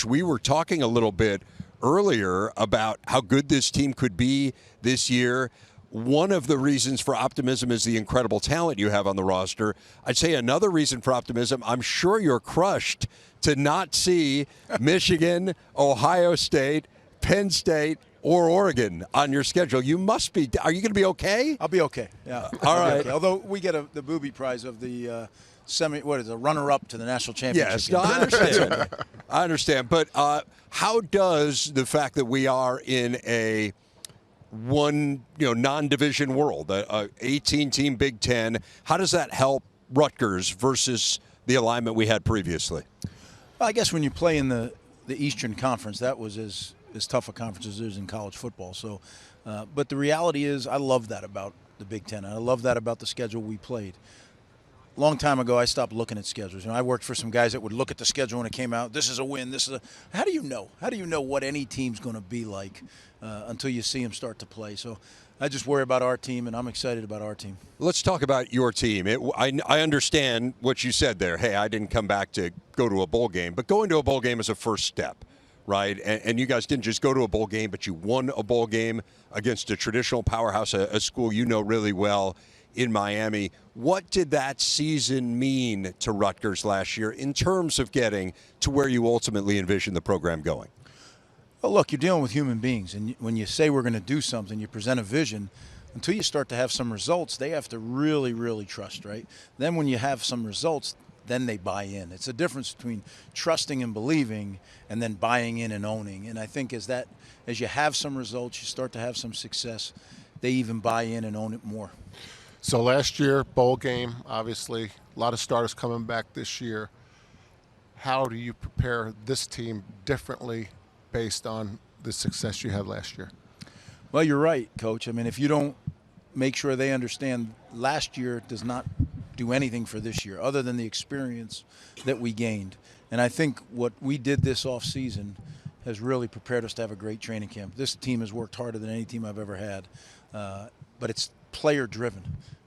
We were talking a little bit earlier about how good this team could be this year. One of the reasons for optimism is the incredible talent you have on the roster. I'd say another reason for optimism, I'm sure you're crushed to not see Michigan, Ohio State, Penn State, or Oregon on your schedule. You must be. Are you going to be okay? I'll be okay. Yeah. All right. Okay. Although we get the booby prize of the runner-up to the national championship. Yes, no, I understand. I understand. But how does the fact that we are in a non-division world, a 18-team Big Ten, how does that help Rutgers versus the alignment we had previously? Well, I guess when you play in the Eastern Conference, that was as tough a conference as there is in college football. So, but the reality is, I love that about the Big Ten. I love that about the schedule we played. Long time ago, I stopped looking at schedules. I worked for some guys that would look at the schedule when it came out. This is a win. This is a. How do you know? How do you know what any team's going to be like until you see them start to play? So, I just worry about our team, and I'm excited about our team. Let's talk about your team. I understand what you said there. Hey, I didn't come back to go to a bowl game, but going to a bowl game is a first step, right? And you guys didn't just go to a bowl game, but you won a bowl game against a traditional powerhouse, a school you know really well in Miami. What did that season mean to Rutgers last year in terms of getting to where you ultimately envisioned the program going? Well, look, you're dealing with human beings, and when you say we're going to do something, you present a vision. Until you start to have some results, they have to really, really trust, right? Then when you have some results, then they buy in. It's a difference between trusting and believing and then buying in and owning. And I think as you have some results, you start to have some success, they even buy in and own it more. So last year, bowl game, obviously, a lot of starters coming back this year. How do you prepare this team differently based on the success you had last year? Well, you're right, Coach. I mean, if you don't make sure they understand last year does not do anything for this year other than the experience that we gained. And I think what we did this offseason has really prepared us to have a great training camp. This team has worked harder than any team I've ever had, but it's player-driven.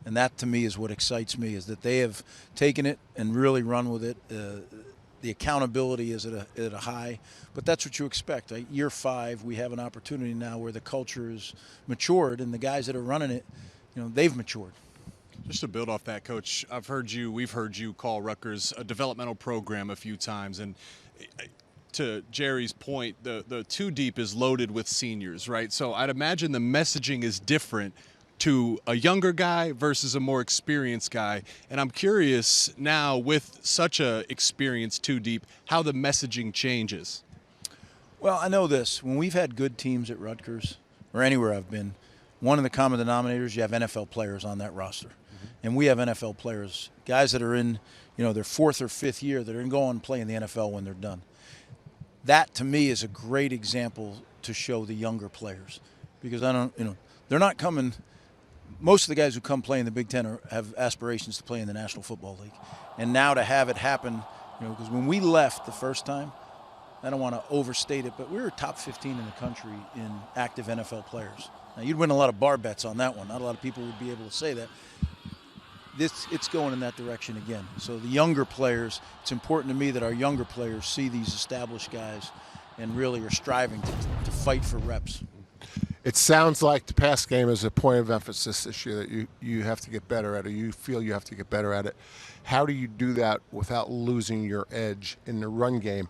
And that, to me, is what excites me, is that they have taken it and really run with it. The accountability is at a high, but that's what you expect. Right? Year 5, we have an opportunity now where the culture is matured, and the guys that are running it, they've matured. Just to build off that, Coach, we've heard you call Rutgers a developmental program a few times, and to Jerry's point, the 2 deep is loaded with seniors, right? So I'd imagine the messaging is different to a younger guy versus a more experienced guy. And I'm curious now, with such a experienced 2 deep, how the messaging changes. Well, I know this. When we've had good teams at Rutgers, or anywhere I've been, one of the common denominators, you have NFL players on that roster. Mm-hmm. And we have NFL players, guys that are in, their 4th or 5th year, that are going to go on and play in the NFL when they're done. That, to me, is a great example to show the younger players. Because they're not coming. Most of the guys who come play in the Big Ten have aspirations to play in the National Football League. And now to have it happen, because when we left the first time, I don't want to overstate it, but we were top 15 in the country in active NFL players. Now, you'd win a lot of bar bets on that one. Not a lot of people would be able to say that. It's going in that direction again. So the younger players, it's important to me that our younger players see these established guys and really are striving to fight for reps. It sounds like the pass game is a point of emphasis this year, that you have to get better at it, or you feel you have to get better at it. How do you do that without losing your edge in the run game?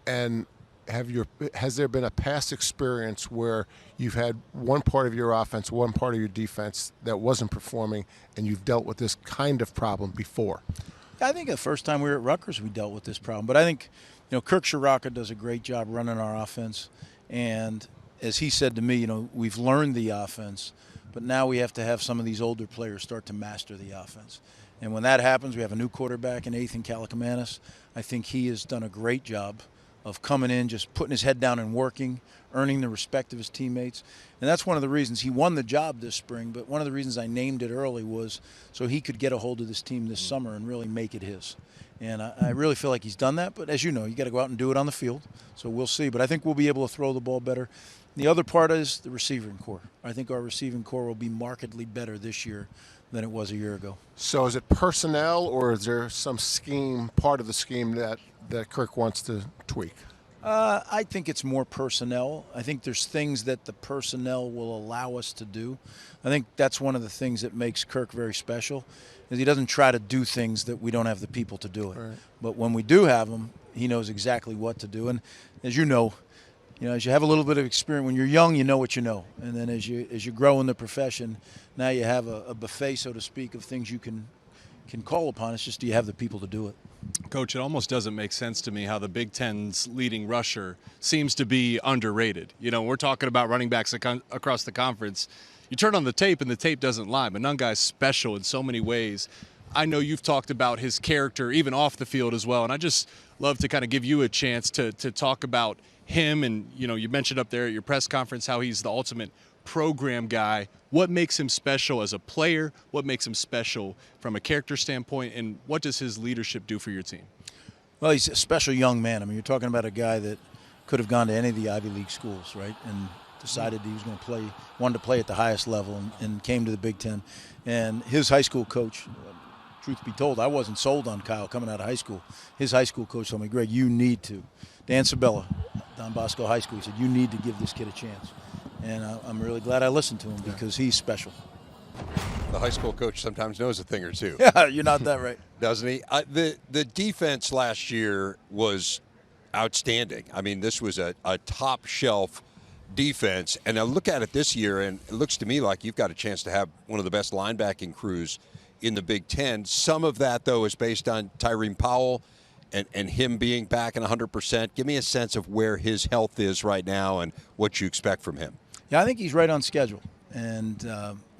And has there been a past experience where you've had one part of your offense, one part of your defense that wasn't performing, and you've dealt with this kind of problem before? I think the first time we were at Rutgers, we dealt with this problem. But I think, Kirk Shiraka does a great job running our offense. And as he said to me, we've learned the offense, but now we have to have some of these older players start to master the offense. And when that happens, we have a new quarterback in Ethan Kalakamanis. I think he has done a great job of coming in, just putting his head down and working, earning the respect of his teammates. And that's one of the reasons he won the job this spring, but one of the reasons I named it early was so he could get a hold of this team this summer and really make it his. And I really feel like he's done that, but as you know, you got to go out and do it on the field. So we'll see, but I think we'll be able to throw the ball better. The other part is the receiving core. I think our receiving core will be markedly better this year than it was a year ago. So is it personnel, or is there some scheme, part of the scheme that Kirk wants to tweak? I think it's more personnel. I think there's things that the personnel will allow us to do. I think that's one of the things that makes Kirk very special, is he doesn't try to do things that we don't have the people to do it. Right. But when we do have them, he knows exactly what to do. And as you know, as you have a little bit of experience, when you're young, you know what you know. And then as you grow in the profession, now you have a buffet, so to speak, of things you can call upon. It's just, do you have the people to do it? Coach, it almost doesn't make sense to me how the Big Ten's leading rusher seems to be underrated. We're talking about running backs across the conference. You turn on the tape, and the tape doesn't lie. Monangai's special in so many ways. I know you've talked about his character, even off the field as well, and I just love to kind of give you a chance to talk about him. And, you mentioned up there at your press conference how he's the ultimate program guy. What makes him special as a player? What makes him special from a character standpoint? And what does his leadership do for your team? Well, he's a special young man. I mean, you're talking about a guy that could have gone to any of the Ivy League schools, right? And decided he was going to play, wanted to play at the highest level, and came to the Big Ten. And his high school coach, truth be told, I wasn't sold on Kyle coming out of high school. His high school coach told me, Greg, you need to. Dan Sabella, Don Bosco High School, he said, you need to give this kid a chance. And I'm really glad I listened to him, because he's special. The high school coach sometimes knows a thing or two. Yeah, you're not that right. Doesn't he? The defense last year was outstanding. I mean, this was a top shelf defense. And I look at it this year, and it looks to me like you've got a chance to have one of the best linebacking crews in the Big Ten. Some of that, though, is based on Tyreem Powell and him being back and 100%. Give me a sense of where his health is right now and what you expect from him. Yeah, I think he's right on schedule. And,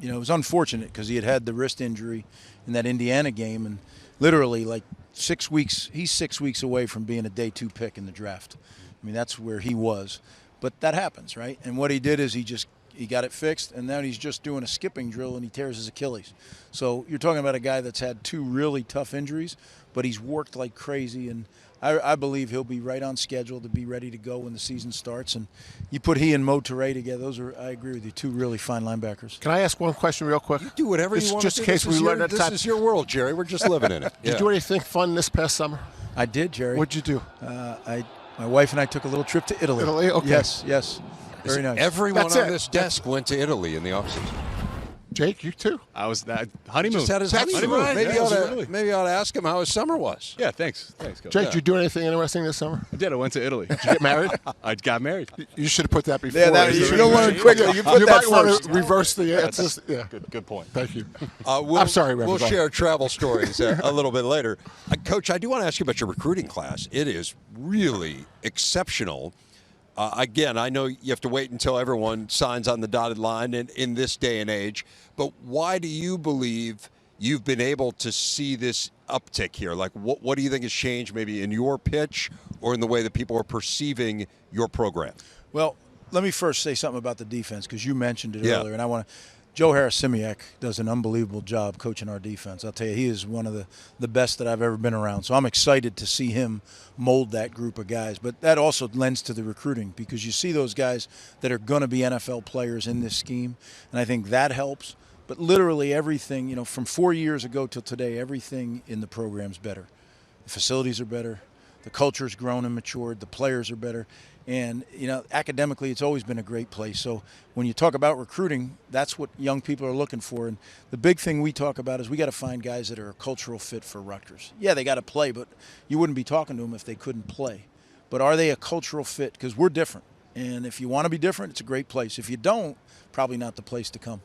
it was unfortunate because he had the wrist injury in that Indiana game. And literally, like 6 weeks, he's 6 weeks away from being a day 2 pick in the draft. I mean, that's where he was. But that happens, right? And what he did is he got it fixed, and now he's just doing a skipping drill, and he tears his Achilles. So you're talking about a guy that's had 2 really tough injuries, but he's worked like crazy. And I believe he'll be right on schedule to be ready to go when the season starts. And you put he and Toure together; those are, I agree with you, 2 really fine linebackers. Can I ask one question real quick? You do whatever you want just to in do. case we learn that This is your world, Jerry. We're just living in it. Did you do anything fun this past summer? I did, Jerry. What'd you do? My wife and I took a little trip to Italy. Italy? Okay. Yes. Very nice. Everyone That's on it. this desk went to Italy in the offseason. Jake, you too? I was that honeymoon. Just had his That's honeymoon. right. Maybe, Yeah, maybe you ought to ask him how his summer was. Yeah, thanks, Coach. Jake, did you do anything interesting this summer? I did. I went to Italy. Did you get married? I got married. You should have put that before. Yeah, you don't want to quickly. You put You that might want first. to reverse the answers. Yeah. Good point. Thank you. I'm sorry, We'll Reverend. share travel stories a little bit later. Coach, I do want to ask you about your recruiting class. It is really exceptional. Again, I know you have to wait until everyone signs on the dotted line in this day and age, but why do you believe you've been able to see this uptick here? Like, what do you think has changed maybe in your pitch or in the way that people are perceiving your program? Well, let me first say something about the defense, because you mentioned it earlier, and I want to. Joe Harris-Simiak does an unbelievable job coaching our defense. I'll tell you, he is one of the best that I've ever been around. So I'm excited to see him mold that group of guys. But that also lends to the recruiting, because you see those guys that are going to be NFL players in this scheme, and I think that helps. But literally everything, from 4 years ago till today, everything in the program's better. The facilities are better. The culture's grown and matured. The players are better. And, academically, it's always been a great place. So when you talk about recruiting, that's what young people are looking for. And the big thing we talk about is we got to find guys that are a cultural fit for Rutgers. Yeah, they got to play, but you wouldn't be talking to them if they couldn't play. But are they a cultural fit? Because we're different. And if you want to be different, it's a great place. If you don't, probably not the place to come.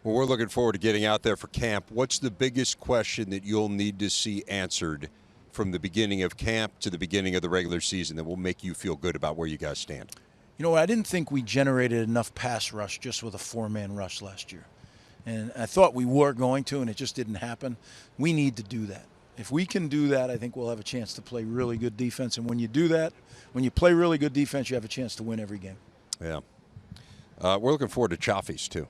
Well, we're looking forward to getting out there for camp. What's the biggest question that you'll need to see answered from the beginning of camp to the beginning of the regular season that will make you feel good about where you guys stand? You know what? I didn't think we generated enough pass rush just with a 4-man rush last year. And I thought we were going to, and it just didn't happen. We need to do that. If we can do that, I think we'll have a chance to play really good defense. And when you do that, when you play really good defense, you have a chance to win every game. Yeah. We're looking forward to Chaffees, too.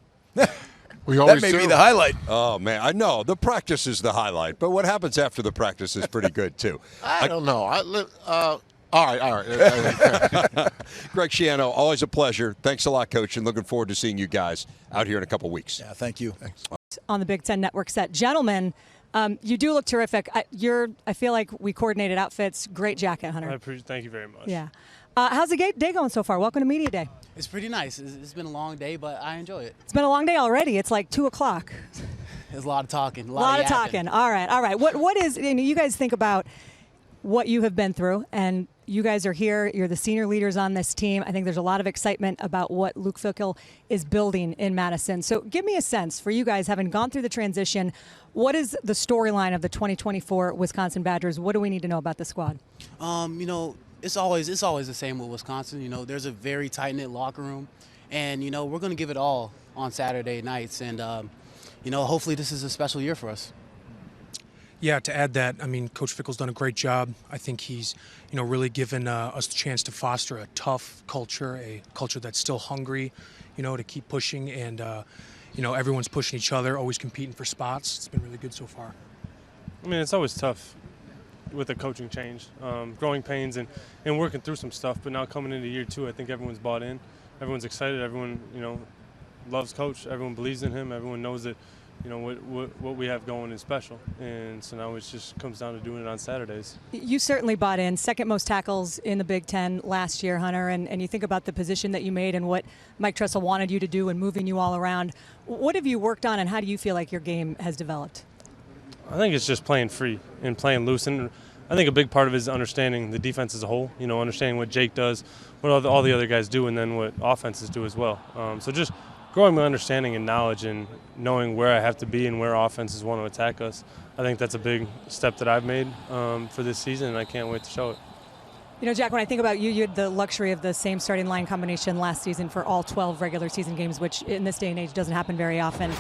We always That may do. be the highlight. Oh, man, I know. The practice is the highlight, but what happens after the practice is pretty good, too. I don't know. All right. Greg Schiano, always a pleasure. Thanks a lot, Coach, and looking forward to seeing you guys out here in a couple weeks. Yeah, thank you. Thanks. On the Big Ten Network set. Gentlemen, you do look terrific. I feel like we coordinated outfits. Great jacket, Hunter. Thank you very much. Yeah. How's the day going so far? Welcome to Media Day. It's pretty nice. It's been a long day, but I enjoy it. It's been a long day already. It's like 2 o'clock. There's a lot of talking. A lot of talking. All right. What is, you guys think about what you have been through, and you guys are here. You're the senior leaders on this team. I think there's a lot of excitement about what Luke Fickell is building in Madison. So give me a sense for you guys, having gone through the transition, what is the storyline of the 2024 Wisconsin Badgers? What do we need to know about the squad? It's always the same with Wisconsin. There's a very tight-knit locker room, and, we're going to give it all on Saturday nights. And, hopefully this is a special year for us. Yeah, to add that, Coach Fickell's done a great job. I think he's, really given us the chance to foster a tough culture, a culture that's still hungry, to keep pushing. And, everyone's pushing each other, always competing for spots. It's been really good so far. It's always tough with the coaching change, growing pains and working through some stuff. But now coming into year 2, I think everyone's bought in. Everyone's excited. Everyone, loves Coach. Everyone believes in him. Everyone knows that, what we have going is special. And so now it just comes down to doing it on Saturdays. You certainly bought in. Second most tackles in the Big Ten last year, Hunter. And you think about the position that you made and what Mike Tressel wanted you to do and moving you all around. What have you worked on, and how do you feel like your game has developed? I think it's just playing free and playing loose. And I think a big part of it is understanding the defense as a whole, understanding what Jake does, what all the other guys do, and then what offenses do as well. So just growing my understanding and knowledge and knowing where I have to be and where offenses want to attack us. I think that's a big step that I've made for this season, and I can't wait to show it. Jack, when I think about you, you had the luxury of the same starting line combination last season for all 12 regular season games, which in this day and age doesn't happen very often.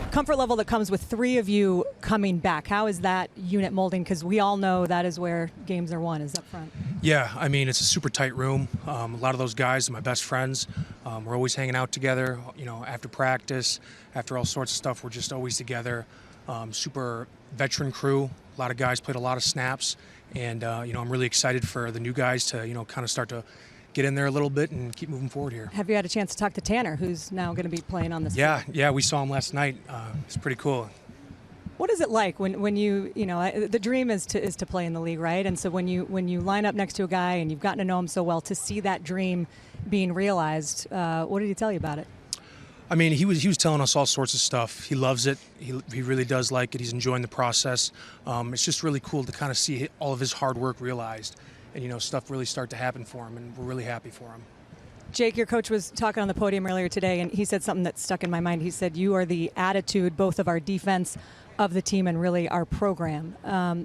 Comfort level that comes with 3 of you coming back. How is that unit molding? Because we all know that is where games are won, is up front. Yeah, it's a super tight room. A lot of those guys are my best friends. We're always hanging out together, after practice, after all sorts of stuff. We're just always together. Super veteran crew. A lot of guys played a lot of snaps. And, I'm really excited for the new guys to, kind of start to get in there a little bit and keep moving forward here. Have you had a chance to talk to Tanner, who's now going to be playing on this? Yeah, we saw him last night. It's pretty cool. What is it like when you the dream is to play in the league, right? And so when you line up next to a guy and you've gotten to know him so well, to see that dream being realized, what did he tell you about it? He was telling us all sorts of stuff. He loves it. He really does like it. He's enjoying the process. It's just really cool to kind of see all of his hard work realized and, stuff really start to happen for him, and we're really happy for him. Jake, your coach was talking on the podium earlier today, and he said something that stuck in my mind. He said, you are the attitude both of our defense, of the team, and really our program.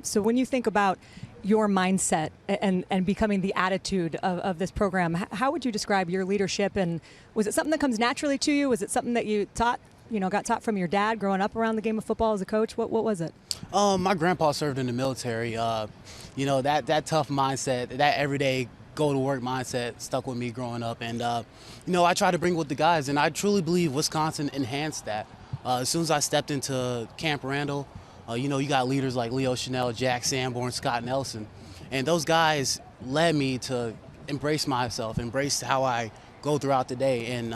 So when you think about your mindset and becoming the attitude of this program, how would you describe your leadership? And was it something that comes naturally to you? Was it something that you got taught from your dad growing up around the game of football as a coach? What was it? My grandpa served in the military. That tough mindset, that everyday go-to-work mindset stuck with me growing up. And, I try to bring it with the guys, and I truly believe Wisconsin enhanced that. As soon as I stepped into Camp Randall, you got leaders like Leo Chanel, Jack Sanborn, Scott Nelson. And those guys led me to embrace myself, embrace how I go throughout the day. And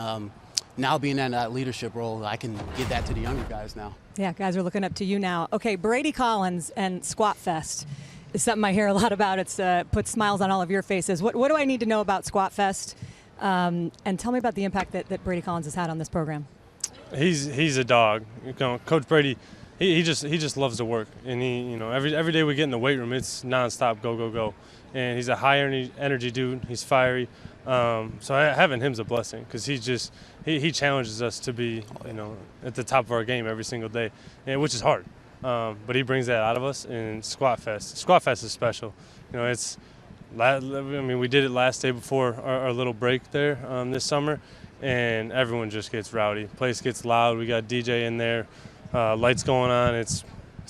now being in that leadership role, I can give that to the younger guys now. Yeah, guys are looking up to you now. Okay, Brady Collins and Squat Fest is something I hear a lot about. It's put smiles on all of your faces. What do I need to know about Squat Fest? And tell me about the impact that Brady Collins has had on this program. He's a dog. Coach Brady, he just loves to work, and he every day we get in the weight room, it's nonstop go, and he's a high energy dude. He's fiery. So having him's a blessing, because he challenges us to be at the top of our game every single day, which is hard. But he brings that out of us. And Squat Fest is special. We did it last day before our little break there this summer, and everyone just gets rowdy. Place gets loud. We got DJ in there, lights going on. It's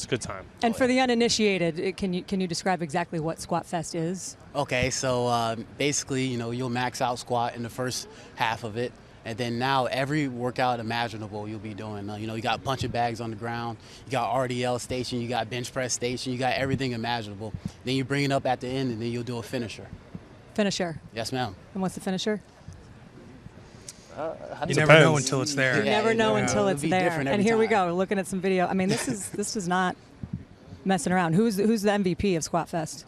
a good time. And for the uninitiated, can you describe exactly what Squat Fest is? Okay, so basically, you'll max out squat in the first half of it. And then now every workout imaginable you'll be doing. You got punching bags on the ground, you got RDL station, you got bench press station, you got everything imaginable. Then you bring it up at the end, and then you'll do a finisher. Finisher? Yes, ma'am. And what's the finisher? You never know until it's there. You never know until it's there. And here we time. go, looking at some video. This is not messing around. Who's the MVP of Squat Fest?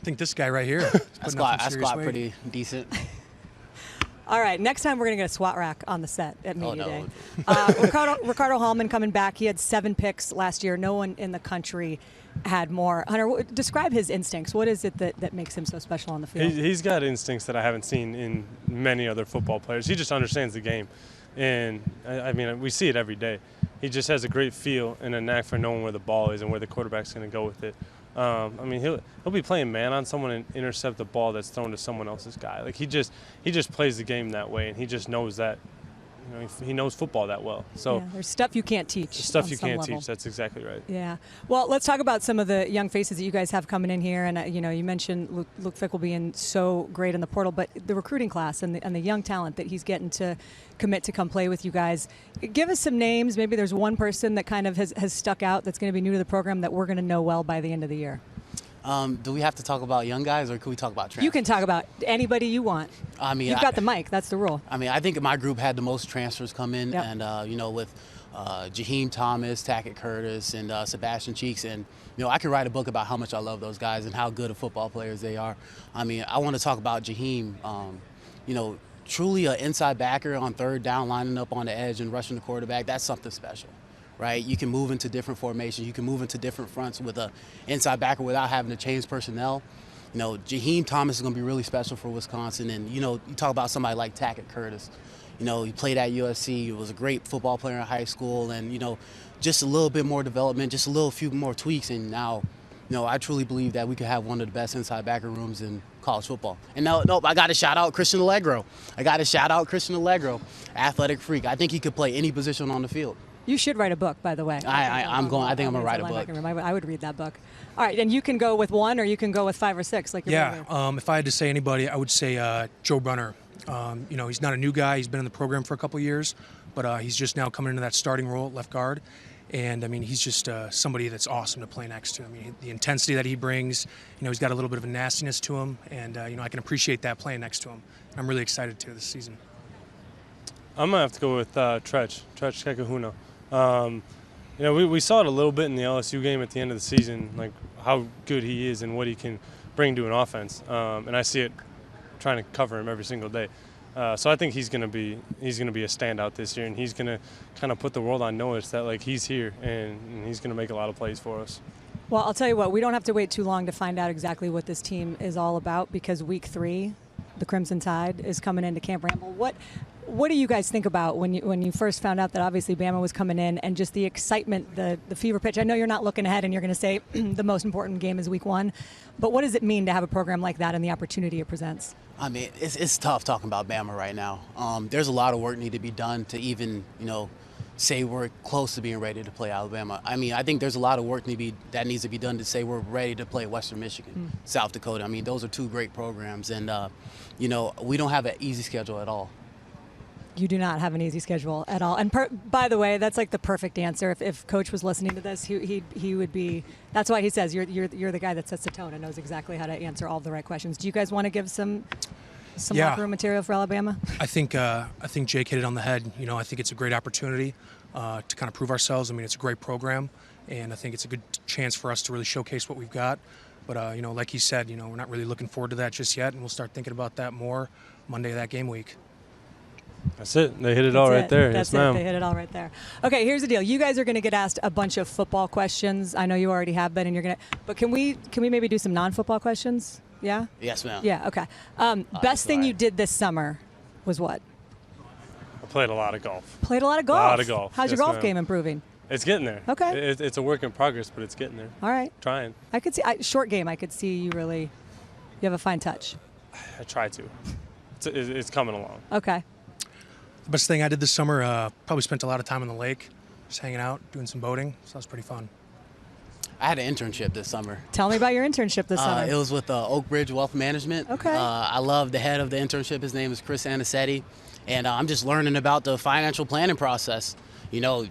I think this guy right here. I squat pretty decent. All right, next time we're going to get a SWAT rack on the set at Media Day. no. Ricardo Hallman coming back. He had 7 picks last year. No one in the country had more. Hunter, describe his instincts. What is it that makes him so special on the field? He's got instincts that I haven't seen in many other football players. He just understands the game. And, I mean, we see it every day. He just has a great feel and a knack for knowing where the ball is and where the quarterback's going to go with it. I mean, he'll be playing man on someone and intercept the ball that's thrown to someone else's guy. Like he just plays the game that way, and he just knows that. You know, he knows football that well. So yeah, there's stuff you can't teach. Stuff you can't teach. That's exactly right. Yeah. Well, let's talk about some of the young faces that you guys have coming in here. And you mentioned Luke Fickell being so great in the portal, but the recruiting class and the young talent that he's getting to commit to come play with you guys. Give us some names. Maybe there's one person that kind of has stuck out that's going to be new to the program that we're going to know well by the end of the year. Do we have to talk about young guys, or can we talk about transfers? You can talk about anybody you want. I mean, you've got the mic. That's the rule. I mean, I think my group had the most transfers come in, yep. And with Jaheim Thomas, Tackett Curtis, and Sebastian Cheeks, and I could write a book about how much I love those guys and how good of football players they are. I mean, I want to talk about Jaheim. Truly an inside backer on third down, lining up on the edge and rushing the quarterback. That's something special. Right, you can move into different formations. You can move into different fronts with a inside backer without having to change personnel. Jaheim Thomas is going to be really special for Wisconsin. And you talk about somebody like Tackett Curtis. He played at USC. He was a great football player in high school, and just a little bit more development, just a few more tweaks, and now, I truly believe that we could have one of the best inside backer rooms in college football. And I got to shout out Christian Allegro. Athletic freak. I think he could play any position on the field. You should write a book, by the way. I think I'm going to write a book. I would read that book. All right, and you can go with one, or you can go with 5 or 6. Like if I had to say anybody, I would say Joe Brunner. He's not a new guy. He's been in the program for a couple of years, but he's just now coming into that starting role at left guard. And, I mean, he's just somebody that's awesome to play next to. I mean, the intensity that he brings, he's got a little bit of a nastiness to him, and, I can appreciate that playing next to him. I'm really excited to this season. I'm going to have to go with Trech Kekahuna. We saw it a little bit in the LSU game at the end of the season, like how good he is and what he can bring to an offense. And I see it trying to cover him every single day. So I think he's going to be a standout this year, and he's going to kind of put the world on notice that like he's here and he's going to make a lot of plays for us. Well, I'll tell you what, we don't have to wait too long to find out exactly what this team is all about, because week 3, the Crimson Tide is coming into Camp Ramble. What do you guys think about when you first found out that obviously Bama was coming in, and just the excitement, the fever pitch? I know you're not looking ahead and you're going to say the most important game is week 1, but what does it mean to have a program like that and the opportunity it presents? I mean, it's tough talking about Bama right now. There's a lot of work need to be done to even, say we're close to being ready to play Alabama. I mean, I think there's a lot of work that needs to be done to say we're ready to play Western Michigan, South Dakota. I mean, those are 2 great programs, and, we don't have an easy schedule at all. You do not have an easy schedule at all. And by the way, that's like the perfect answer. If Coach was listening to this, he would be. That's why he says you're the guy that sets the tone and knows exactly how to answer all the right questions. Do you guys want to give some locker room material for Alabama? I think Jake hit it on the head. I think it's a great opportunity to kind of prove ourselves. I mean, it's a great program, and I think it's a good chance for us to really showcase what we've got. But like he said, we're not really looking forward to that just yet, and we'll start thinking about that more Monday of that game week. That's it. They hit it all right there. That's yes, ma'am. They hit it all right there. Okay, here's the deal. You guys are going to get asked a bunch of football questions. I know you already have been, and you're going to. But can we maybe do some non-football questions? Yeah. Yes, ma'am. Yeah. Okay. Best thing you did this summer was what? I played a lot of golf. Played a lot of golf. A lot of golf. How's your golf game improving? It's getting there. Okay. It's a work in progress, but it's getting there. All right. Trying. I could see short game. I could see you have a fine touch. I try to. It's coming along. Okay. The best thing I did this summer, probably spent a lot of time on the lake, just hanging out, doing some boating. So that was pretty fun. I had an internship this summer. Tell me about your internship this summer. It was with Oak Ridge Wealth Management. Okay. I love the head of the internship. His name is Chris Anicetti. And I'm just learning about the financial planning process. If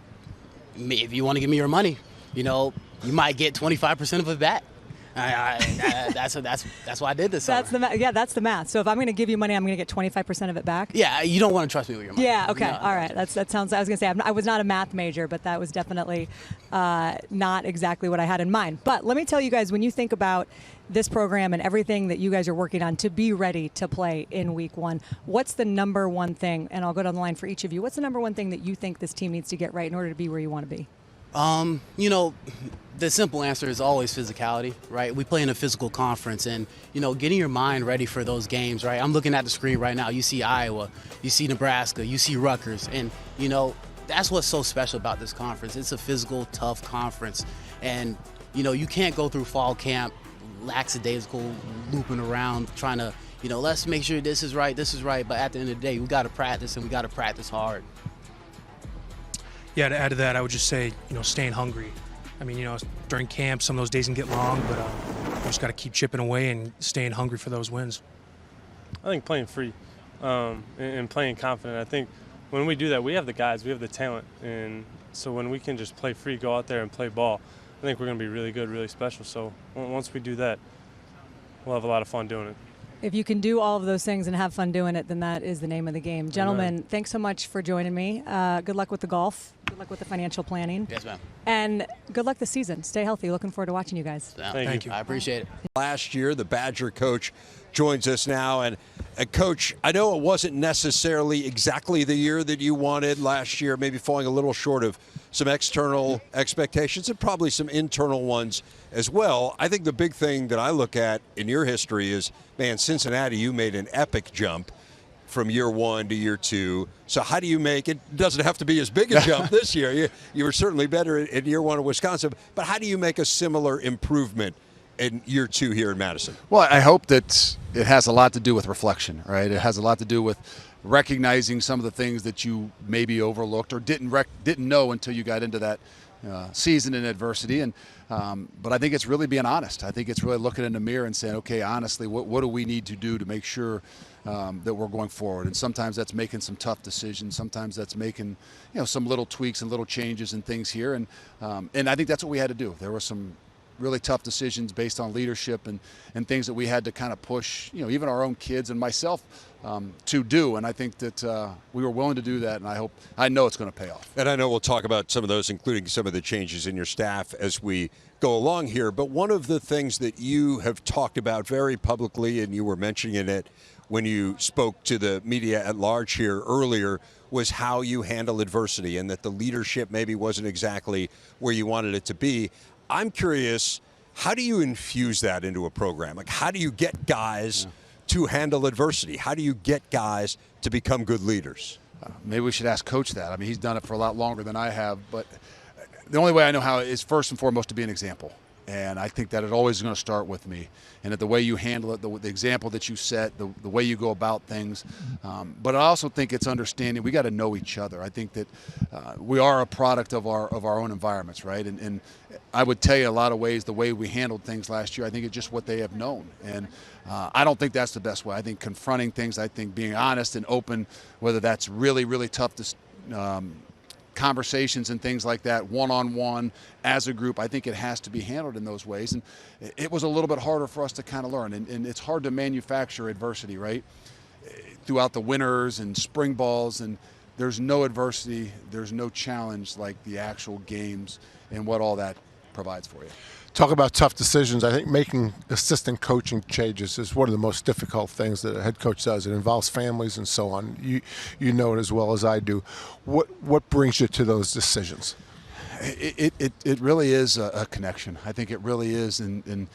you want to give me your money, you might get 25% of it back. That's why I did this. That's the that's the math. So if I'm going to give you money, I'm going to get 25% of it back. Yeah, you don't want to trust me with your money. Yeah. Okay. No. All right. That sounds. I was going to say I was not a math major, but that was definitely not exactly what I had in mind. But let me tell you guys, when you think about this program and everything that you guys are working on to be ready to play in week 1, what's the number one thing? And I'll go down the line for each of you. What's the number one thing that you think this team needs to get right in order to be where you want to be? The simple answer is always physicality, right? We play in a physical conference, and, getting your mind ready for those games, right? I'm looking at the screen right now. You see Iowa, you see Nebraska, you see Rutgers, and, that's what's so special about this conference. It's a physical, tough conference, and, you can't go through fall camp lackadaisical, looping around, trying to, let's make sure this is right, but at the end of the day, we got to practice, and we got to practice hard. Yeah, to add to that, I would just say, staying hungry. I mean, during camp, some of those days can get long, but you just got to keep chipping away and staying hungry for those wins. I think playing free and playing confident. I think when we do that, we have the guys, we have the talent. And so when we can just play free, go out there and play ball, I think we're going to be really good, really special. So once we do that, we'll have a lot of fun doing it. If you can do all of those things and have fun doing it, then that is the name of the game. Gentlemen, thanks so much for joining me. Good luck with the golf. Good luck with the financial planning. Yes, ma'am. And good luck this season. Stay healthy. Looking forward to watching you guys. Thank you. I appreciate it. Last year, the Badger coach joins us now. And Coach, I know it wasn't necessarily exactly the year that you wanted last year, maybe falling a little short of some external expectations and probably some internal ones as well. I think the big thing that I look at in your history is, man, Cincinnati, you made an epic jump from year 1 to year 2. So how do you make it? Doesn't have to be as big a jump this year. You were certainly better in year 1 of Wisconsin. But how do you make a similar improvement in year 2 here in Madison? Well, I hope that it has a lot to do with reflection, right? It has a lot to do with recognizing some of the things that you maybe overlooked or didn't know until you got into that season in adversity. And but I think it's really being honest. I think it's really looking in the mirror and saying, okay, honestly, what do we need to do to make sure that we're going forward? And sometimes that's making some tough decisions. Sometimes that's making some little tweaks and little changes and things here. And I think that's what we had to do. There were some really tough decisions based on leadership and things that we had to kind of push, even our own kids and myself to do. And I think that we were willing to do that, and I know it's going to pay off. And I know we'll talk about some of those, including some of the changes in your staff as we go along here. But one of the things that you have talked about very publicly, and you were mentioning it when you spoke to the media at large here earlier, was how you handle adversity and that the leadership maybe wasn't exactly where you wanted it to be. I'm curious, how do you infuse that into a program? Like, how do you get guys to handle adversity? How do you get guys to become good leaders? Maybe we should ask Coach that. I mean, he's done it for a lot longer than I have, but the only way I know how is first and foremost to be an example. And I think that it always is going to start with me. And that the way you handle it, the example that you set, the way you go about things. But I also think it's understanding we got to know each other. I think that we are a product of our own environments, right? And I would tell you a lot of ways the way we handled things last year, I think it's just what they have known. And I don't think that's the best way. I think confronting things, I think being honest and open, whether that's really, really tough to conversations and things like that, one-on-one, as a group, I think it has to be handled in those ways. And it was a little bit harder for us to kind of learn. And it's hard to manufacture adversity, right? Throughout the winters and spring balls, and there's no adversity, there's no challenge like the actual games and what all that provides for you. Talk about tough decisions. I think making assistant coaching changes is one of the most difficult things that a head coach does. It involves families and so on. You know it as well as I do. What brings you to those decisions? It really is a connection. I think it really is in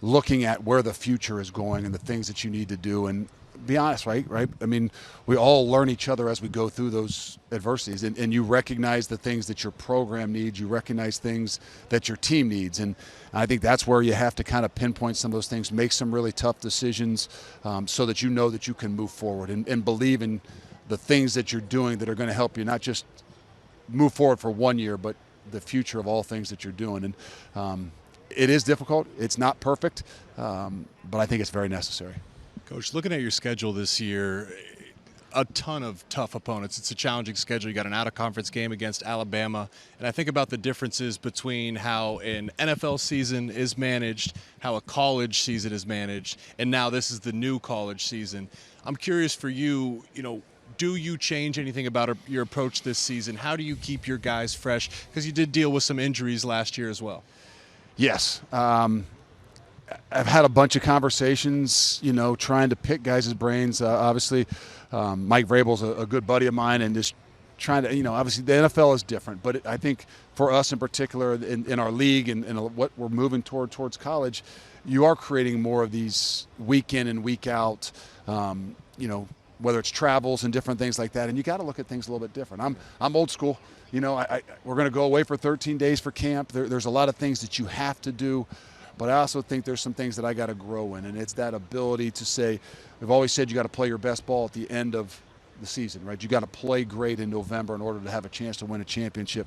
looking at where the future is going and the things that you need to do. And be honest, right? I mean, we all learn each other as we go through those adversities, and you recognize the things that your program needs. You recognize things that your team needs, and I think that's where you have to kind of pinpoint some of those things, make some really tough decisions, so that you know that you can move forward and believe in the things that you're doing that are going to help you not just move forward for 1 year, but the future of all things that you're doing. And it is difficult. It's not perfect, but I think it's very necessary. Coach, looking at your schedule this year, a ton of tough opponents. It's a challenging schedule. You got an out-of-conference game against Alabama, and I think about the differences between how an NFL season is managed, how a college season is managed, and now this is the new college season. I'm curious for you, do you change anything about your approach this season? How do you keep your guys fresh? Because you did deal with some injuries last year as well. Yes. I've had a bunch of conversations, trying to pick guys' brains. Obviously, Mike Vrabel's a good buddy of mine, and just trying to, obviously the NFL is different. But I think for us in particular, in our league and what we're moving towards college, you are creating more of these week in and week out, whether it's travels and different things like that. And you got to look at things a little bit different. I'm old school. We're going to go away for 13 days for camp. There's a lot of things that you have to do. But I also think there's some things that I got to grow in, and it's that ability to say, we've always said you got to play your best ball at the end of the season, right? You got to play great in November in order to have a chance to win a championship.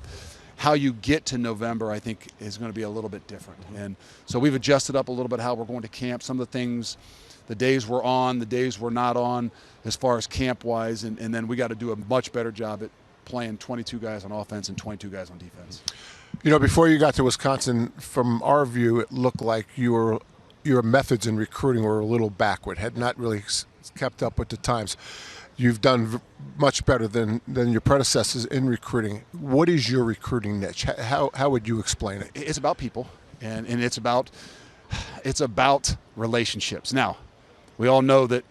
How you get to November, I think, is going to be a little bit different. And so we've adjusted up a little bit how we're going to camp. Some of the things, the days we're on, the days we're not on, as far as camp-wise, and then we got to do a much better job at playing 22 guys on offense and 22 guys on defense. Before you got to Wisconsin, from our view, it looked like your methods in recruiting were a little backward, had not really kept up with the times. You've done much better than your predecessors in recruiting. What is your recruiting niche? How would you explain it? It's about people, and it's about relationships. Now, we all know that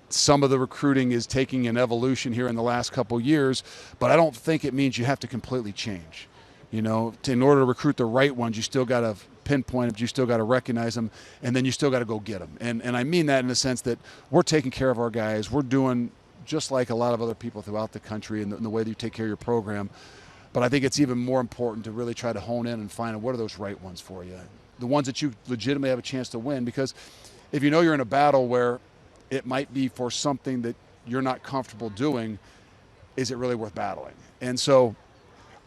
some of the recruiting is taking an evolution here in the last couple years, but I don't think it means you have to completely change. In order to recruit the right ones, you still got to pinpoint them, you still got to recognize them, and then you still got to go get them. And I mean that in the sense that we're taking care of our guys. We're doing just like a lot of other people throughout the country in the way that you take care of your program. But I think it's even more important to really try to hone in and find out what are those right ones for you, the ones that you legitimately have a chance to win. Because if you're in a battle where it might be for something that you're not comfortable doing, is it really worth battling? And so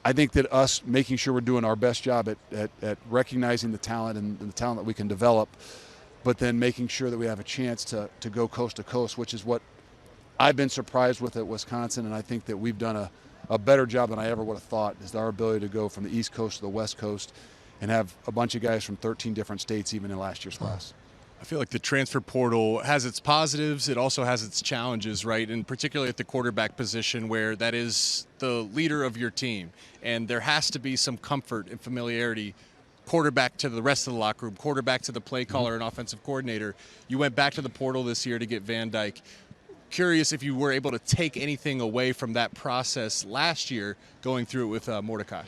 I think that us making sure we're doing our best job at recognizing the talent and the talent that we can develop, but then making sure that we have a chance to go coast to coast, which is what I've been surprised with at Wisconsin, and I think that we've done a better job than I ever would have thought, is our ability to go from the East Coast to the West Coast and have a bunch of guys from 13 different states even in last year's class. I feel like the transfer portal has its positives. It also has its challenges, right? And particularly at the quarterback position, where that is the leader of your team. And there has to be some comfort and familiarity, quarterback to the rest of the locker room, quarterback to the play caller and offensive coordinator. You went back to the portal this year to get Van Dyke. Curious if you were able to take anything away from that process last year going through it with Mordecai.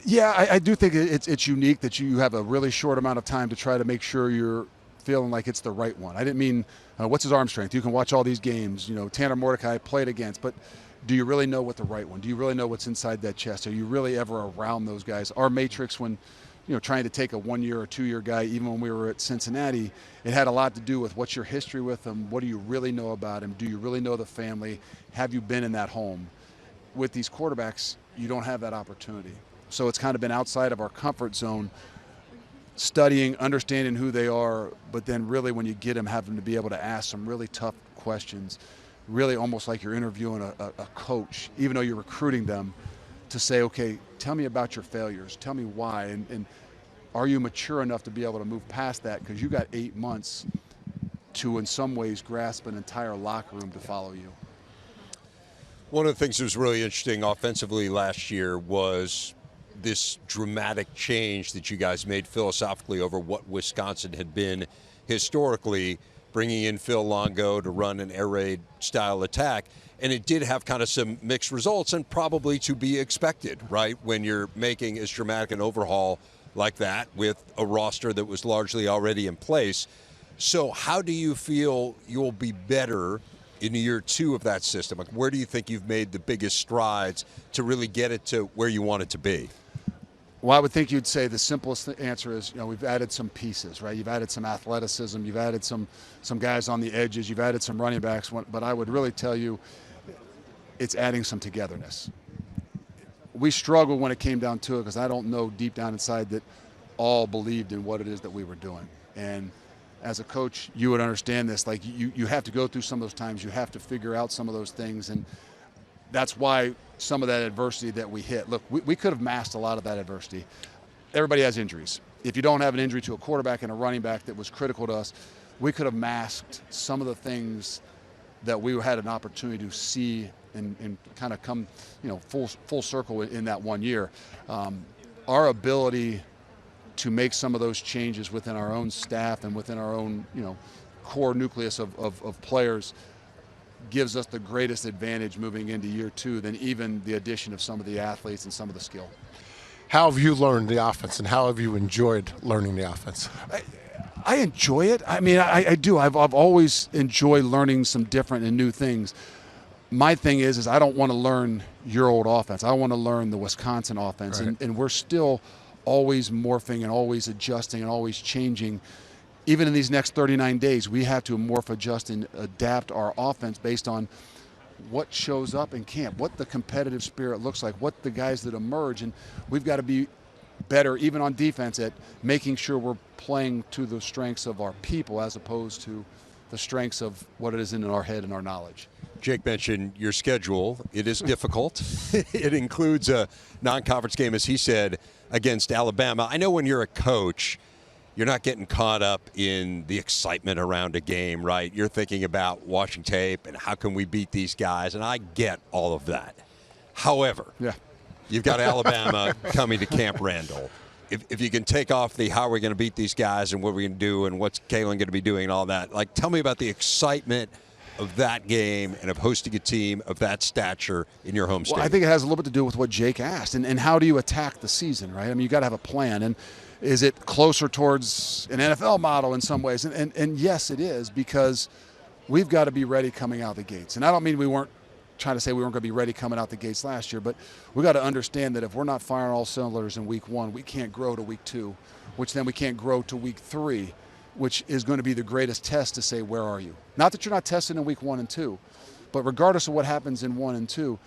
Yeah, I do think it's unique that you have a really short amount of time to try to make sure you're feeling like it's the right one. I didn't mean what's his arm strength. You can watch all these games. Tanner Mordecai played against, but do you really know what the right one? Do you really know what's inside that chest? Are you really ever around those guys? Our matrix, when trying to take a 1 year or 2 year guy, even when we were at Cincinnati, it had a lot to do with what's your history with him. What do you really know about him? Do you really know the family? Have you been in that home? With these quarterbacks, you don't have that opportunity. So it's kind of been outside of our comfort zone, studying, understanding who they are, but then really when you get them, having to be able to ask some really tough questions, really almost like you're interviewing a coach, even though you're recruiting them, to say, okay, tell me about your failures. Tell me why. And are you mature enough to be able to move past that? Because you got 8 months to, in some ways, grasp an entire locker room to follow you. One of the things that was really interesting offensively last year was this dramatic change that you guys made philosophically over what Wisconsin had been historically, bringing in Phil Longo to run an air raid style attack. And it did have kind of some mixed results, and probably to be expected, right, when you're making as dramatic an overhaul like that with a roster that was largely already in place. So how do you feel you'll be better in year 2 of that system? Like, where do you think you've made the biggest strides to really get it to where you want it to be? Well, I would think you'd say the simplest answer is, we've added some pieces, right? You've added some athleticism. You've added some guys on the edges. You've added some running backs. But I would really tell you it's adding some togetherness. We struggled when it came down to it because I don't know deep down inside that all believed in what it is that we were doing. And as a coach, you would understand this. Like you have to go through some of those times. You have to figure out some of those things, and that's why some of that adversity that we hit. Look, we could have masked a lot of that adversity. Everybody has injuries. If you don't have an injury to a quarterback and a running back that was critical to us, we could have masked some of the things that we had an opportunity to see and kind of come, full circle in that 1 year. Our ability to make some of those changes within our own staff and within our own, core nucleus of players gives us the greatest advantage moving into year 2 than even the addition of some of the athletes and some of the skill. How have you learned the offense, and how have you enjoyed learning the offense? I enjoy it. I mean, I do. I've always enjoyed learning some different and new things. My thing is I don't want to learn your old offense. I want to learn the Wisconsin offense, Right. and we're still always morphing and always adjusting and always changing. Even in these next 39 days, we have to morph, adjust, and adapt our offense based on what shows up in camp, what the competitive spirit looks like, what the guys that emerge, and we've got to be better, even on defense, at making sure we're playing to the strengths of our people as opposed to the strengths of what it is in our head and our knowledge. Jake mentioned your schedule. It is difficult. It includes a non-conference game, as he said, against Alabama. I know when you're a coach, you're not getting caught up in the excitement around a game, right? You're thinking about watching tape and how can we beat these guys, and I get all of that. However, you've got Alabama coming to Camp Randall. If you can take off the how are we going to beat these guys and what we're going to do and what's Kalen going to be doing and all that, like tell me about the excitement of that game and of hosting a team of that stature in your home state. Well, I think it has a little bit to do with what Jake asked, and how do you attack the season, right? I mean, you got to have a plan, and is it closer towards an NFL model in some ways? And yes, it is, because we've got to be ready coming out the gates. And I don't mean we weren't trying to say we weren't going to be ready coming out the gates last year, but we got to understand that if we're not firing all cylinders in week 1, we can't grow to week 2, which then we can't grow to week 3, which is going to be the greatest test to say, where are you? Not that you're not tested in week 1 and 2, but regardless of what happens in 1 and 2,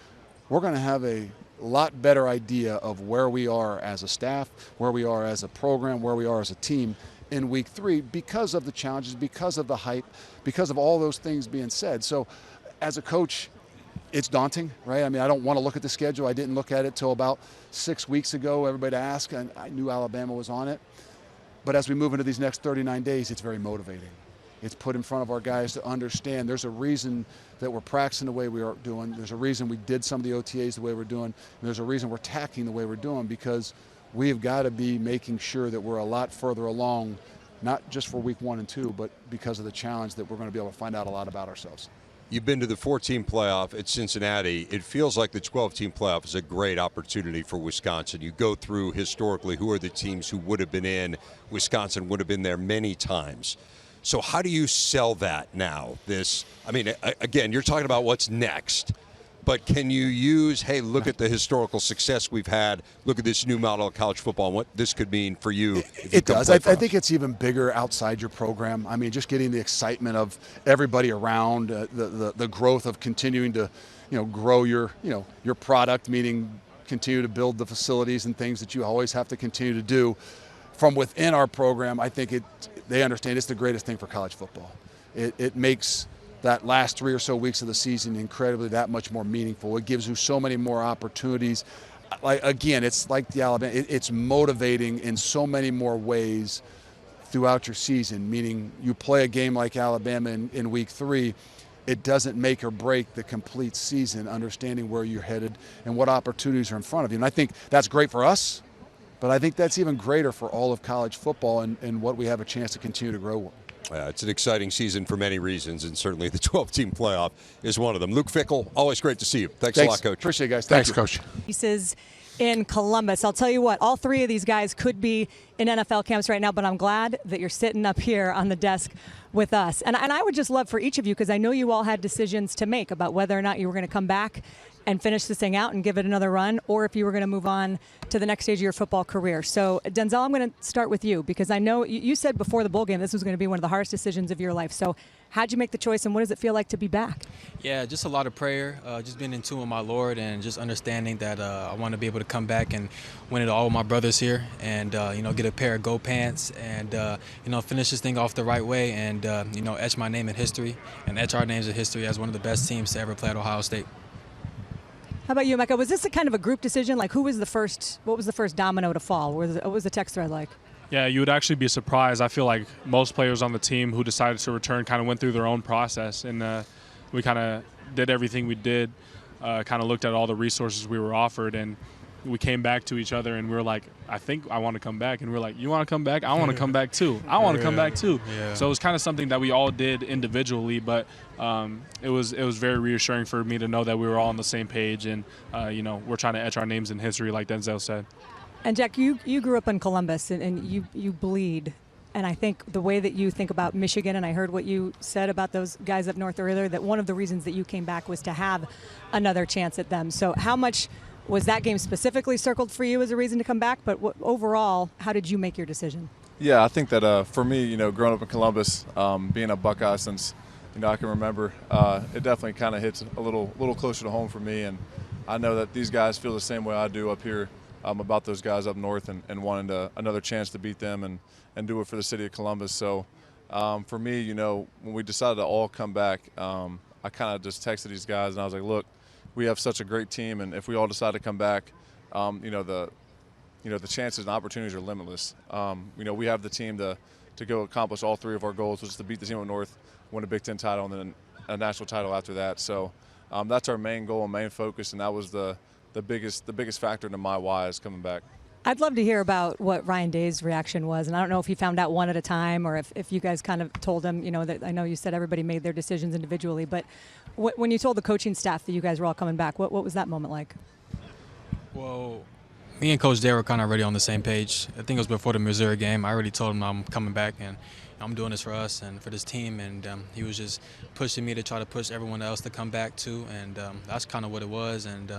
we're going to have a lot better idea of where we are as a staff, where we are as a program, where we are as a team in week 3 because of the challenges, because of the hype, because of all those things being said. So as a coach, it's daunting, right? I mean, I don't want to look at the schedule. I didn't look at it till about 6 weeks ago. Everybody asked, and I knew Alabama was on it. But as we move into these next 39 days, it's very motivating. It's put in front of our guys to understand there's a reason that we're practicing the way we are doing. There's a reason we did some of the OTAs the way we're doing. And there's a reason we're tacking the way we're doing, because we have got to be making sure that we're a lot further along, not just for week 1 and 2, but because of the challenge that we're going to be able to find out a lot about ourselves. You've been to the 14 playoff at Cincinnati. It feels like the 12-team playoff is a great opportunity for Wisconsin. You go through historically who are the teams who would have been in. Wisconsin would have been there many times. So how do you sell that now? Again, you're talking about what's next. But can you use, hey, look at the historical success we've had, look at this new model of college football and what this could mean for you? It does. I think it's even bigger outside your program. I mean, just getting the excitement of everybody around, the growth of continuing to, grow your product, meaning continue to build the facilities and things that you always have to continue to do. From within our program, I think they understand it's the greatest thing for college football. It makes that last 3 or so weeks of the season incredibly that much more meaningful. It gives you so many more opportunities. Again, it's like the Alabama. It's motivating in so many more ways throughout your season, meaning you play a game like Alabama in week 3, it doesn't make or break the complete season, understanding where you're headed and what opportunities are in front of you. And I think that's great for us, but I think that's even greater for all of college football and what we have a chance to continue to grow. It's an exciting season for many reasons, and certainly the 12-team playoff is one of them. Luke Fickell, always great to see you. Thanks a lot, Coach. Appreciate it, guys. Thanks, Coach. Pieces in Columbus. I'll tell you what, all 3 of these guys could be in NFL camps right now, but I'm glad that you're sitting up here on the desk with us. And I would just love for each of you, because I know you all had decisions to make about whether or not you were going to come back and finish this thing out and give it another run, or if you were going to move on to the next stage of your football career. So, Denzel, I'm going to start with you, because I know you said before the bowl game this was going to be one of the hardest decisions of your life. So How'd you make the choice, and what does it feel like to be back? Yeah, just a lot of prayer, just being in tune with my Lord, and just understanding that I want to be able to come back and win it all with my brothers here, and get a pair of Go pants, and finish this thing off the right way, and etch my name in history, and etch our names in history as one of the best teams to ever play at Ohio State. How about you, Emeka? Was this a kind of a group decision? Like, what was the first domino to fall? What was the text thread like? Yeah, you would actually be surprised. I feel like most players on the team who decided to return kind of went through their own process, and we kind of did everything we did, kind of looked at all the resources we were offered, and we came back to each other, and we were like, I think I want to come back. And we were like, you want to come back? I want to come back too. I want to come back too. Yeah. So it was kind of something that we all did individually, but it was very reassuring for me to know that we were all on the same page, and we're trying to etch our names in history, like Denzel said. And Jack, you grew up in Columbus, and you bleed. And I think the way that you think about Michigan, and I heard what you said about those guys up north earlier, that one of the reasons that you came back was to have another chance at them. So how much was that game specifically circled for you as a reason to come back? But overall, how did you make your decision? Yeah, I think that for me, growing up in Columbus, being a Buckeye since, I can remember, it definitely kind of hits a little closer to home for me. And I know that these guys feel the same way I do up here about those guys up north, and wanting another chance to beat them and do it for the city of Columbus. So for me, when we decided to all come back, I kind of just texted these guys, and I was like, look, we have such a great team, and if we all decide to come back, the chances and opportunities are limitless. We have the team to go accomplish all three of our goals, which is to beat the team up north, win a Big Ten title, and then a national title after that. So that's our main goal and main focus, and that was the biggest factor to my why is coming back. I'd love to hear about what Ryan Day's reaction was, and I don't know if he found out one at a time or if you guys kind of told him, that I know you said everybody made their decisions individually, but when you told the coaching staff that you guys were all coming back, what was that moment like? Well, me and Coach Day were kind of already on the same page. I think it was before the Missouri game. I already told him I'm coming back, and I'm doing this for us and for this team, and he was just pushing me to try to push everyone else to come back too, and that's kind of what it was. And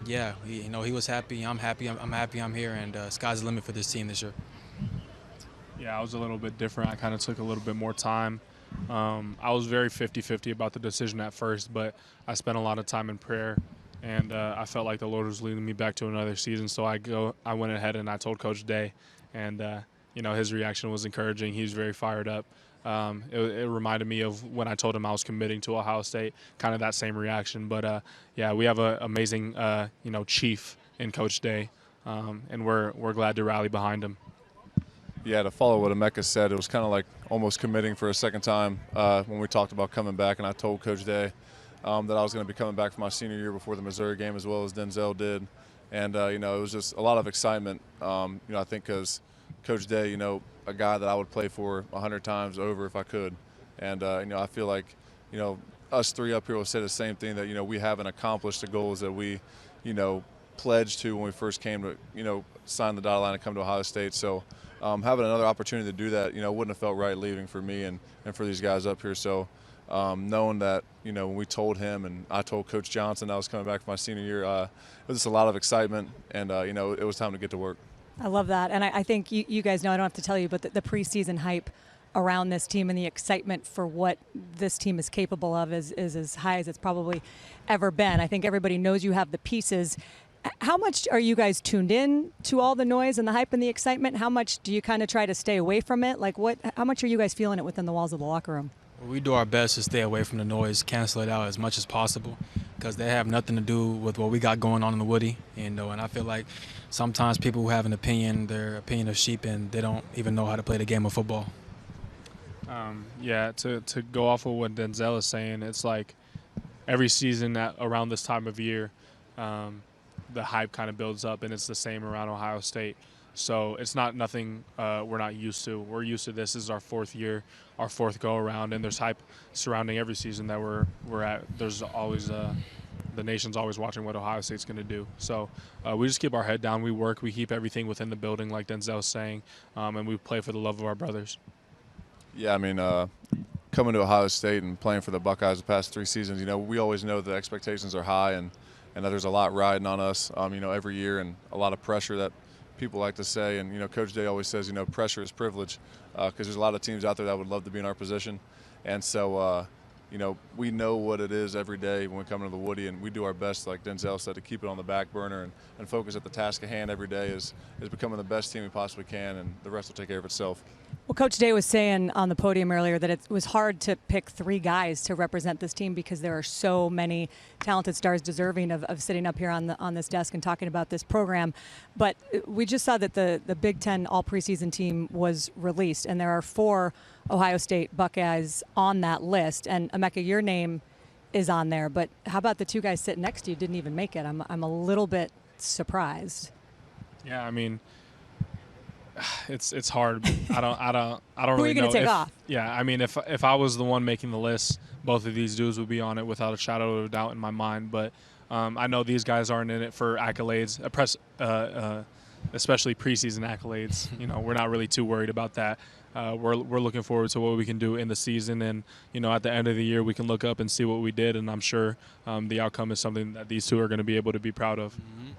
yeah, he was happy. I'm happy. I'm happy I'm here, and sky's the limit for this team this year. Yeah, I was a little bit different. I kind of took a little bit more time. I was very 50-50 about the decision at first, but I spent a lot of time in prayer, and I felt like the Lord was leading me back to another season. So I went ahead and I told Coach Day, and his reaction was encouraging. He was very fired up. It reminded me of when I told him I was committing to Ohio State, kind of that same reaction. But yeah, we have an amazing chief in Coach Day, and we're glad to rally behind him. Yeah, to follow what Emeka said, it was kind of like almost committing for a second time when we talked about coming back, and I told Coach Day that I was going to be coming back for my senior year before the Missouri game, as well as Denzel did. And it was just a lot of excitement. I think because Coach Day, a guy that I would play for 100 times over if I could. And I feel like us three up here will say the same thing, that we haven't accomplished the goals that we pledged to when we first came to sign the dotted line and come to Ohio State. So having another opportunity to do that, wouldn't have felt right leaving for me and for these guys up here. So knowing that, when we told him and I told Coach Johnson I was coming back for my senior year, it was just a lot of excitement, and it was time to get to work. I love that. And I think you guys know, I don't have to tell you, but the preseason hype around this team and the excitement for what this team is capable of is as high as it's probably ever been. I think everybody knows you have the pieces. How much are you guys tuned in to all the noise and the hype and the excitement? How much do you kind of try to stay away from it? How much are you guys feeling it within the walls of the locker room? We do our best to stay away from the noise, cancel it out as much as possible, because they have nothing to do with what we got going on in the Woody. And I feel like sometimes people who have an opinion, their opinion of sheep, and they don't even know how to play the game of football. Yeah, to go off of what Denzel is saying, it's like every season around this time of year, the hype kind of builds up, and it's the same around Ohio State. So it's not nothing we're not used to. We're used to this. This is our fourth year, our fourth go-around, and there's hype surrounding every season that we're at. There's always the nation's always watching what Ohio State's going to do. So we just keep our head down. We work. We keep everything within the building, like Denzel's saying, and we play for the love of our brothers. Yeah, I mean, coming to Ohio State and playing for the Buckeyes the past 3 seasons, we always know the expectations are high and that there's a lot riding on us, every year, and a lot of pressure that people like to say. And, Coach Day always says, pressure is privilege, because there's a lot of teams out there that would love to be in our position. And so, we know what it is every day when we come into the Woody, and we do our best, like Denzel said, to keep it on the back burner and focus at the task at hand every day is becoming the best team we possibly can, and the rest will take care of itself. Well, Coach Day was saying on the podium earlier that it was hard to pick 3 guys to represent this team because there are so many talented stars deserving of sitting up here on this desk and talking about this program. But we just saw that the Big Ten all preseason team was released, and there are 4 Ohio State Buckeyes on that list. And Emeka, your name is on there, but how about the 2 guys sitting next to you didn't even make it? I'm a little bit surprised. Yeah, I mean, it's hard. I don't Who really know. are you going to take off? Yeah, I mean, if I was the one making the list, both of these dudes would be on it without a shadow of a doubt in my mind. But I know these guys aren't in it for accolades, especially preseason accolades. We're not really too worried about that. We're looking forward to what we can do in the season, and at the end of the year we can look up and see what we did, and I'm sure the outcome is something that these 2 are going to be able to be proud of. Mm-hmm.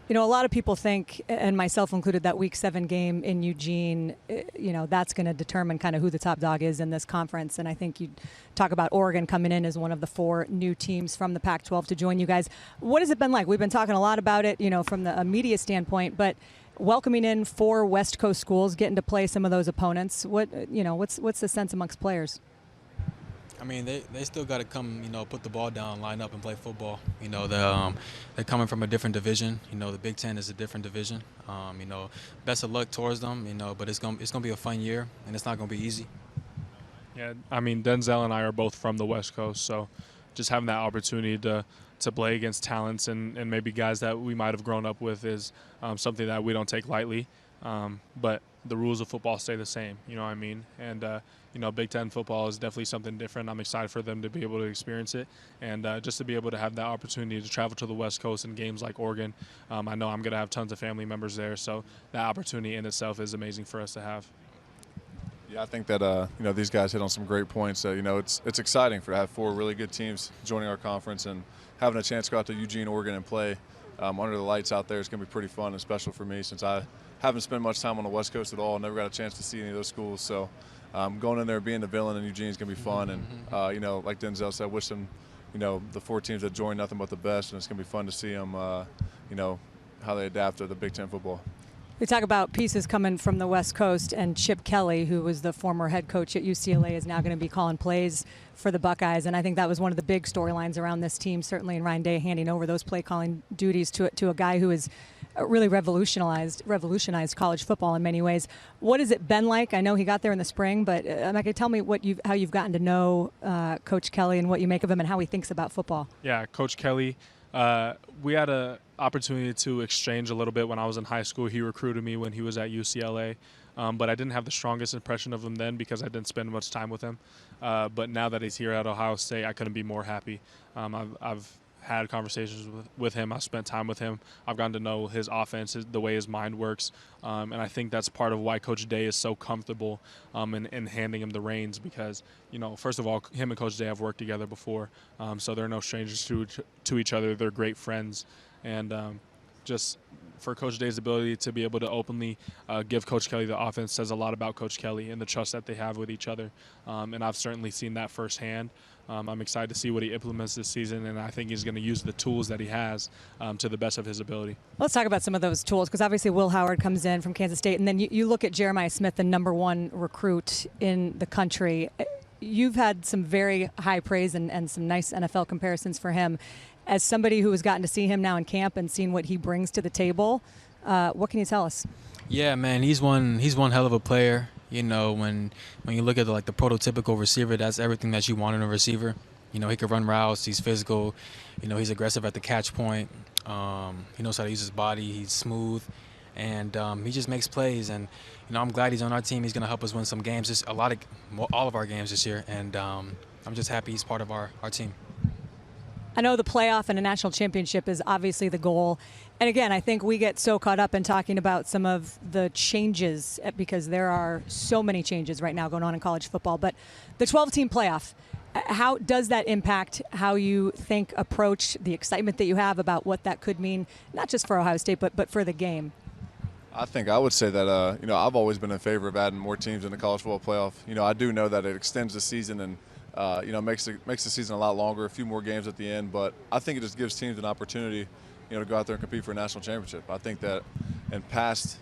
A lot of people think, and myself included, that Week 7 game in Eugene, that's going to determine kind of who the top dog is in this conference. And I think you talk about Oregon coming in as one of the 4 new teams from the Pac-12 to join you guys. What has it been like? We've been talking a lot about it, from the media standpoint, but welcoming in 4 West Coast schools, getting to play some of those opponents. What's the sense amongst players? I mean, they still got to come, put the ball down, line up, and play football. They're coming from a different division. The Big Ten is a different division. Best of luck towards them. But it's gonna be a fun year, and it's not gonna be easy. Yeah, I mean, Denzel and I are both from the West Coast, so just having that opportunity to play against talents and maybe guys that we might have grown up with is something that we don't take lightly. But the rules of football stay the same, you know what I mean? And, Big Ten football is definitely something different. I'm excited for them to be able to experience it and just to be able to have that opportunity to travel to the West Coast in games like Oregon. I know I'm going to have tons of family members there, so that opportunity in itself is amazing for us to have. Yeah, I think that these guys hit on some great points. It's exciting to have 4 really good teams joining our conference and having a chance to go out to Eugene, Oregon, and play under the lights out there is going to be pretty fun and special for me since I haven't spent much time on the West Coast at all. Never got a chance to see any of those schools. So going in there, being the villain in Eugene is going to be fun. And, like Denzel said, wish them, the 4 teams that join nothing but the best. And it's going to be fun to see them, how they adapt to the Big Ten football. We talk about pieces coming from the West Coast, and Chip Kelly, who was the former head coach at UCLA, is now going to be calling plays for the Buckeyes. And I think that was one of the big storylines around this team, certainly in Ryan Day handing over those play calling duties to a guy who has really revolutionized college football in many ways. What has it been like? I know he got there in the spring, but Emeka, tell me how you've gotten to know Coach Kelly and what you make of him and how he thinks about football. Yeah, Coach Kelly. We had an opportunity to exchange a little bit when I was in high school. He recruited me when he was at UCLA, but I didn't have the strongest impression of him then because I didn't spend much time with him. But now that he's here at Ohio State, I couldn't be more happy. I've had conversations with him. I've spent time with him. I've gotten to know his offense, the way his mind works, and I think that's part of why Coach Day is so comfortable in handing him the reins because, first of all, him and Coach Day have worked together before, so they're no strangers to each other. They're great friends, and just for Coach Day's ability to be able to openly give Coach Kelly the offense says a lot about Coach Kelly and the trust that they have with each other, and I've certainly seen that firsthand. I'm excited to see what he implements this season, and I think he's going to use the tools that he has to the best of his ability. Let's talk about some of those tools, because obviously Will Howard comes in from Kansas State, and then you look at Jeremiah Smith, the #1 recruit in the country. You've had some very high praise and some nice NFL comparisons for him. As somebody who has gotten to see him now in camp and seen what he brings to the table, what can you tell us? Yeah, man, he's one hell of a player. When you look at the prototypical receiver, that's everything that you want in a receiver. He can run routes. He's physical. He's aggressive at the catch point. He knows how to use his body. He's smooth, and he just makes plays. And I'm glad he's on our team. He's going to help us win some games. All of our games this year, and I'm just happy he's part of our team. I know the playoff and a national championship is obviously the goal. And again, I think we get so caught up in talking about some of the changes because there are so many changes right now going on in college football. But the 12-team playoff, how does that impact how you approach the excitement that you have about what that could mean, not just for Ohio State, but for the game? I think I would say that, I've always been in favor of adding more teams in the college football playoff. I do know that it extends the season and, makes the season a lot longer, a few more games at the end. But I think it just gives teams an opportunity, to go out there and compete for a national championship. I think that in past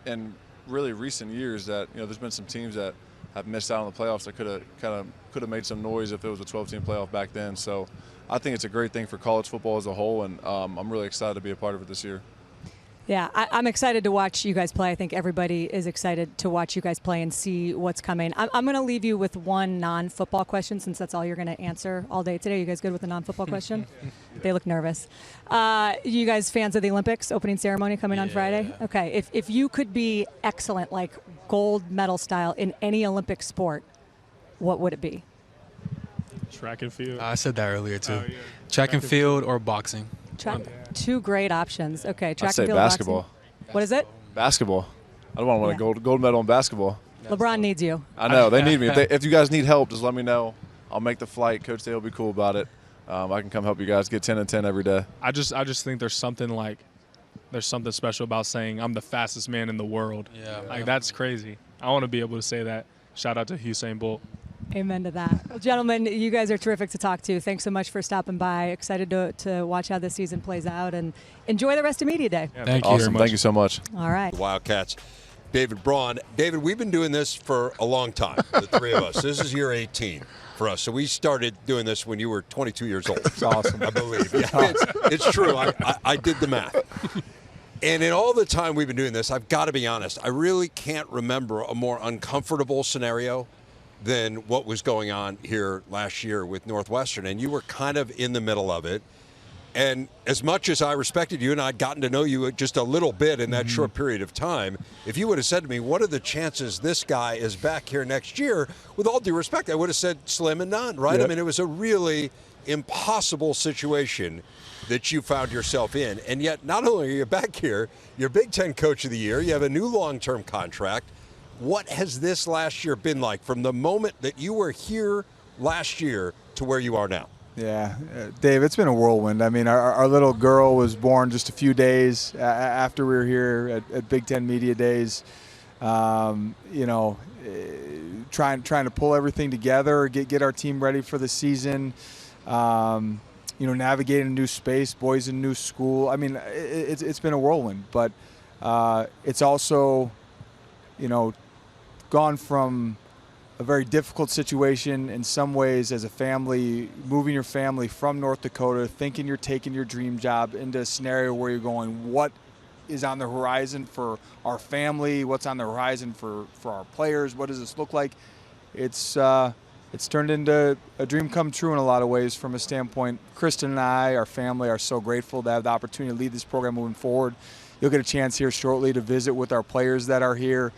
and really recent years that, there's been some teams that have missed out on the playoffs that could have made some noise if it was a 12-team playoff back then. So I think it's a great thing for college football as a whole, and I'm really excited to be a part of it this year. Yeah, I'm excited to watch you guys play. I think everybody is excited to watch you guys play and see what's coming. I'm going to leave you with one non-football question, since that's all you're going to answer all day today. You guys good with the non-football question? They look nervous. You guys fans of the Olympics opening ceremony coming on Friday? Okay, if you could be excellent, like gold medal style in any Olympic sport, what would it be? Track and field. I said that earlier too. Track and field or boxing. Two great options. Okay, track I'd say and field, basketball. boxing. What is it? Basketball. I don't want to win a gold medal in basketball. LeBron needs you. I know. They need me. If you guys need help, just let me know. I'll make the flight. Coach Day will be cool about it. I can come help you guys get 10 and 10 every day. I just think there's something special about saying I'm the fastest man in the world. Yeah. That's crazy. I want to be able to say that. Shout out to Usain Bolt. Amen to that. Well, gentlemen, you guys are terrific to talk to. Thanks so much for stopping by. Excited to watch how this season plays out, and enjoy the rest of Media Day. Yeah, thank you. Awesome. Thank you so much. All right. Wildcats. David Braun. David, we've been doing this for a long time, the three of us. This is year 18 for us. So we started doing this when you were 22 years old. That's awesome. I believe. Yeah, it's true. I did the math. And in all the time we've been doing this, I've got to be honest, I really can't remember a more uncomfortable scenario than what was going on here last year with Northwestern. And you were kind of in the middle of it. And as much as I respected you and I'd gotten to know you just a little bit in that short period of time, if you would have said to me, what are the chances this guy is back here next year, with all due respect, I would have said slim and none, right? Yep. I mean, it was a really impossible situation that you found yourself in. And yet, not only are you back here, you're Big Ten Coach of the Year, you have a new long-term contract. What has this last year been like from the moment that you were here last year to where you are now? Yeah, Dave, it's been a whirlwind. I mean, our little girl was born just a few days after we were here at Big Ten Media Days. Trying to pull everything together, get our team ready for the season. Navigating a new space, boys in a new school. I mean, it's been a whirlwind, but it's also, gone from a very difficult situation in some ways as a family, moving your family from North Dakota, thinking you're taking your dream job, into a scenario where you're going, what is on the horizon for our family? What's on the horizon for our players? What does this look like? It's turned into a dream come true in a lot of ways from a standpoint. Kristen and I, our family, are so grateful to have the opportunity to lead this program moving forward. You'll get a chance here shortly to visit with our players that are here.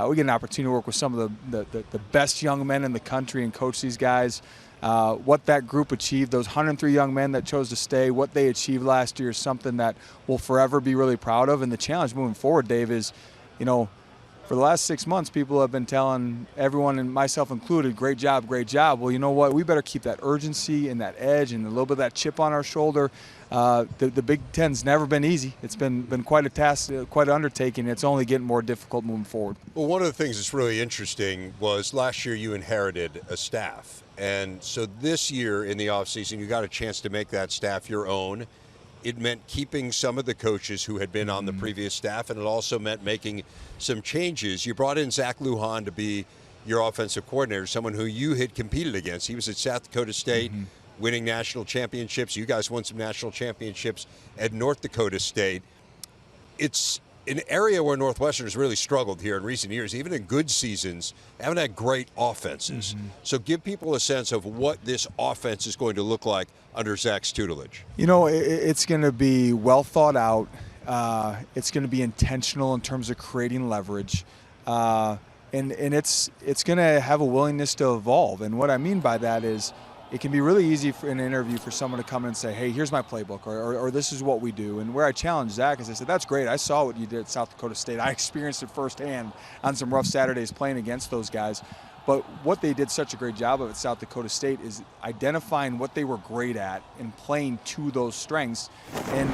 We get an opportunity to work with some of the best young men in the country and coach these guys. What that group achieved, those 103 young men that chose to stay, what they achieved last year is something that we'll forever be really proud of. And the challenge moving forward, Dave, is, for the last 6 months, people have been telling everyone, and myself included, great job, great job. Well, you know what? We better keep that urgency and that edge and a little bit of that chip on our shoulder. The Big Ten's never been easy. It's been quite a task, quite an undertaking. It's only getting more difficult moving forward. Well, one of the things that's really interesting was last year you inherited a staff. And so this year in the offseason, you got a chance to make that staff your own. It meant keeping some of the coaches who had been on the previous staff, and it also meant making some changes. You brought in Zach Lujan to be your offensive coordinator, someone who you had competed against. He was at South Dakota State, winning national championships. You guys won some national championships at North Dakota State. It's an area where Northwestern has really struggled here in recent years. Even in good seasons, haven't had great offenses. So give people a sense of what this offense is going to look like under Zach's tutelage. It's going to be well thought out. It's going to be intentional in terms of creating leverage. And it's going to have a willingness to evolve. And what I mean by that is, it can be really easy in an interview for someone to come in and say, hey, here's my playbook, or this is what we do. And where I challenged Zach is I said, that's great. I saw what you did at South Dakota State. I experienced it firsthand on some rough Saturdays playing against those guys. But what they did such a great job of at South Dakota State is identifying what they were great at and playing to those strengths. And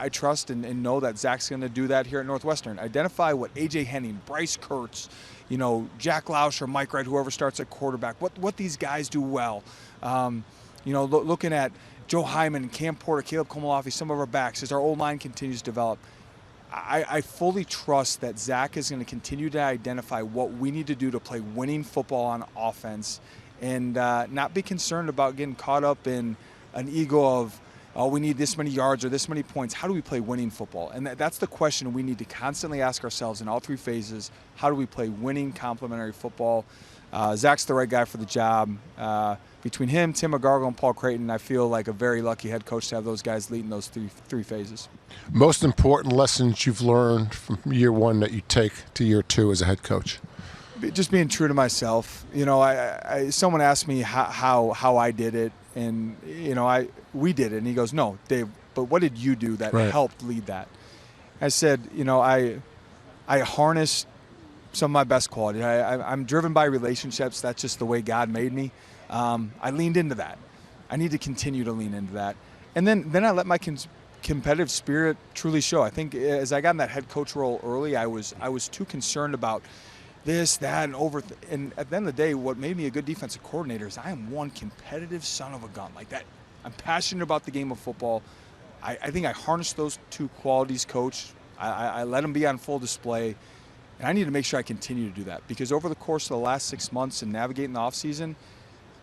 I trust and know that Zach's going to do that here at Northwestern. Identify what A.J. Henning, Bryce Kurtz, Jack Lauscher, Mike Wright, whoever starts at quarterback, what these guys do well. Looking at Joe Hyman, Cam Porter, Caleb Komalafi, some of our backs, as our old line continues to develop. I fully trust that Zach is going to continue to identify what we need to do to play winning football on offense and not be concerned about getting caught up in an ego of, we need this many yards or this many points. How do we play winning football? And that's the question we need to constantly ask ourselves in all three phases. How do we play winning, complementary football? Zach's the right guy for the job. Between him, Tim McGargle, and Paul Creighton, I feel like a very lucky head coach to have those guys leading those three phases. Most important lessons you've learned from year one that you take to year two as a head coach? Just being true to myself. Someone asked me how I did it, and we did it. And he goes, "No, Dave, but what did you do that helped lead that?" I said, I harnessed some of my best qualities. I'm driven by relationships. That's just the way God made me. I leaned into that. I need to continue to lean into that. And then I let my competitive spirit truly show. I think as I got in that head coach role early, I was too concerned about this, that, and at the end of the day, what made me a good defensive coordinator is I am one competitive son of a gun like that. I'm passionate about the game of football. I think I harnessed those two qualities, Coach. I let them be on full display. And I need to make sure I continue to do that because over the course of the last 6 months and navigating the offseason,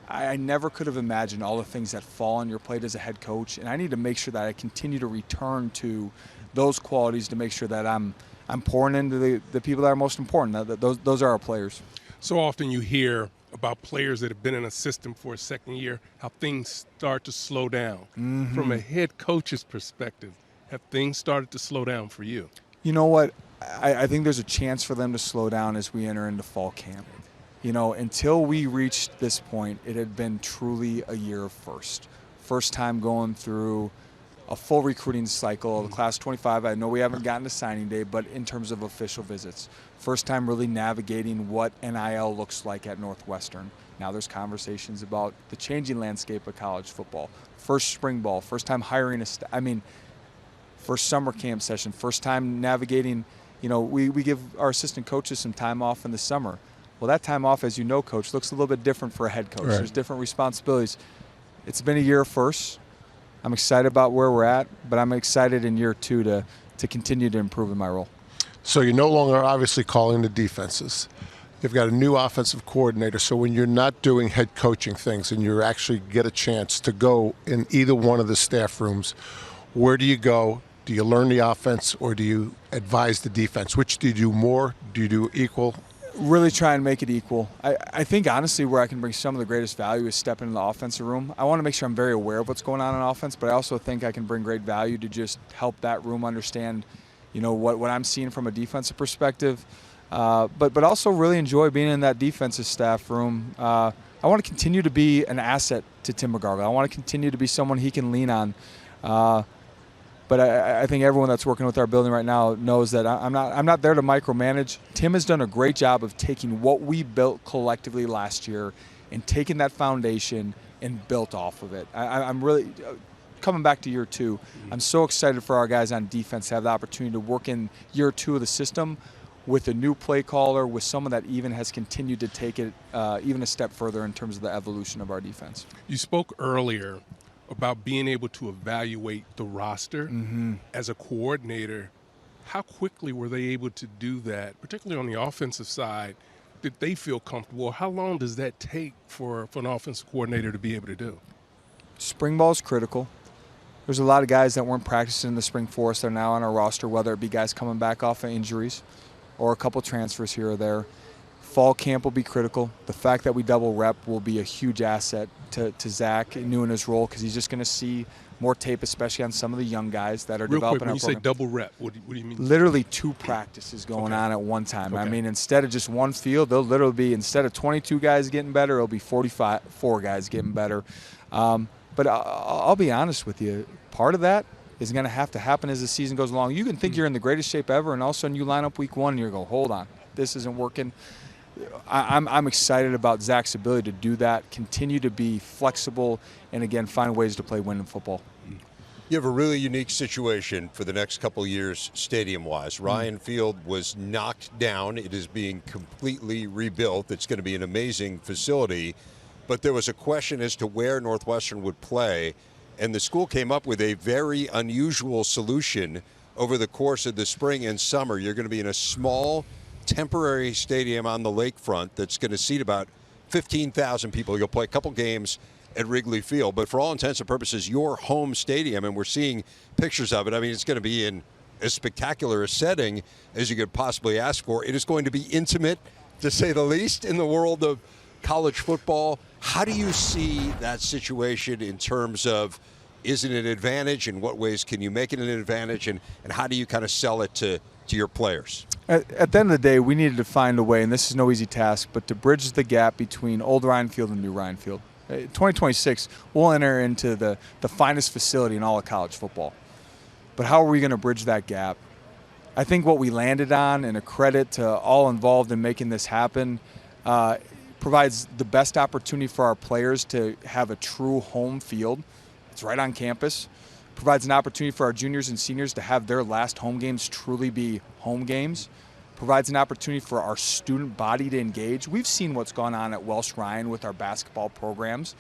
I never could have imagined all the things that fall on your plate as a head coach. And I need to make sure that I continue to return to those qualities to make sure that I'm pouring into the people that are most important. Those are our players. So often you hear about players that have been in a system for a second year, how things start to slow down. Mm-hmm. From a head coach's perspective, have things started to slow down for you? You know what? I think there's a chance for them to slow down as we enter into fall camp. Until we reached this point, it had been truly a year of first. First time going through a full recruiting cycle, the class 25. I know we haven't gotten to signing day, but in terms of official visits. First time really navigating what NIL looks like at Northwestern. Now there's conversations about the changing landscape of college football. First spring ball, first time hiring first summer camp session, first time navigating. We give our assistant coaches some time off in the summer. Well, that time off, as you know, Coach, looks a little bit different for a head coach. Right. There's different responsibilities. It's been a year of firsts. I'm excited about where we're at, but I'm excited in year two to continue to improve in my role. So you're no longer obviously calling the defenses. You've got a new offensive coordinator, so when you're not doing head coaching things and you actually get a chance to go in either one of the staff rooms, where do you go? Do you learn the offense or do you advise the defense? Which do you do more? Do you do equal? Really try and make it equal. I think, honestly, where I can bring some of the greatest value is stepping in the offensive room. I want to make sure I'm very aware of what's going on in offense, but I also think I can bring great value to just help that room understand, what I'm seeing from a defensive perspective. But also really enjoy being in that defensive staff room. I want to continue to be an asset to Tim McGargle. I want to continue to be someone he can lean on. But I think everyone that's working with our building right now knows that I'm not there to micromanage. Tim has done a great job of taking what we built collectively last year and taking that foundation and built off of it. I'm really coming back to year two. I'm so excited for our guys on defense to have the opportunity to work in year two of the system with a new play caller, with someone that even has continued to take it even a step further in terms of the evolution of our defense. You spoke earlier about being able to evaluate the roster. Mm-hmm. As a coordinator. How quickly were they able to do that, particularly on the offensive side? Did they feel comfortable? How long does that take for an offensive coordinator to be able to do? Spring ball is critical. There's a lot of guys that weren't practicing in the spring for us. They're now on our roster, whether it be guys coming back off of injuries or a couple transfers here or there. Fall camp will be critical. The fact that we double rep will be a huge asset to Zach, new in his role, because he's just going to see more tape, especially on some of the young guys that are developing our program. When you say double rep, what do you mean? Literally 2 practices going on at one time. Okay. I mean, instead of just one field, they'll literally be, instead of 22 guys getting better, it'll be 4 guys getting better. But I'll be honest with you. Part of that is going to have to happen as the season goes along. You can think you're in the greatest shape ever, and all of a sudden you line up week 1 and you go, hold on, this isn't working. I'm excited about Zach's ability to do that, continue to be flexible, and again, find ways to play winning football. You have a really unique situation for the next couple of years stadium-wise. Ryan Field was knocked down. It is being completely rebuilt. It's going to be an amazing facility. But there was a question as to where Northwestern would play, and the school came up with a very unusual solution over the course of the spring and summer. You're going to be in a small, temporary stadium on the lakefront that's going to seat about 15,000 people. You'll play a couple games at Wrigley Field, but for all intents and purposes, your home stadium, and we're seeing pictures of it. I mean, it's going to be in as spectacular a setting as you could possibly ask for. It is going to be intimate, to say the least, in the world of college football. How do you see that situation in terms of, is it an advantage? In what ways can you make it an advantage? And how do you kind of sell it to your players? At the end of the day, we needed to find a way, and this is no easy task, but to bridge the gap between old Ryan Field and new Ryan Field. 2026, we'll enter into the finest facility in all of college football. But how are we going to bridge that gap? I think what we landed on, and a credit to all involved in making this happen, provides the best opportunity for our players to have a true home field. It's right on campus. Provides an opportunity for our juniors and seniors to have their last home games truly be home games. Provides an opportunity for our student body to engage. We've seen what's gone on at Welsh Ryan with our basketball programs.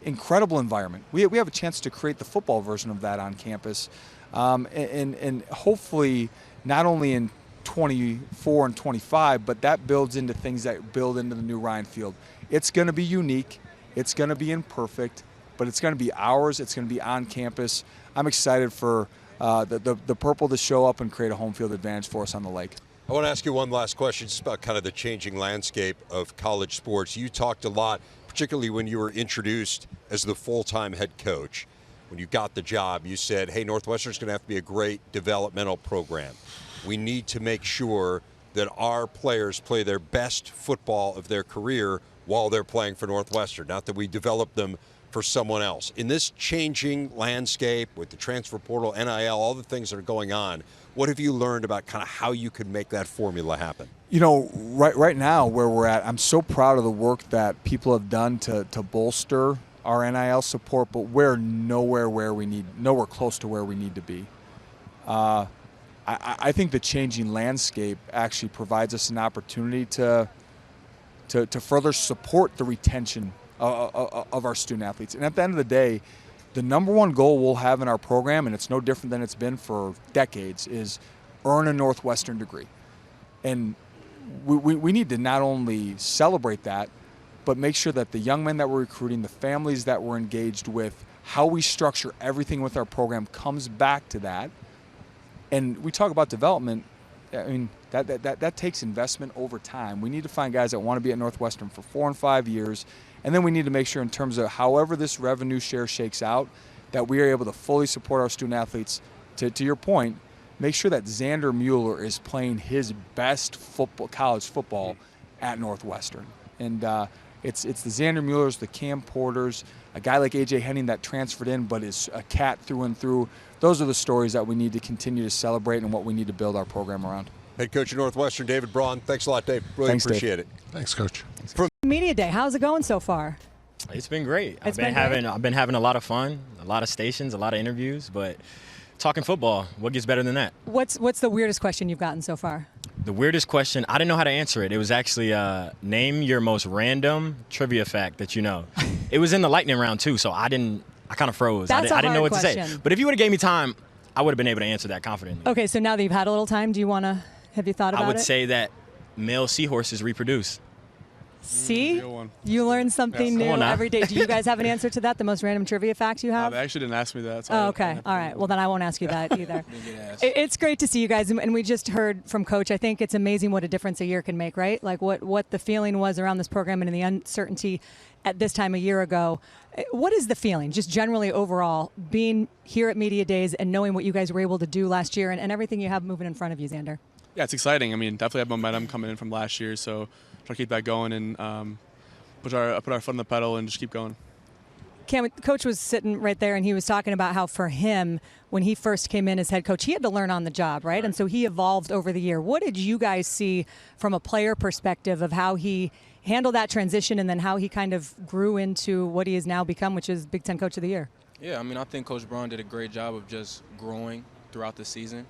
Incredible environment. We have a chance to create the football version of that on campus. And hopefully not only in 24 and 25, but that builds into things that build into the new Ryan Field. It's going to be unique. It's going to be imperfect, but it's going to be ours. It's going to be on campus. I'm excited for the purple to show up and create a home field advantage for us on the lake. I want to ask you one last question just about kind of the changing landscape of college sports. You talked a lot, particularly when you were introduced as the full-time head coach. When you got the job, you said, hey, Northwestern's going to have to be a great developmental program. We need to make sure that our players play their best football of their career while they're playing for Northwestern, not that we develop them for someone else. In this changing landscape with the transfer portal, NIL, all the things that are going on, what have you learned about kind of how you could make that formula happen? You know, right now where we're at, I'm so proud of the work that people have done to bolster our NIL support, but we're nowhere close to where we need to be. I think the changing landscape actually provides us an opportunity to further support the retention of our student athletes. And at the end of the day, the number one goal we'll have in our program, and it's no different than it's been for decades, is earn a Northwestern degree. And we need to not only celebrate that, but make sure that the young men that we're recruiting, the families that we're engaged with, how we structure everything with our program comes back to that. And we talk about development. I mean, that takes investment over time. We need to find guys that want to be at Northwestern for 4 and 5 years. And then we need to make sure in terms of however this revenue share shakes out, that we are able to fully support our student athletes. To your point, make sure that Xander Mueller is playing his best college football at Northwestern. And it's the Xander Muellers, the Cam Porters, a guy like A.J. Henning that transferred in but is a cat through and through. Those are the stories that we need to continue to celebrate and what we need to build our program around. Head coach of Northwestern, David Braun. Thanks a lot, Dave. Really Thanks, appreciate Dave. it. Thanks, Coach. From Media Day, how's it going so far? It's been great. I've been having a lot of fun, a lot of stations, a lot of interviews, but talking football, what gets better than that? What's the weirdest question you've gotten so far? The weirdest question, I didn't know how to answer it. It was actually name your most random trivia fact that you know. It was in the lightning round too, so I kind of froze. I didn't know what to say. But if you would have gave me time, I would have been able to answer that confidently. Okay, so now that you've had a little time, have you thought about it? I would say that male seahorses reproduce. See? You learn something new every day. Do you guys have an answer to that, the most random trivia fact you have? They actually didn't ask me that. So okay. All right. Well, then I won't ask you that either. It's great to see you guys. And we just heard from Coach. I think it's amazing what a difference a year can make, right? Like what the feeling was around this program and the uncertainty at this time a year ago. What is the feeling, just generally overall, being here at Media Days and knowing what you guys were able to do last year and everything you have moving in front of you, Xander? Yeah, it's exciting. I mean, definitely have momentum coming in from last year, so try to keep that going and put our foot on the pedal and just keep going. Cam, Coach was sitting right there, and he was talking about how for him, when he first came in as head coach, he had to learn on the job, right? And so he evolved over the year. What did you guys see from a player perspective of how he handled that transition and then how he kind of grew into what he has now become, which is Big Ten Coach of the Year? Yeah, I mean, I think Coach Braun did a great job of just growing throughout the season.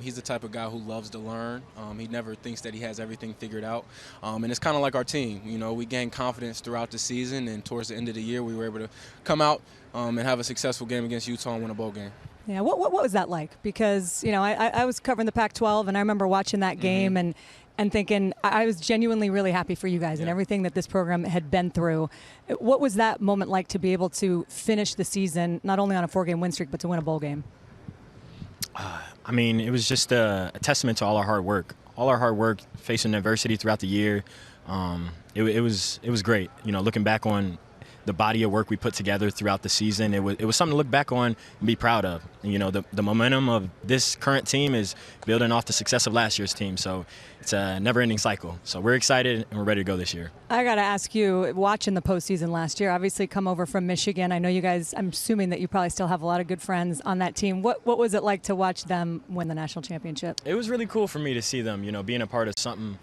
He's the type of guy who loves to learn. He never thinks that he has everything figured out. And it's kind of like our team. You know, we gained confidence throughout the season, and towards the end of the year, we were able to come out and have a successful game against Utah and win a bowl game. Yeah, what was that like? Because, you know, I was covering the Pac-12, and I remember watching that game and thinking I was genuinely really happy for you guys and everything that this program had been through. What was that moment like to be able to finish the season, not only on a 4-game win streak, but to win a bowl game? I mean, it was just a testament to all our hard work. All our hard work, facing adversity throughout the year. It was great. You know, looking back on the body of work we put together throughout the season, it was something to look back on and be proud of. And, you know, the momentum of this current team is building off the success of last year's team. So it's a never-ending cycle. So we're excited and we're ready to go this year. I got to ask you, watching the postseason last year, obviously come over from Michigan. I know you guys, I'm assuming that you probably still have a lot of good friends on that team. What was it like to watch them win the national championship? It was really cool for me to see them, you know, being a part of something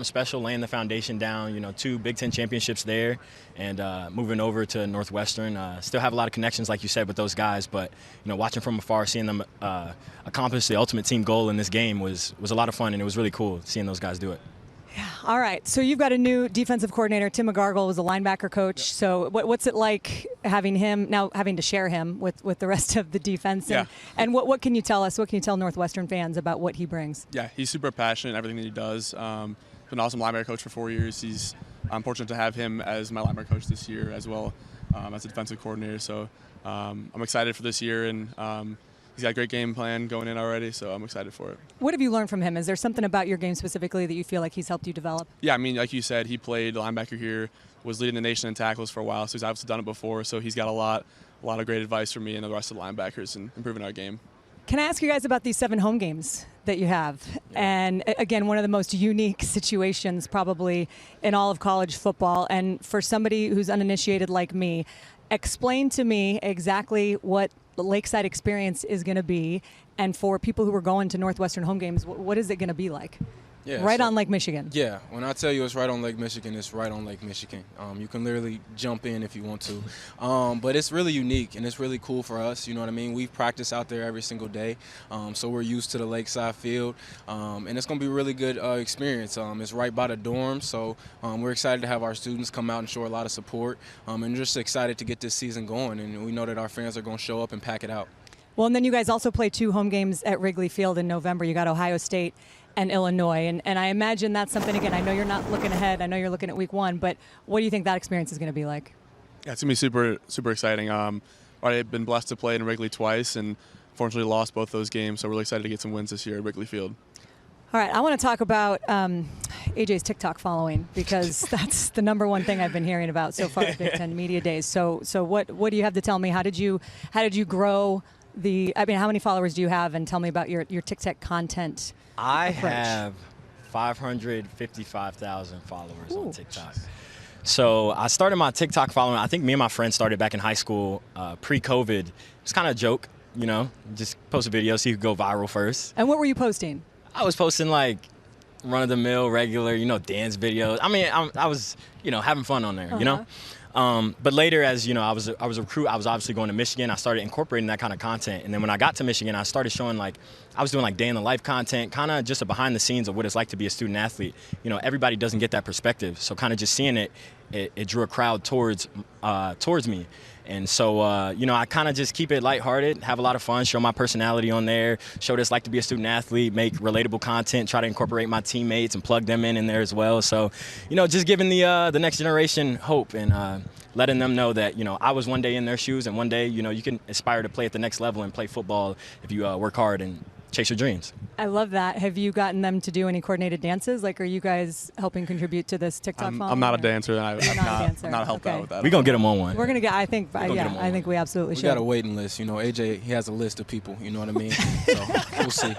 special, laying the foundation down, you know, 2 Big Ten championships there, and moving over to Northwestern. Still have a lot of connections, like you said, with those guys, but, you know, watching from afar, seeing them accomplish the ultimate team goal in this game was a lot of fun, and it was really cool seeing those guys do it. Yeah. All right. So you've got a new defensive coordinator. Tim McGargle was a linebacker coach. Yep. So what's it like having to share him with the rest of the defense? And what can you tell us? What can you tell Northwestern fans about what he brings? Yeah, he's super passionate in everything that he does. Been an awesome linebacker coach for 4 years. I'm fortunate to have him as my linebacker coach this year as well as a defensive coordinator. So I'm excited for this year, and he's got a great game plan going in already, so I'm excited for it. What have you learned from him? Is there something about your game specifically that you feel like he's helped you develop? Yeah, I mean, like you said, he played linebacker here, was leading the nation in tackles for a while, so he's obviously done it before. So he's got a lot of great advice for me and the rest of the linebackers in improving our game. Can I ask you guys about these 7 home games that you have? Yeah. And again, one of the most unique situations probably in all of college football. And for somebody who's uninitiated like me, explain to me exactly what the Lakeside experience is going to be. And for people who are going to Northwestern home games, what is it going to be like? Yeah, right on Lake Michigan. Yeah, when I tell you it's right on Lake Michigan, it's right on Lake Michigan. You can literally jump in if you want to. But it's really unique, and it's really cool for us, you know what I mean? We practice out there every single day, so we're used to the Lakeside field, and it's going to be a really good experience. It's right by the dorm, so we're excited to have our students come out and show a lot of support, and just excited to get this season going, and we know that our fans are going to show up and pack it out. Well, and then you guys also play 2 home games at Wrigley Field in November. You got Ohio State and Illinois. And I imagine that's something, again, I know you're not looking ahead. I know you're looking at week 1, but what do you think that experience is going to be like? Yeah, it's going to be super, super exciting. I've been blessed to play in Wrigley twice and fortunately lost both those games, so really excited to get some wins this year at Wrigley Field. All right, I want to talk about AJ's TikTok following, because that's the number one thing I've been hearing about so far at Big Ten Media Days. So what do you have to tell me? How did you grow how many followers do you have? And tell me about your TikTok content I approach. have 555,000 followers on TikTok. So I started my TikTok following. I think me and my friend started back in high school, pre-COVID. It's kind of a joke, you know, just post a video, see who could go viral first. And what were you posting? I was posting like run-of-the-mill, regular, you know, dance videos. I mean, I was, you know, having fun on there, you know. But later, as you know, I was a recruit. I was obviously going to Michigan. I started incorporating that kind of content. And then when I got to Michigan, I started showing I was doing day in the life content, kind of just a behind the scenes of what it's like to be a student athlete. You know, everybody doesn't get that perspective. So kind of just seeing it drew a crowd towards me. And so, you know, I kind of just keep it lighthearted, have a lot of fun, show my personality on there, show what it's like to be a student athlete, make relatable content, try to incorporate my teammates and plug them in there as well. So, you know, just giving the next generation hope and letting them know that, you know, I was one day in their shoes, and one day, you know, you can aspire to play at the next level and play football if you work hard and chase your dreams. I love that. Have you gotten them to do any coordinated dances? Like, are you guys helping contribute to this TikTok following? I'm not a dancer, and I'm not helped out with that. We're going to get them on one. We're going to get, I think we absolutely should. We got a waiting list. You know, AJ, he has a list of people, you know what I mean? So we'll see.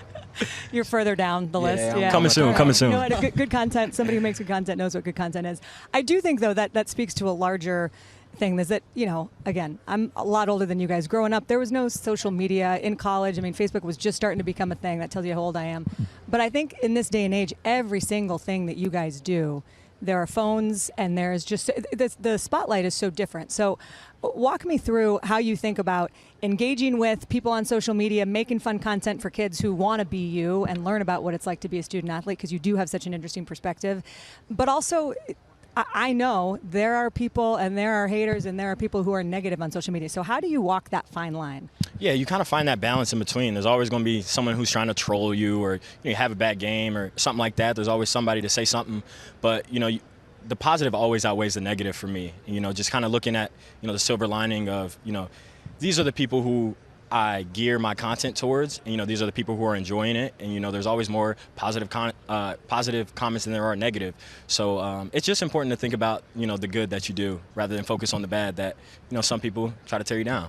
You're further down the list. Yeah. Coming soon. You know what, good content, somebody who makes good content knows what good content is. I do think, though, that speaks to a larger thing is that, you know, again, I'm a lot older than you guys. Growing up, there was no social media in college. I mean, Facebook was just starting to become a thing. That tells you how old I am. But I think in this day and age, every single thing that you guys do there are phones, and there's just the spotlight is so different. So walk me through how you think about engaging with people on social media, making fun content for kids who want to be you and learn about what it's like to be a student athlete, because you do have such an interesting perspective. But also, I know there are people and there are haters and there are people who are negative on social media. So how do you walk that fine line? Yeah, you kind of find that balance in between. There's always going to be someone who's trying to troll you, or you have a bad game or something like that. There's always somebody to say something. But, the positive always outweighs the negative for me. Just kind of looking at, the silver lining of, these are the people who I gear my content towards. And, these are the people who are enjoying it. And, there's always more positive comments than there are negative. So it's just important to think about, the good that you do rather than focus on the bad that, some people try to tear you down.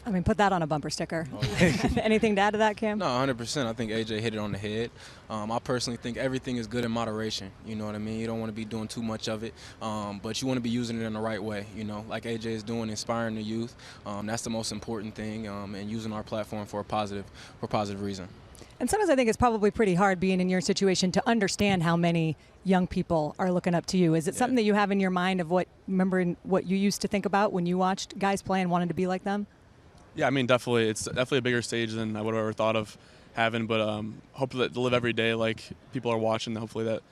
I mean, put that on a bumper sticker. Oh, yeah. Anything to add to that, Cam? No, 100%. I think AJ hit it on the head. I personally think everything is good in moderation. You know what I mean? You don't want to be doing too much of it, but you want to be using it in the right way. Like AJ is doing, inspiring the youth. That's the most important thing, and using our platform for a positive reason. And sometimes I think it's probably pretty hard being in your situation to understand how many young people are looking up to you. Is it something that you have in your mind of remembering what you used to think about when you watched guys play and wanted to be like them? Yeah, I mean, definitely. It's definitely a bigger stage than I would have ever thought of having, but hopefully to live every day like people are watching. Hopefully that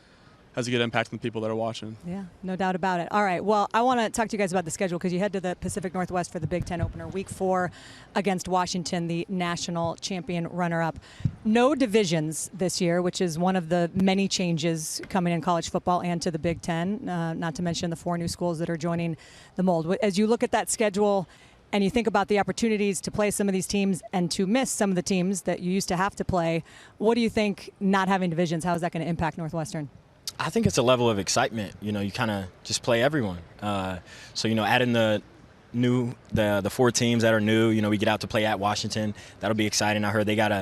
has a good impact on the people that are watching. Yeah, no doubt about it. All right, well, I want to talk to you guys about the schedule because you head to the Pacific Northwest for the Big Ten opener, Week 4 against Washington, the national champion runner-up. No divisions this year, which is one of the many changes coming in college football and to the Big Ten, not to mention the 4 new schools that are joining the mold. As you look at that schedule, and you think about the opportunities to play some of these teams and to miss some of the teams that you used to have to play, what do you think not having divisions, how is that going to impact Northwestern? I think it's a level of excitement. You kind of just play everyone. So, adding the 4 teams that are new, we get out to play at Washington. That'll be exciting. I heard they got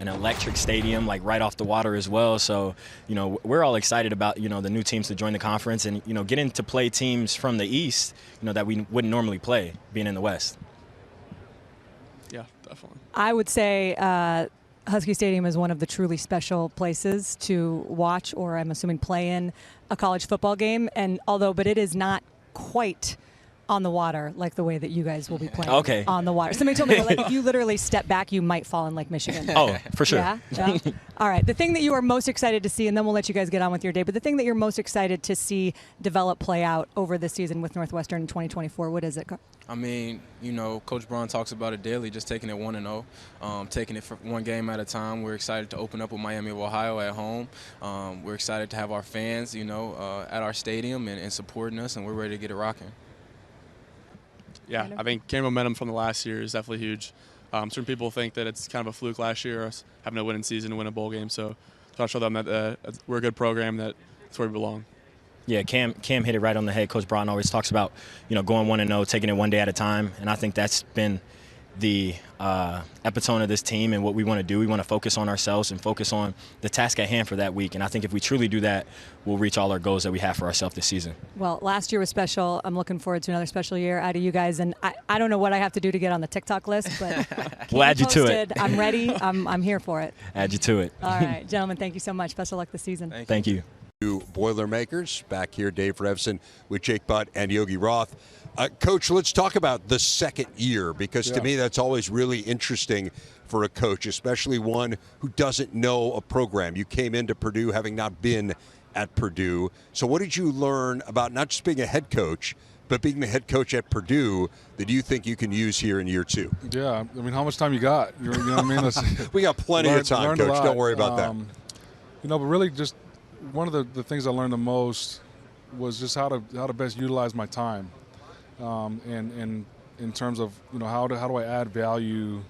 an electric stadium right off the water as well. So, we're all excited about, the new teams to join the conference and, getting to play teams from the East, that we wouldn't normally play being in the West. Yeah, definitely. I would say Husky Stadium is one of the truly special places to watch, or I'm assuming play in a college football game. And but it is not quite on the water like the way that you guys will be playing on the water. Somebody told me if you literally step back, you might fall in Lake Michigan. Oh, for sure. Yeah? All right. The thing that you are most excited to see, and then we'll let you guys get on with your day, but the thing that you're most excited to see develop, play out over this season with Northwestern in 2024, what is it? I mean, Coach Braun talks about it daily, just taking it 1-0, taking it for one game at a time. We're excited to open up with Miami of Ohio at home. We're excited to have our fans, at our stadium and supporting us, and we're ready to get it rocking. Yeah, I think carrying momentum from the last year is definitely huge. Certain people think that it's kind of a fluke last year, us having a winning season to win a bowl game. So I'll show them that we're a good program, that's where we belong. Yeah, Cam hit it right on the head. Coach Braun always talks about, going 1-0, taking it one day at a time. And I think that's been the epitome of this team and what we want to do. We want to focus on ourselves and focus on the task at hand for that week. And I think if we truly do that, we'll reach all our goals that we have for ourselves this season. Well, last year was special. I'm looking forward to another special year out of you guys. And I don't know what I have to do to get on the TikTok list, but we'll add you to it. I'm ready. I'm here for it. Add you to it. All right, gentlemen, thank you so much. Best of luck this season. Thank you. Boilermakers back here, Dave Revson with Jake Butt and Yogi Roth. Coach, let's talk about the second year, because to me that's always really interesting for a coach, especially one who doesn't know a program. You came into Purdue having not been at Purdue. So what did you learn about not just being a head coach, but being the head coach at Purdue that you think you can use here in year 2? Yeah, I mean, how much time you got? You know what I mean? We got plenty of time, Coach. Don't worry about that. But really just one of the things I learned the most was just how to best utilize my time. And in terms of how do I add value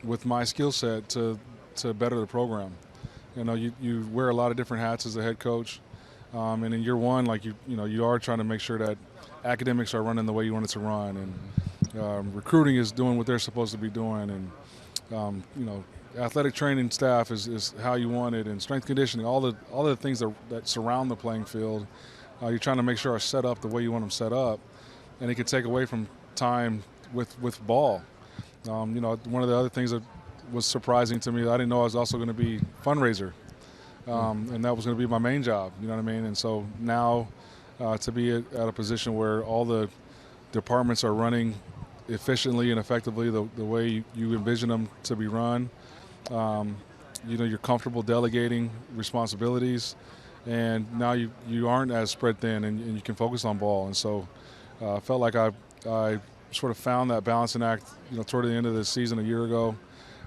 with my skill set to better the program. You wear a lot of different hats as a head coach, and in year 1, you are trying to make sure that academics are running the way you want it to run, and recruiting is doing what they're supposed to be doing, and athletic training staff is how you want it, and strength conditioning, all the things that surround the playing field. You're trying to make sure are set up the way you want them set up. And it could take away from time with ball. One of the other things that was surprising to me, I didn't know I was also going to be fundraiser, and that was going to be my main job. You know what I mean? And so now to be at a position where all the departments are running efficiently and effectively the way you envision them to be run. You're comfortable delegating responsibilities, and now you aren't as spread thin, and you can focus on ball. And so I felt like I sort of found that balancing act, toward the end of the season a year ago,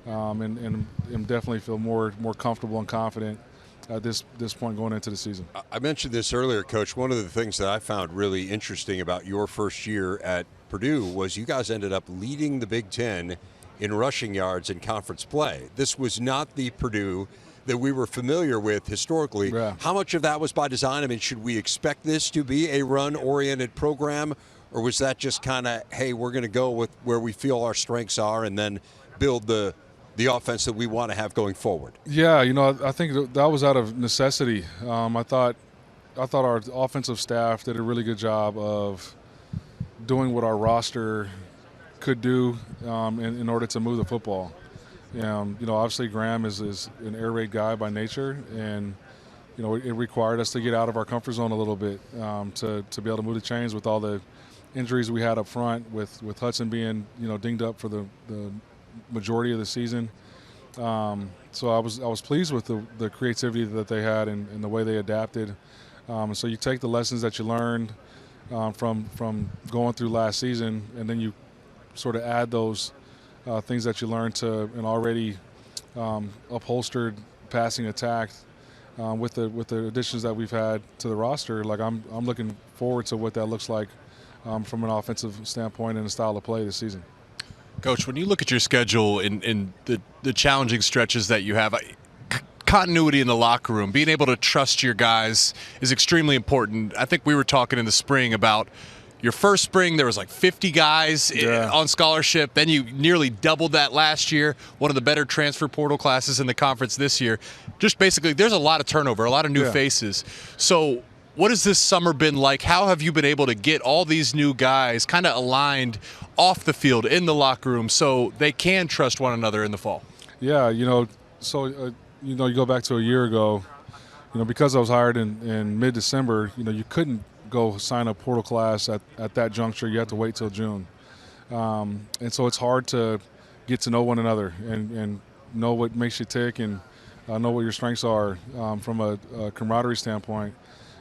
and definitely feel more comfortable and confident at this point going into the season. I mentioned this earlier, Coach. One of the things that I found really interesting about your first year at Purdue was you guys ended up leading the Big Ten in rushing yards in conference play. This was not the Purdue that we were familiar with historically. Yeah. How much of that was by design? I mean, should we expect this to be a run-oriented program, or was that just kind of, hey, we're going to go with where we feel our strengths are and then build the offense that we want to have going forward? Yeah, I think that was out of necessity. I thought our offensive staff did a really good job of doing what our roster could do in order to move the football. Obviously Graham is an air raid guy by nature, and it required us to get out of our comfort zone a little bit to be able to move the chains with all the injuries we had up front, with Hudson being dinged up for the majority of the season. So I was pleased with the creativity that they had and the way they adapted. So you take the lessons that you learned from going through last season, and then you sort of add those things that you learned to an already upholstered passing attack with the additions that we've had to the roster. Like I'm looking forward to what that looks like from an offensive standpoint and the style of play this season. Coach, when you look at your schedule in the challenging stretches that you have, continuity in the locker room, being able to trust your guys is extremely important. I think we were talking in the spring about your first spring, there was like 50 guys on scholarship. Then you nearly doubled that last year. One of the better transfer portal classes in the conference this year. Just basically, there's a lot of turnover, a lot of new faces. So what has this summer been like? How have you been able to get all these new guys kind of aligned off the field in the locker room so they can trust one another in the fall? Yeah, you go back to a year ago, because I was hired in mid-December, you couldn't go sign a portal class at that juncture. You have to wait till June. And so it's hard to get to know one another and know what makes you tick and know what your strengths are from a camaraderie standpoint.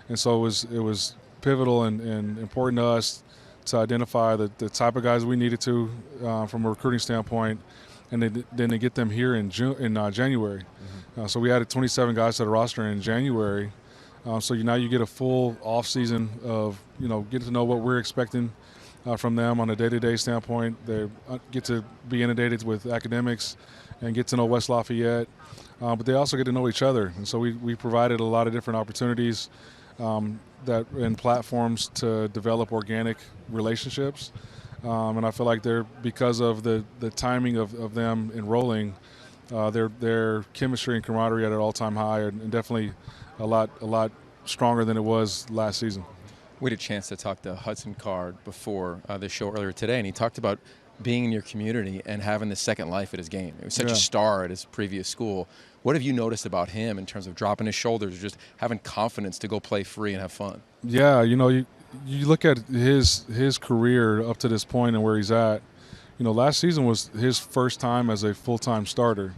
And so it was pivotal and important to us to identify the type of guys we needed to from a recruiting standpoint, and then to get them here in January. So we added 27 guys to the roster in January. So now you get a full off season of getting to know what we're expecting from them on a day-to-day standpoint. They get to be inundated with academics and get to know West Lafayette, but they also get to know each other. And so we provided a lot of different opportunities and platforms to develop organic relationships. And I feel like because of the timing of them enrolling, their chemistry and camaraderie at an all-time high, and definitely a lot stronger than it was last season. We had a chance to talk to Hudson Card before the show earlier today, and he talked about being in your community and having the second life at his game. He was such a star at his previous school. What have you noticed about him in terms of dropping his shoulders or just having confidence to go play free and have fun? Yeah, you look at his career up to this point and where he's at. Last season was his first time as a full-time starter.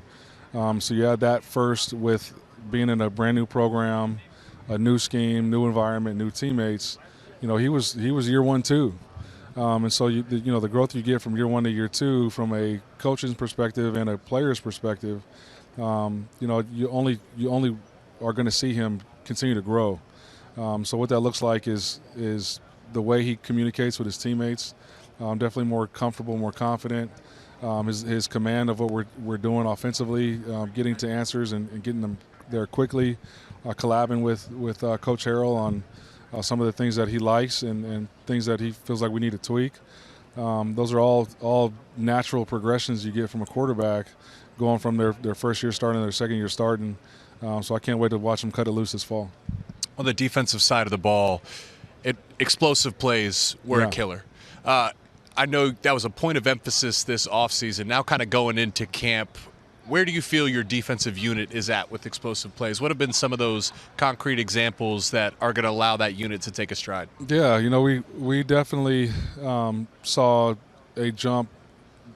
So you had that first with being in a brand new program, a new scheme, new environment, new teammates. He was year one too. And so the growth you get from year one to year two from a coach's perspective and a player's perspective, you only are going to see him continue to grow. So what that looks like is the way he communicates with his teammates. Definitely more comfortable, more confident. His command of what we're doing offensively, getting to answers and getting them there quickly, collabing with Coach Harrell on some of the things that he likes and things that he feels like we need to tweak. Those are all natural progressions you get from a quarterback going from their first year starting to their second year starting. So I can't wait to watch them cut it loose this fall. On the defensive side of the ball, explosive plays were a killer. I know that was a point of emphasis this offseason. Now kind of going into camp, where do you feel your defensive unit is at with explosive plays? What have been some of those concrete examples that are going to allow that unit to take a stride? Yeah, we definitely saw a jump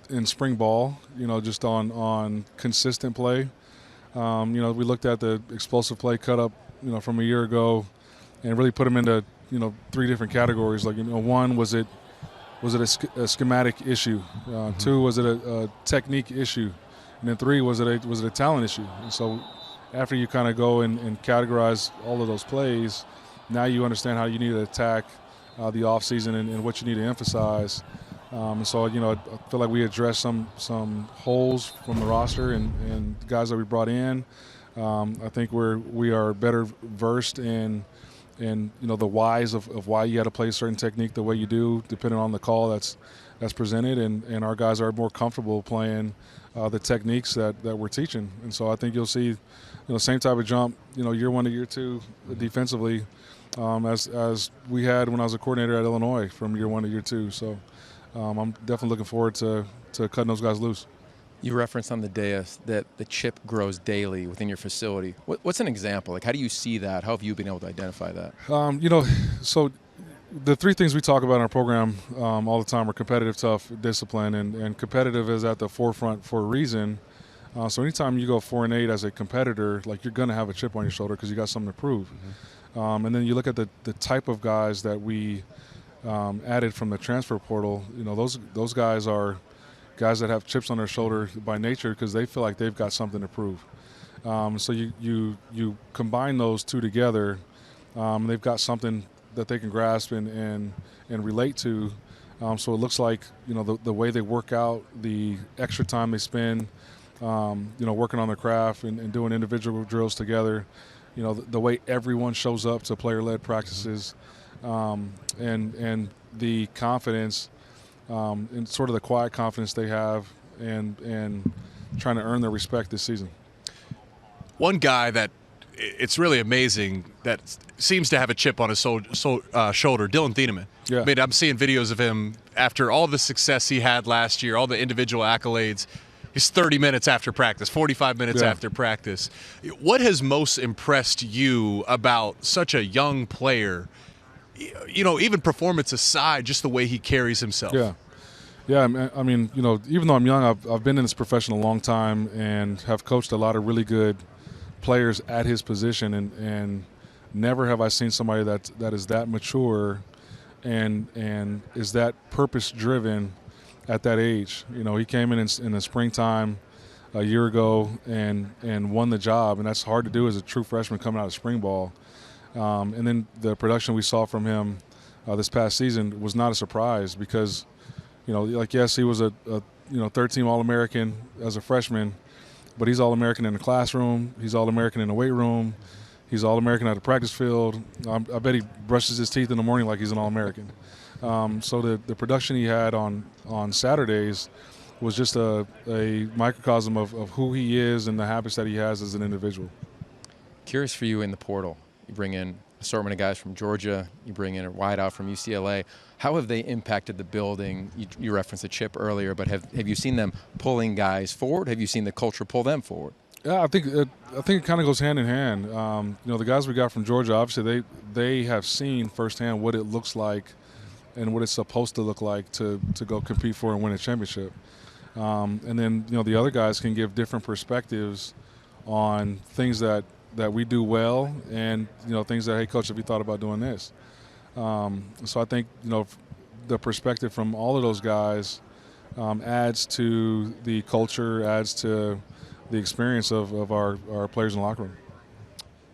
in spring ball, just on consistent play. We looked at the explosive play cut up, from a year ago and really put them into, 3 different categories. Like, one, was it a schematic issue? 2, was it a technique issue? And then 3, was it a talent issue? And so after you kind of go and categorize all of those plays, now you understand how you need to attack the offseason and what you need to emphasize. And so, I feel like we addressed some holes from the roster and guys that we brought in. I think we are better versed in the whys of why you got to play a certain technique the way you do, depending on the call that's presented, and our guys are more comfortable playing the techniques that we're teaching. And so I think you'll see, same type of jump, year 1 to year 2 defensively, as we had when I was a coordinator at Illinois from year 1 to year 2. So I'm definitely looking forward to cutting those guys loose. You referenced on the dais that the chip grows daily within your facility. What's an example? Like, how do you see that? How have you been able to identify that? So the 3 things we talk about in our program all the time are competitive, tough, discipline, and competitive is at the forefront for a reason. So anytime you go 4-8 as a competitor, like, you're going to have a chip on your shoulder because you got something to prove. Mm-hmm. And then you look at the type of guys that we added from the transfer portal. Those guys are guys that have chips on their shoulder by nature because they feel like they've got something to prove. So you combine those 2 together, they've got something that they can grasp and relate to. So it looks like, the way they work out, the extra time they spend, working on their craft and doing individual drills together, the way everyone shows up to player-led practices, and the confidence, and sort of the quiet confidence they have and trying to earn their respect this season. One guy that it's really amazing that seems to have a chip on his shoulder, Dylan Thieneman. Yeah. I mean, I'm seeing videos of him after all the success he had last year, all the individual accolades. He's 30 minutes after practice, 45 minutes after practice. What has most impressed you about such a young player? Even performance aside, just the way he carries himself. Yeah. I mean, even though I'm young, I've been in this profession a long time and have coached a lot of really good players at his position, and never have I seen somebody that is that mature and is that purpose-driven at that age. He came in the springtime a year ago and won the job, and that's hard to do as a true freshman coming out of spring ball. And then the production we saw from him this past season was not a surprise because, yes, he was a third-team All-American as a freshman, but he's All-American in the classroom. He's All-American in the weight room. He's All-American at the practice field. I bet he brushes his teeth in the morning like he's an All-American. So the production he had on Saturdays was just a microcosm of who he is and the habits that he has as an individual. Curious for you in the portal. You bring in assortment of guys from Georgia. You bring in a wideout from UCLA. How have they impacted the building? You referenced a chip earlier, but have you seen them pulling guys forward? Have you seen the culture pull them forward? Yeah, I think it kind of goes hand in hand. The guys we got from Georgia, obviously they have seen firsthand what it looks like and what it's supposed to look like to go compete for and win a championship. And then the other guys can give different perspectives on things that we do well, and things that, hey, coach, have you thought about doing this? So I think the perspective from all of those guys adds to the culture, adds to the experience of our players in the locker room.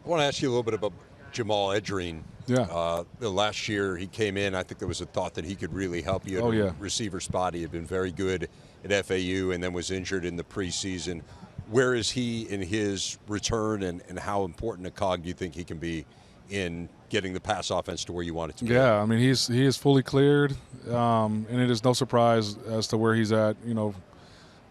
I want to ask you a little bit about Jamal Edgerine. Yeah. The last year he came in, I think there was a thought that he could really help you at a receiver spot. He had been very good at FAU and then was injured in the preseason. Where is he in his return, and how important a cog do you think he can be in getting the pass offense to where you want it to be? Yeah, I mean, he is fully cleared, and it is no surprise as to where he's at.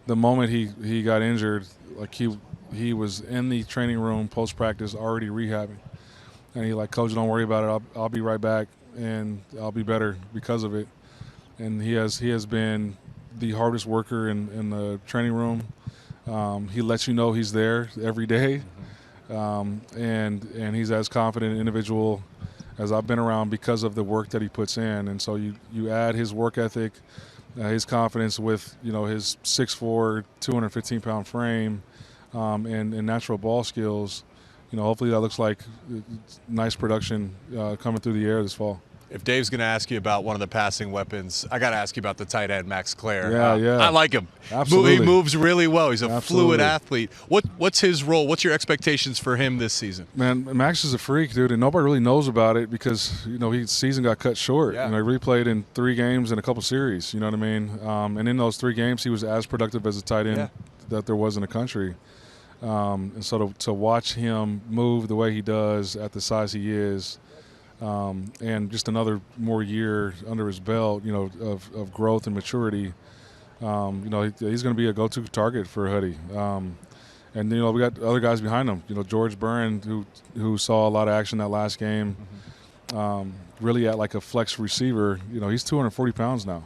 The moment he got injured, like he was in the training room post-practice already rehabbing. And he like, coach, don't worry about it. I'll be right back, and I'll be better because of it. And he has been the hardest worker in the training room. He lets you know he's there every day, and he's as confident an individual as I've been around because of the work that he puts in. And so you add his work ethic, his confidence with his 6'4", 215-pound frame, and natural ball skills. Hopefully that looks like nice production coming through the air this fall. If Dave's going to ask you about one of the passing weapons, I got to ask you about the tight end, Max Clare. Yeah. I like him. Absolutely. He moves really well. He's a Absolutely. fluid athlete. What's his role? What's your expectations for him this season? Man, Max is a freak, dude, and nobody really knows about it because his season got cut short. Yeah. He really played in 3 games and a couple series. You know what I mean? And in those 3 games, he was as productive as a tight end that there was in the country. And so to watch him move the way he does at the size he is. And just another more year under his belt, of growth and maturity. He's going to be a go-to target for Huddy. And we got other guys behind him. George Burn, who saw a lot of action that last game, really at like a flex receiver. He's 240 pounds now,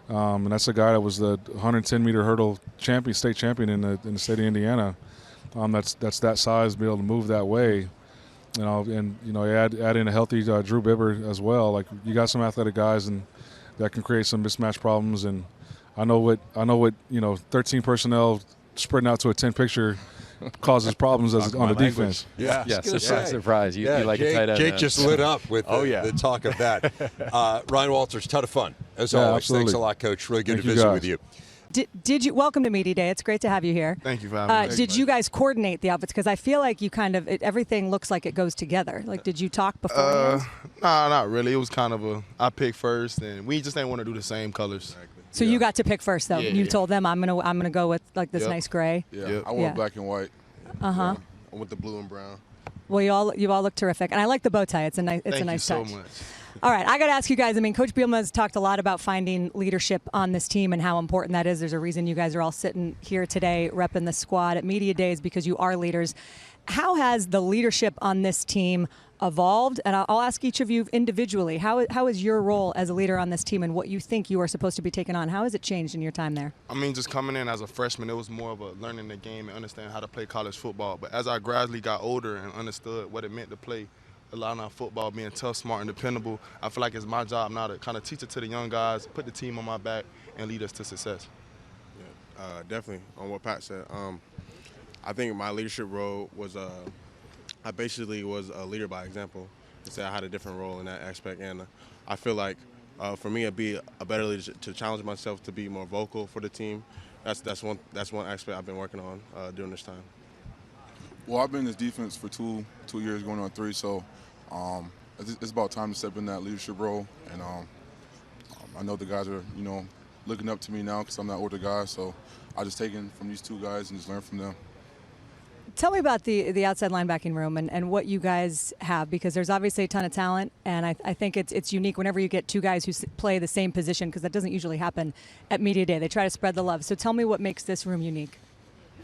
and that's a guy that was the 110-meter hurdle state champion in the state of Indiana. That's that size, be able to move that way. Add in a healthy Drew Bibber as well. Like, you got some athletic guys and that can create some mismatch problems. And I know what 13 personnel spreading out to a 10 picture causes problems on the defense. Yeah, surprise. You like a tight end. Jake just lit up with the talk of that. Ryan Walters, ton of fun as always. Absolutely. Thanks a lot, Coach. Really good Thank to you visit guys. with you. Did you welcome to Media Day? It's great to have you here. Thank you for having me. Did you guys coordinate the outfits? Because I feel like you everything looks like it goes together. Like, did you talk beforehand? Nah, not really. It was kind of I picked first, and we just didn't want to do the same colors. So you got to pick first, though. Yeah, You yeah. told them I'm gonna go with like this nice gray. Yeah, I went black and white. I went the blue and brown. Well, you all look terrific, and I like the bow tie. It's a nice Thank nice you touch. so much. All right, I got to ask you guys. I mean, Coach Bielema has talked a lot about finding leadership on this team and how important that is. There's a reason you guys are all sitting here today, repping the squad at Media Days, because you are leaders. How has the leadership on this team evolved? And I'll ask each of you individually. How is your role as a leader on this team and what you think you are supposed to be taking on? How has it changed in your time there? I mean, just coming in as a freshman, it was more of a learning the game and understanding how to play college football. But as I gradually got older and understood what it meant to play a lot of football, being tough, smart, and dependable, I feel like it's my job now to kind of teach it to the young guys, put the team on my back, and lead us to success. Yeah, definitely on what Pat said. I think my leadership role was I basically was a leader by example. I had a different role in that aspect, and I feel like for me, it'd be a better leader to challenge myself to be more vocal for the team. That's one aspect I've been working on during this time. Well, I've been in this defense for two years, going on 3, so it's about time to step in that leadership role. And I know the guys are, looking up to me now because I'm that older guy, so I just take in from these 2 guys and just learn from them. Tell me about the outside linebacking room and what you guys have, because there's obviously a ton of talent, and I think it's unique whenever you get 2 guys who play the same position, because that doesn't usually happen at Media Day. They try to spread the love. So tell me what makes this room unique.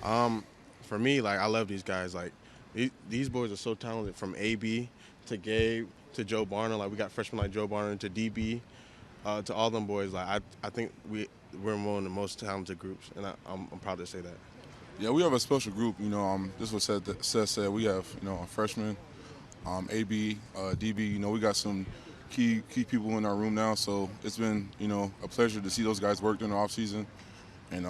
For me, I love these guys. These boys are so talented, from AB to Gabe to Joe Barner. We got freshmen like Joe Barner to DB to all them boys. I think we're one of the most talented groups, and I'm proud to say that. Yeah, we have a special group. This was Seth said. We have a freshman, AB, DB. We got some key people in our room now. So it's been a pleasure to see those guys work during the off season. And,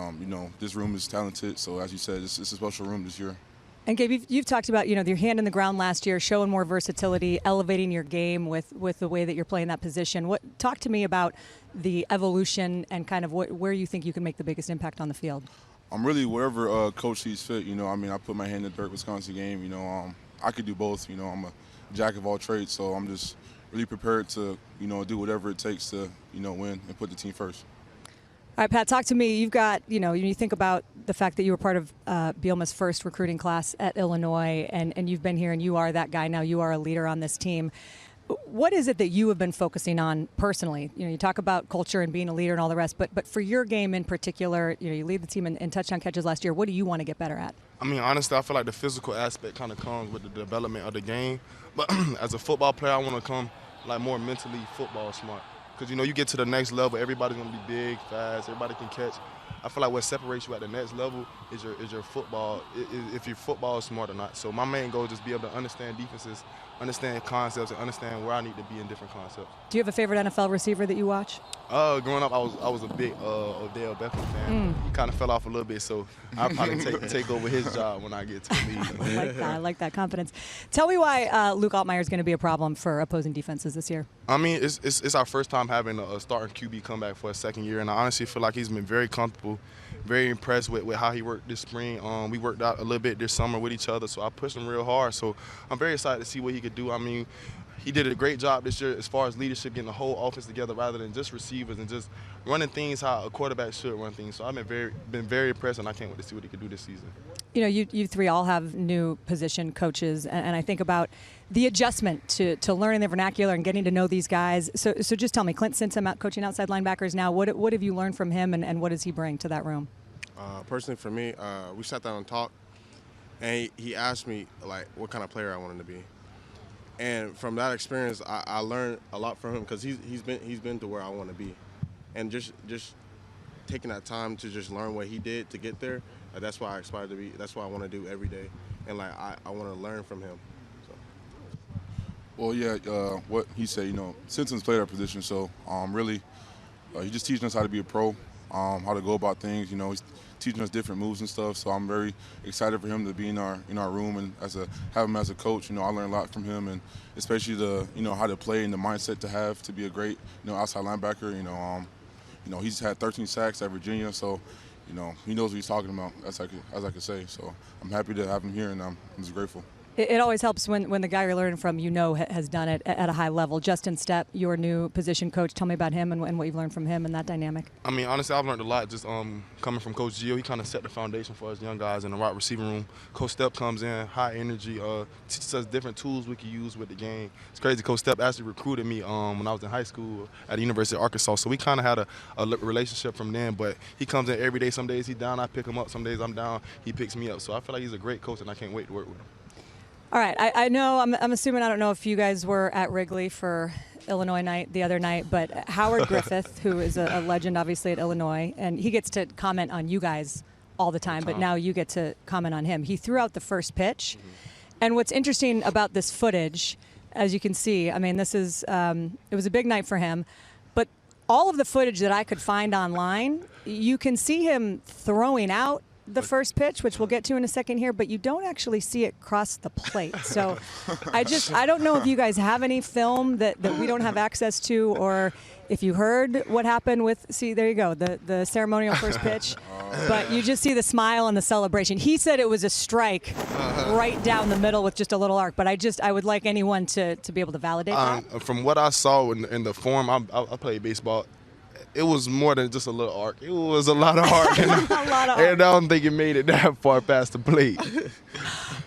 this room is talented. So, as you said, it's a special room this year. And, Gabe, you've talked about, your hand in the ground last year, showing more versatility, elevating your game with the way that you're playing that position. Talk to me about the evolution and kind of where you think you can make the biggest impact on the field. I'm really wherever coach sees fit. I put my hand in the Burke, Wisconsin game. I could do both. I'm a jack of all trades. So I'm just really prepared to, do whatever it takes to, win and put the team first. All right, Pat, talk to me. You've got, you think about the fact that you were part of Bielema's first recruiting class at Illinois, and you've been here and you are that guy now. You are a leader on this team. What is it that you have been focusing on personally? You talk about culture and being a leader and all the rest, but for your game in particular, you lead the team in touchdown catches last year. What do you want to get better at? I mean, honestly, I feel like the physical aspect kind of comes with the development of the game. But as a football player, I want to come more mentally football smart. Because, you get to the next level, everybody's going to be big, fast, everybody can catch. I feel like what separates you at the next level is your football, if your football is smart or not. So my main goal is just be able to understand defenses, understand concepts, and understand where I need to be in different concepts. Do you have a favorite NFL receiver that you watch? Growing up, I was a big Odell Beckham fan. He kind of fell off a little bit, so I'll probably take over his job when I get to the league. I like that confidence. Tell me why Luke Altmaier is going to be a problem for opposing defenses this year. I mean, it's our first time having a starting QB come back for a second year, and I honestly feel like he's been very comfortable, very impressed with how he worked this spring. We worked out a little bit this summer with each other, so I pushed him real hard. So I'm very excited to see what he could do. I mean, he did a great job this year as far as leadership, getting the whole offense together rather than just receivers and just running things how a quarterback should run things. So I've been very impressed, and I can't wait to see what he can do this season. You know, you three all have new position coaches, and I think about the adjustment to learning the vernacular and getting to know these guys. So just tell me, Clint, since I'm out coaching outside linebackers now, what have you learned from him, and what does he bring to that room? Personally, for me, we sat down and talked, and he asked me like what kind of player I wanted to be. And from that experience, I learned a lot from him because he's been to where I want to be, and just taking that time to just learn what he did to get there. That's why I aspire to be. That's what I want to do every day, and like I want to learn from him. So. Well, yeah, what he said, Simpson's played our position, so really, he's just teaching us how to be a pro, how to go about things. He's teaching us different moves and stuff. So I'm very excited for him to be in our room and have him as a coach. I learned a lot from him, and especially how to play and the mindset to have to be a great outside linebacker. He's had 13 sacks at Virginia, so he knows what he's talking about, as I could say. So I'm happy to have him here, and I'm just grateful. It always helps when the guy you're learning from has done it at a high level. Justin Stepp, your new position coach. Tell me about him and what you've learned from him and that dynamic. I mean, honestly, I've learned a lot just coming from Coach Gio. He kind of set the foundation for us young guys in the wide receiver room. Coach Stepp comes in, high energy, teaches us different tools we can use with the game. It's crazy. Coach Stepp actually recruited me when I was in high school at the University of Arkansas. So we kind of had a relationship from then. But he comes in every day. Some days he's down, I pick him up. Some days I'm down, he picks me up. So I feel like he's a great coach, and I can't wait to work with him. All right, I know, I'm assuming, I don't know if you guys were at Wrigley for Illinois night the other night, but Howard Griffith, who is a legend obviously at Illinois, and he gets to comment on you guys all the time, but now you get to comment on him. He threw out the first pitch, and what's interesting about this footage, as you can see, I mean, this is, it was a big night for him, but all of the footage that I could find online, you can see him throwing out the first pitch, which we'll get to in a second here, but you don't actually see it cross the plate. So I don't know if you guys have any film that we don't have access to, or if you heard what happened with, see, there you go, the ceremonial first pitch. But you just see the smile and the celebration. He said it was a strike right down the middle with just a little arc, but I would like anyone to be able to validate that. From what I saw in the form, I played baseball. It was more than just a little arc. It was a lot of arc. And I don't think it made it that far past the plate.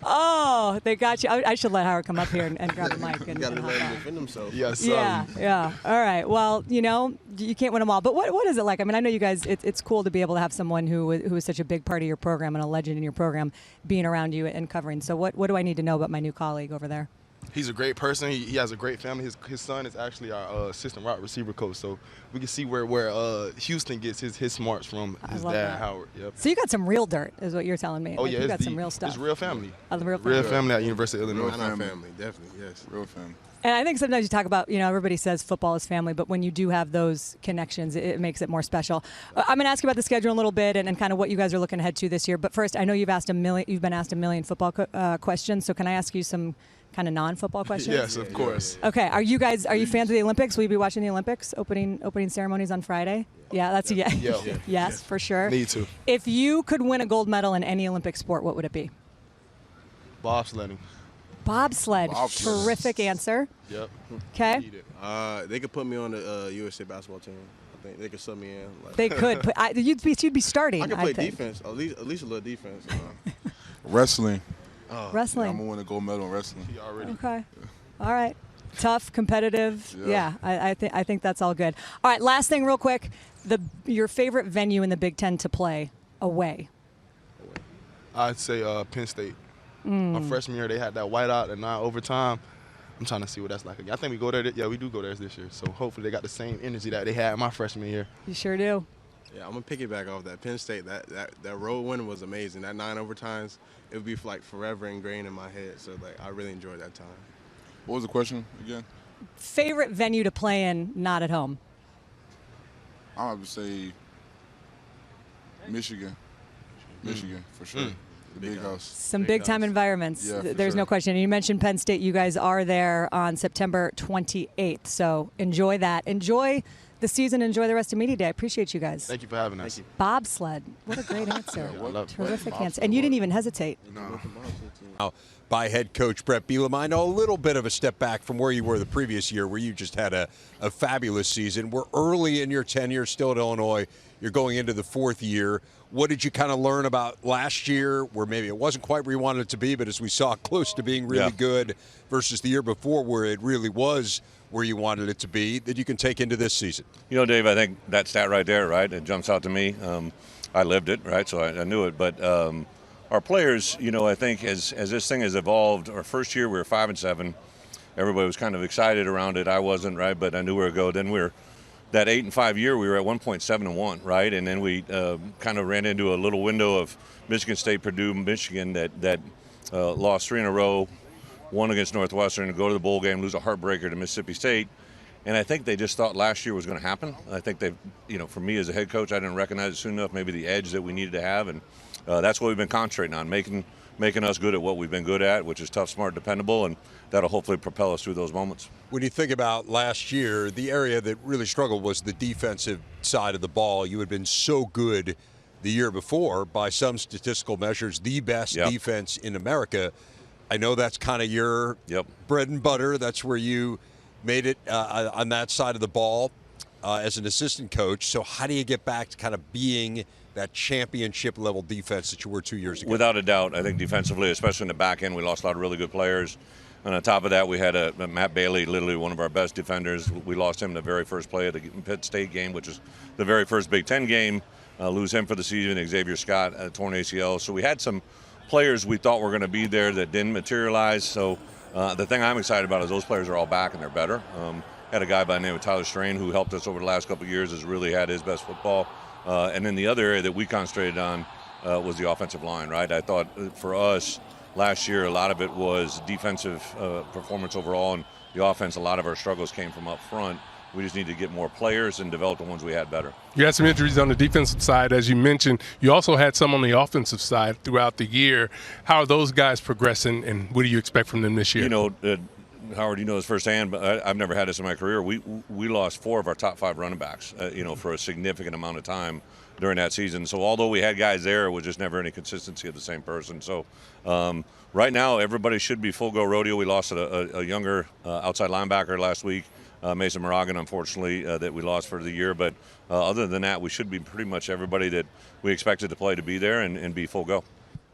Oh, they got you. I should let Howard come up here and grab the mic. And got to let him defend himself. Yes. Yeah. All right. Well, you can't win them all. But what is it like? I mean, I know you guys, it's cool to be able to have someone who is such a big part of your program and a legend in your program being around you and covering. So what do I need to know about my new colleague over there? He's a great person. He has a great family. His son is actually our assistant wide receiver coach. So we can see where Houston gets his smarts from his dad, Howard. Yep. So you got some real dirt, is what you're telling me. Oh, yeah. You got some real stuff. It's real family. Real family at University of Illinois. Real family, definitely, yes. Real family. And I think sometimes you talk about, everybody says football is family, but when you do have those connections, it makes it more special. I'm going to ask you about the schedule a little bit and kind of what you guys are looking ahead to this year. But first, I know you've been asked a million football questions. So can I ask you some kind of non-football questions? Yes, of course. Okay, are you fans of the Olympics? Will you be watching the Olympics opening ceremonies on Friday? Yeah, that's a yes. Yes, for sure. Me too. If you could win a gold medal in any Olympic sport, what would it be? Bobsledding. Bobsled. Terrific answer. Yep. Okay. They could put me on the USA basketball team. I think they could sub me in. They could. You'd be starting. I could play defense. At least a little defense. Wrestling. Wrestling. I'm going to win a gold medal in wrestling. Okay. All right. Tough, competitive. Yeah. I think that's all good. All right. Last thing, real quick. Your favorite venue in the Big Ten to play away? I'd say Penn State. My freshman year, they had that whiteout and now overtime. I'm trying to see what that's like again. I think we go there. Yeah, we do go there this year. So hopefully they got the same energy that they had my freshman year. You sure do. Yeah, I'm going to piggyback off that. Penn State, that road win was amazing. That 9 overtimes, it would be like forever ingrained in my head. So, like, I really enjoyed that time. What was the question again? Favorite venue to play in, not at home? I would say Michigan. Michigan, for sure. The big house. Some big-time environments. Yeah, There's no question. You mentioned Penn State. You guys are there on September 28th. So enjoy that. Enjoy the season. Enjoy the rest of Media Day. I appreciate you guys. Thank you for having us. Bobsled. What a great answer. I love Terrific answer. And you didn't even hesitate. No. By head coach Bret Bielema. I know a little bit of a step back from where you were the previous year, where you just had a fabulous season. We're early in your tenure, still at Illinois. You're going into the 4th year. What did you kind of learn about last year, where maybe it wasn't quite where you wanted it to be, but as we saw, close to being really good, versus the year before, where it really was where you wanted it to be, that you can take into this season? You know, Dave, I think that stat right there, right, it jumps out to me. I lived it, right, so I knew it. But our players, you know, I think as this thing has evolved, our first year we were 5-7. Everybody was kind of excited around it. I wasn't, right, but I knew where to go. Then that 8-5 year, we were at 1.7-1, right? And then we kind of ran into a little window of Michigan State, Purdue, Michigan that lost 3 in a row, won against Northwestern, go to the bowl game, lose a heartbreaker to Mississippi State. And I think they just thought last year was going to happen. I think they, you know, for me as a head coach, I didn't recognize it soon enough, maybe the edge that we needed to have. And that's what we've been concentrating on, making us good at what we've been good at, which is tough, smart, dependable, and that'll hopefully propel us through those moments. When you think about last year, the area that really struggled was the defensive side of the ball. You had been so good the year before, by some statistical measures, the best defense in America. I know that's kind of your bread and butter. That's where you made it on that side of the ball as an assistant coach. So how do you get back to kind of being that championship level defense that you were 2 years ago? Without a doubt, I think defensively, especially in the back end, we lost a lot of really good players. And on top of that, we had a Matt Bailey, literally one of our best defenders. We lost him the very first play of the Pitt State game, which was the very first Big Ten game. Lose him for the season. Xavier Scott, torn ACL. So we had some players we thought were going to be there that didn't materialize. So the thing I'm excited about is those players are all back and they're better. Had a guy by the name of Tyler Strain who helped us over the last couple of years, has really had his best football. And then the other area that we concentrated on was the offensive line, right? I thought for us last year, a lot of it was defensive performance overall, and the offense, a lot of our struggles came from up front. We just need to get more players and develop the ones we had better. You had some injuries on the defensive side, as you mentioned. You also had some on the offensive side throughout the year. How are those guys progressing, and what do you expect from them this year? You know, Howard, you know this firsthand, but I've never had this in my career. We lost 4 of our top 5 running backs, you know, for a significant amount of time during that season. So although we had guys there, it was just never any consistency of the same person. So right now, everybody should be full go rodeo. We lost a younger outside linebacker last week, Mason Moragan, unfortunately, that we lost for the year. But other than that, we should be pretty much everybody that we expected to play to be there and be full go.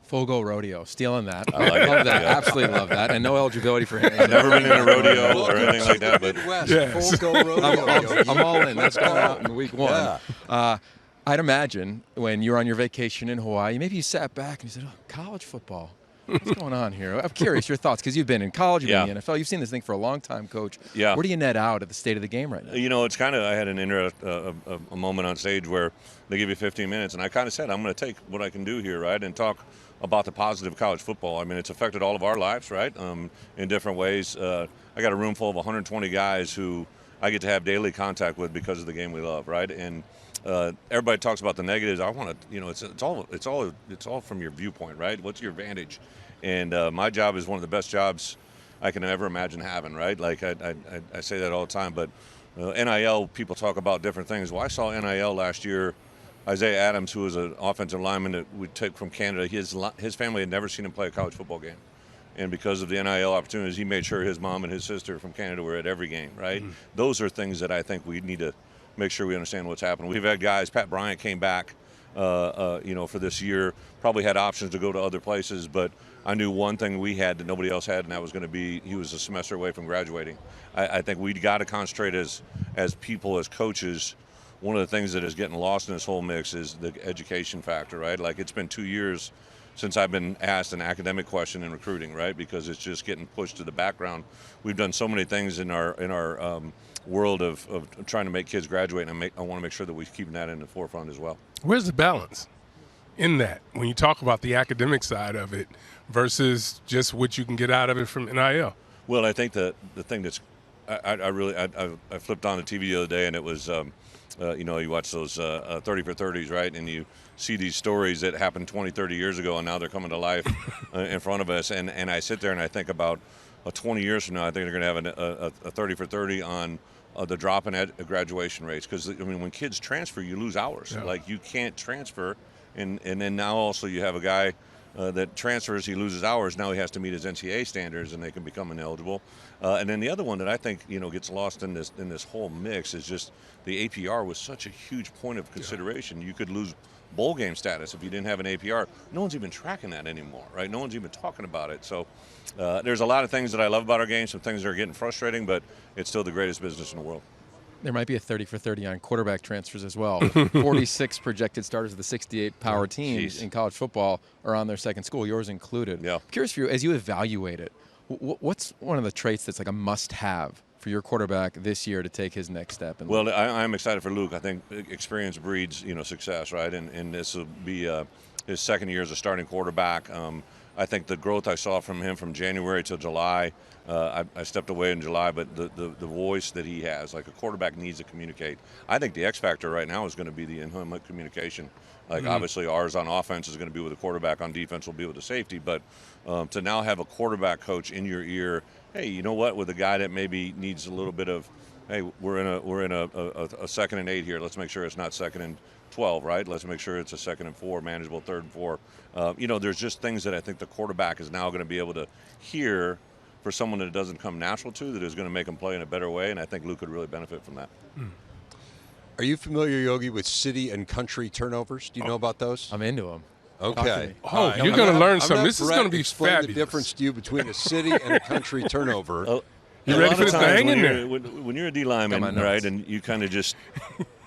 Full go rodeo, stealing that. I like love that. Yeah. Absolutely love that. And no eligibility for Henning. I've never been in a rodeo or anything like that, but Full go rodeo. I'm all in. That's going out in week 1. Yeah. I'd imagine when you were on your vacation in Hawaii, maybe you sat back and you said, "Oh, college football. What's going on here?" I'm curious your thoughts, because you've been in college, you've been in the NFL, you've seen this thing for a long time, Coach. Yeah. Where do you net out at the state of the game right now? You know, it's kind of, I had a moment on stage where they give you 15 minutes, and I kind of said, I'm going to take what I can do here, right, and talk about the positive of college football. I mean, it's affected all of our lives, right, in different ways. I got a room full of 120 guys who I get to have daily contact with because of the game we love, right? And everybody talks about the negatives. I want to, you know, it's all from your viewpoint, right? What's your advantage? And my job is one of the best jobs I can ever imagine having, right? Like I say that all the time, but NIL, people talk about different things. Well, I saw NIL last year. Isaiah Adams, who was an offensive lineman that we took from Canada, his family had never seen him play a college football game. And because of the NIL opportunities, he made sure his mom and his sister from Canada were at every game, right? Mm-hmm. Those are things that I think we need to make sure we understand what's happening. We've had guys, Pat Bryant came back, you know, for this year, probably had options to go to other places, but I knew one thing we had that nobody else had, and that was going to be he was a semester away from graduating. I think we got to concentrate as people, as coaches. One of the things that is getting lost in this whole mix is the education factor, right? Like, it's been 2 years since I've been asked an academic question in recruiting, right? Because it's just getting pushed to the background. We've done so many things in our world of trying to make kids graduate, and I want to make sure that we keep that in the forefront as well. Where's the balance in that when you talk about the academic side of it versus just what you can get out of it from NIL? Well, I think the thing that's I flipped on the TV the other day, and it was you watch those 30 for 30s, right? And you see these stories that happened 20, 30 years ago, and now they're coming to life in front of us. And I sit there and I think about 20 years from now, I think they're going to have a 30 for 30 on the drop in graduation rates. Because, I mean, when kids transfer, you lose hours. Yeah. Like, you can't transfer. And then now also you have a guy that transfers, he loses hours. Now he has to meet his NCAA standards, and they can become ineligible. And then the other one that I think gets lost in this whole mix is just the APR was such a huge point of consideration. You could lose bowl game status if you didn't have an APR. No one's even tracking that anymore, right? No one's even talking about it. So there's a lot of things that I love about our game. Some things that are getting frustrating, but it's still the greatest business in the world. There might be a 30 for 30 on quarterback transfers as well. 46 projected starters of the 68 power teams in college football are on their second school, yours included. Yeah. Curious for you, as you evaluate it, what's one of the traits that's like a must-have for your quarterback this year to take his next step? Well, I'm excited for Luke. I think experience breeds, success, right? And this will be his second year as a starting quarterback. I think the growth I saw from him from January till July, I stepped away in July, but the voice that he has, like a quarterback needs to communicate. I think the X factor right now is going to be the in-home communication. Like obviously ours on offense is going to be with the quarterback, on defense will be with the safety, but to now have a quarterback coach in your ear, hey, you know what, with a guy that maybe needs a little bit of, hey, we're in a 2nd and 8 here. Let's make sure it's not 2nd and 12, right? Let's make sure it's a 2nd and 4, manageable 3rd and 4. There's just things that I think the quarterback is now going to be able to hear for someone that it doesn't come natural to, that is going to make them play in a better way, and I think Luke could really benefit from that. Are you familiar, Yogi, with city and country turnovers? Do you know about those? I'm into them. Okay. Oh, you're going to learn something. This is going to be fabulous. The difference to you between a city and a country turnover. You ready for this to hang in there? When you're a D lineman, right, and you kind of just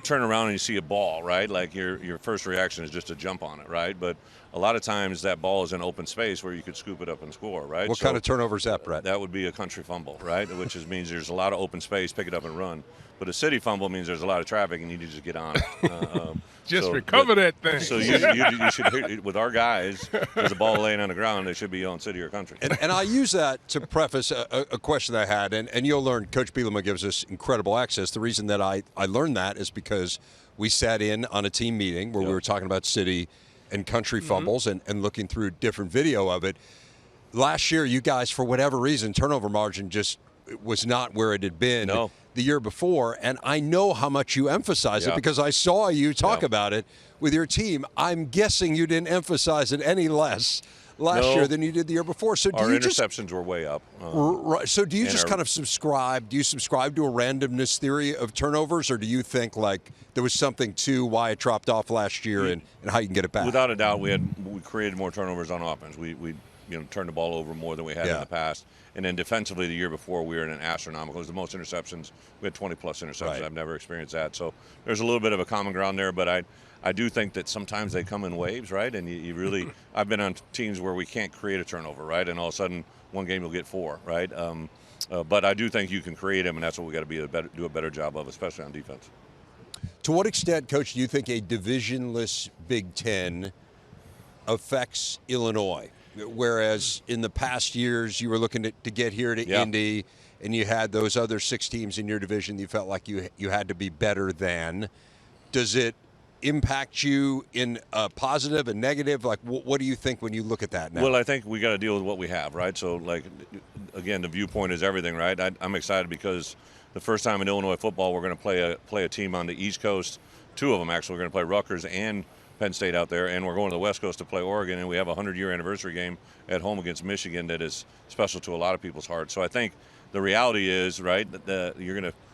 turn around and you see a ball, right? Like your first reaction is just to jump on it, right? But a lot of times that ball is in open space where you could scoop it up and score, right? What kind of turnover is that, Bret? That would be a country fumble, right? Which means there's a lot of open space, pick it up and run. But a city fumble means there's a lot of traffic and you need to just get on it. Recover that thing. So you should hear, with our guys, there's a ball laying on the ground, they should be on city or country. And I use that to preface a question I had, and you'll learn Coach Bielema gives us incredible access. The reason that I learned that is because we sat in on a team meeting where we were talking about city and country fumbles and looking through different video of it. Last year, you guys, for whatever reason, turnover margin just was not where it had been the year before. And I know how much you emphasize it because I saw you talk about it with your team. I'm guessing you didn't emphasize it any less last year than you did the year before. So our interceptions were way up. Right. So do you just kind of subscribe? Do you subscribe to a randomness theory of turnovers, or do you think like there was something to why it dropped off last year and how you can get it back? Without a doubt, we created more turnovers on offense. We turned the ball over more than we had in the past. And then defensively, the year before, we were in an astronomical. It was the most interceptions. We had 20-plus interceptions. Right. I've never experienced that. So there's a little bit of a common ground there, but I do think that sometimes they come in waves, right? And you really – I've been on teams where we can't create a turnover, right? And all of a sudden, one game you'll get 4, right? But I do think you can create them, and that's what we got to do a better job of, especially on defense. To what extent, Coach, do you think a divisionless Big Ten affects Illinois? Whereas in the past years, you were looking to get here to Indy, and you had those other 6 teams in your division you felt like you had to be better than. Does it impact you in a positive and negative? Like, what do you think when you look at that now? Well, I think we got to deal with what we have, right? So, like, again, the viewpoint is everything, right? I'm excited because the first time in Illinois football, we're going to play a team on the East Coast. 2 of them, actually. We're going to play Rutgers and Penn State out there, and we're going to the West Coast to play Oregon, and we have a 100-year anniversary game at home against Michigan that is special to a lot of people's hearts. So I think the reality is, right, that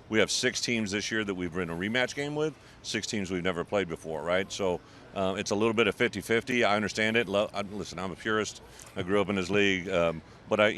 we have 6 teams this year that we've been in a rematch game with, 6 teams we've never played before, right? So it's a little bit of 50-50. I understand it. Listen, I'm a purist. I grew up in this league, but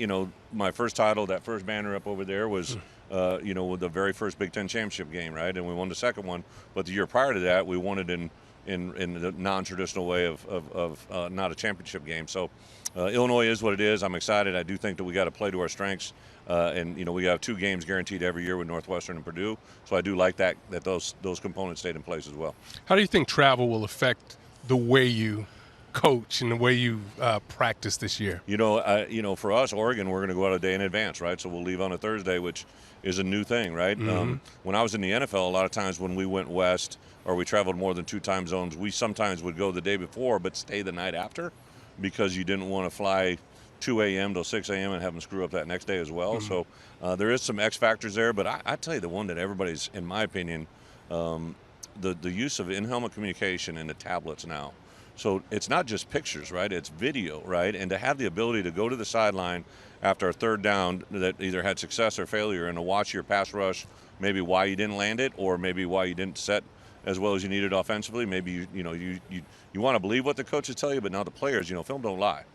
my first title, that first banner up over there was with the very first Big Ten championship game, right? And we won the second one, but the year prior to that, we won it in in the non-traditional way of not a championship game. So Illinois is what it is. I'm excited. I do think that we got to play to our strengths. And we have 2 games guaranteed every year with Northwestern and Purdue. So I do like that those components stayed in place as well. How do you think travel will affect the way you coach and the way you practice this year? For us, Oregon, we're going to go out a day in advance, right? So we'll leave on a Thursday, which is a new thing, right? Mm-hmm. When I was in the NFL, a lot of times when we went west or we traveled more than 2 time zones, we sometimes would go the day before but stay the night after because you didn't want to fly 2 a.m. till 6 a.m. and have them screw up that next day as well. Mm-hmm. So there is some X factors there, but I tell you the one that everybody's, in my opinion, the use of in-helmet communication and the tablets now. So it's not just pictures, right? It's video, right? And to have the ability to go to the sideline after a third down that either had success or failure and to watch your pass rush, maybe why you didn't land it or maybe why you didn't set as well as you needed offensively. Maybe you want to believe what the coaches tell you, but now the players, film don't lie.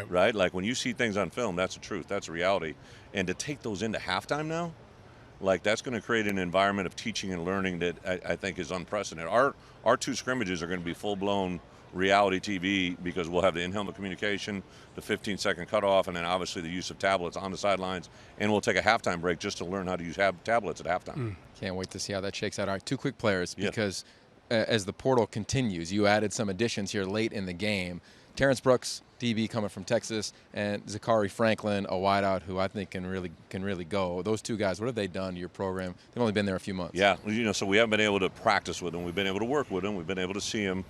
Right? Like when you see things on film, that's the truth. That's the reality. And to take those into halftime now, like that's going to create an environment of teaching and learning that I think is unprecedented. Our 2 scrimmages are going to be full-blown reality TV because we'll have the in-helmet communication, the 15-second cutoff, and then obviously the use of tablets on the sidelines. And we'll take a halftime break just to learn how to use tablets at halftime. Can't wait to see how that shakes out. All right, 2 quick players because as the portal continues, you added some additions here late in the game. Terrence Brooks, DB coming from Texas, and Zachary Franklin, a wideout who I think can really go. Those 2 guys, what have they done to your program? They've only been there a few months. Yeah, so we haven't been able to practice with them. We've been able to work with them. We've been able to see him.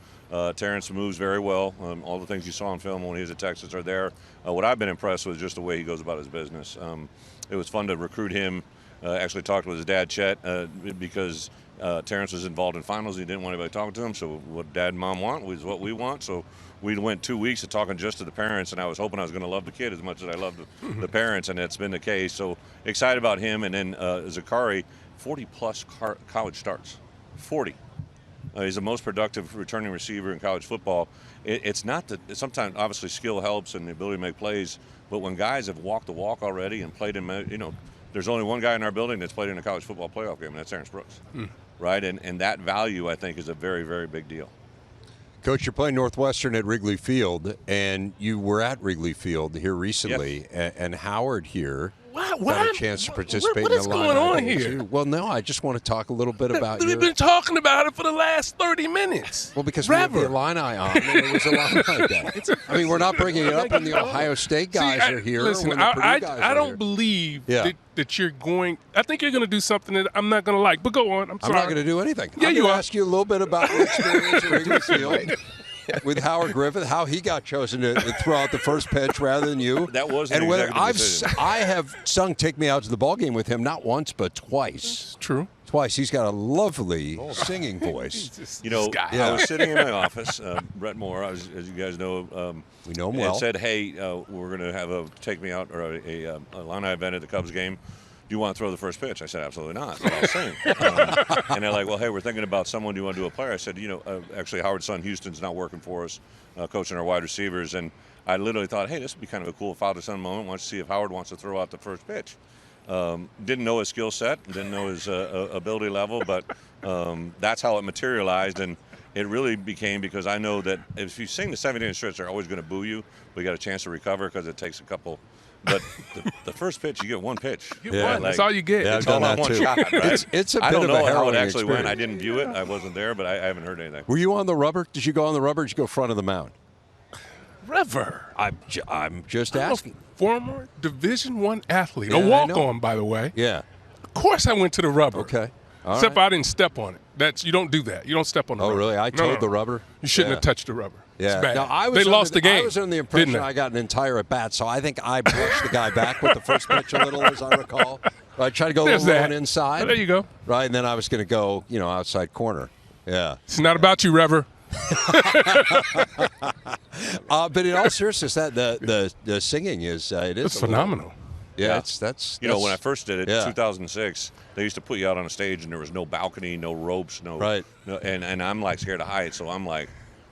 Terrence moves very well. All the things you saw on film when he was at Texas are there. What I've been impressed with is just the way he goes about his business. It was fun to recruit him. Actually talked with his dad, Chet, because Terrence was involved in finals. He didn't want anybody talking to him, so what dad and mom want was what we want. So we went 2 weeks of talking just to the parents, and I was hoping I was going to love the kid as much as I loved the parents, and it's been the case. So excited about him. And then Zachary, 40-plus college starts. 40. He's the most productive returning receiver in college football. It's not that sometimes obviously skill helps and the ability to make plays, but when guys have walked the walk already and played in, there's only one guy in our building that's played in a college football playoff game, and that's Terrence Brooks, right? And that value, I think, is a very, very big deal. Coach, you're playing Northwestern at Wrigley Field, and you were at Wrigley Field here recently, and Howard here got a chance to participate what in is the going line on here? too. Well, no, I just want to talk a little bit about We've been talking about it for the last 30 minutes. Well, because we have the Illini on, and it was Illini Day. I mean, we're not bringing it up when the Ohio State guys are here. Listen, when the Purdue guys I are don't here. believe that you're going – I think you're going to do something that I'm not going to like. But go on. I'm sorry. I'm not going to do anything. Yeah, I'm you going are. to ask you a little bit about your experience at Wrigley Field. With Howard Griffith, how he got chosen to throw out the first pitch rather than you. That was an and whether executive decision. I have sung "Take Me Out to the Ball Game" with him not once but twice. True. Twice. He's got a lovely singing voice. I was sitting in my office. Brett Moore, as you guys know, we know him well. Said, "Hey, we're going to have a Take Me Out or a Illini event at the Cubs game. Do you want to throw the first pitch?" I said, "Absolutely not. But I'll sing." And they're like, "Well, hey, we're thinking about someone. Do you want to do a player?" I said, actually, Howard's son Houston's not working for us, coaching our wide receivers. And I literally thought, hey, this would be kind of a cool father-son moment. Want to see if Howard wants to throw out the first pitch. Didn't know his skill set, didn't know his ability level, but that's how it materialized. And it really became because I know that if you sing the 7-inning stretch, they're always going to boo you. But you got a chance to recover because it takes a couple. But the first pitch, you get one pitch. You get one. That's all you get. Yeah, it's all on one shot, right? It's a bit I don't of know a how it harrowing actually went. experience. I didn't view it. I wasn't there, but I haven't heard anything. Were you on the rubber? Did you go on the rubber or did you go front of the mound? Rubber. I'm just asking. A former Division I athlete. Yeah, a walk-on, by the way. Yeah. Of course I went to the rubber. Okay. All Except right. I didn't step on it. You don't do that. You don't step on the rubber. Oh, really? I told the rubber? You shouldn't Yeah. have touched the rubber. Yeah. It's bad. Now, They lost the game. I was under the impression didn't they? I got an entire at bat, so I think I brushed the guy back with the first pitch a little, as I recall. I tried to go a There's little that. on inside. Oh, there you go. Right, and then I was going to go, outside corner. Yeah. It's not about you, Rever. But in all seriousness, that the singing is It's phenomenal. Yeah, that's when I first did it, yeah. 2006, they used to put you out on a stage and there was no balcony, no ropes, Right. and I'm like scared of heights, so I'm like,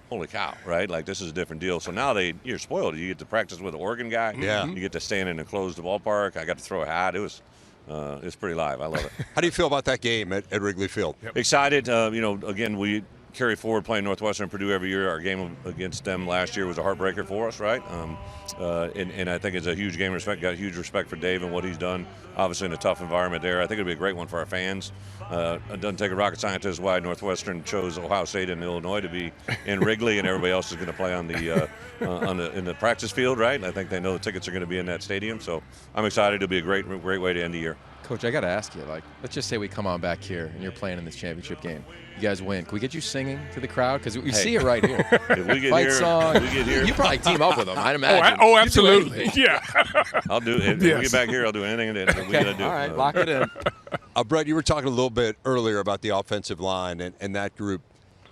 holy cow, right? Like this is a different deal. So now you're spoiled. You get to practice with an Oregon guy. Yeah. You get to stand in a closed ballpark. I got to throw a hat. It was. It's pretty live. I love it. How do you feel about that game at Wrigley Field? Excited. Again, we carry forward playing Northwestern and Purdue every year. Our game against them last year was a heartbreaker for us, right? And I think it's a huge game of respect. Got huge respect for Dave and what he's done, obviously in a tough environment there. I think it'll be a great one for our fans. It doesn't take a rocket scientist why Northwestern chose Ohio State and Illinois to be in Wrigley, and everybody else is going to play on in the practice field, right? I think they know the tickets are going to be in that stadium, so I'm excited. It'll be a great way to end the year. Coach, I got to ask you, let's just say we come on back here and you're playing in this championship game. You guys win. Can we get you singing to the crowd? Because we see it right here. If we get Fight here, song. if we get here. You probably team up with them, I'd imagine. Oh, absolutely. Yeah. I'll do it. If we get back here, I'll do anything that we got to do. All right, lock it in. Brett, you were talking a little bit earlier about the offensive line and that group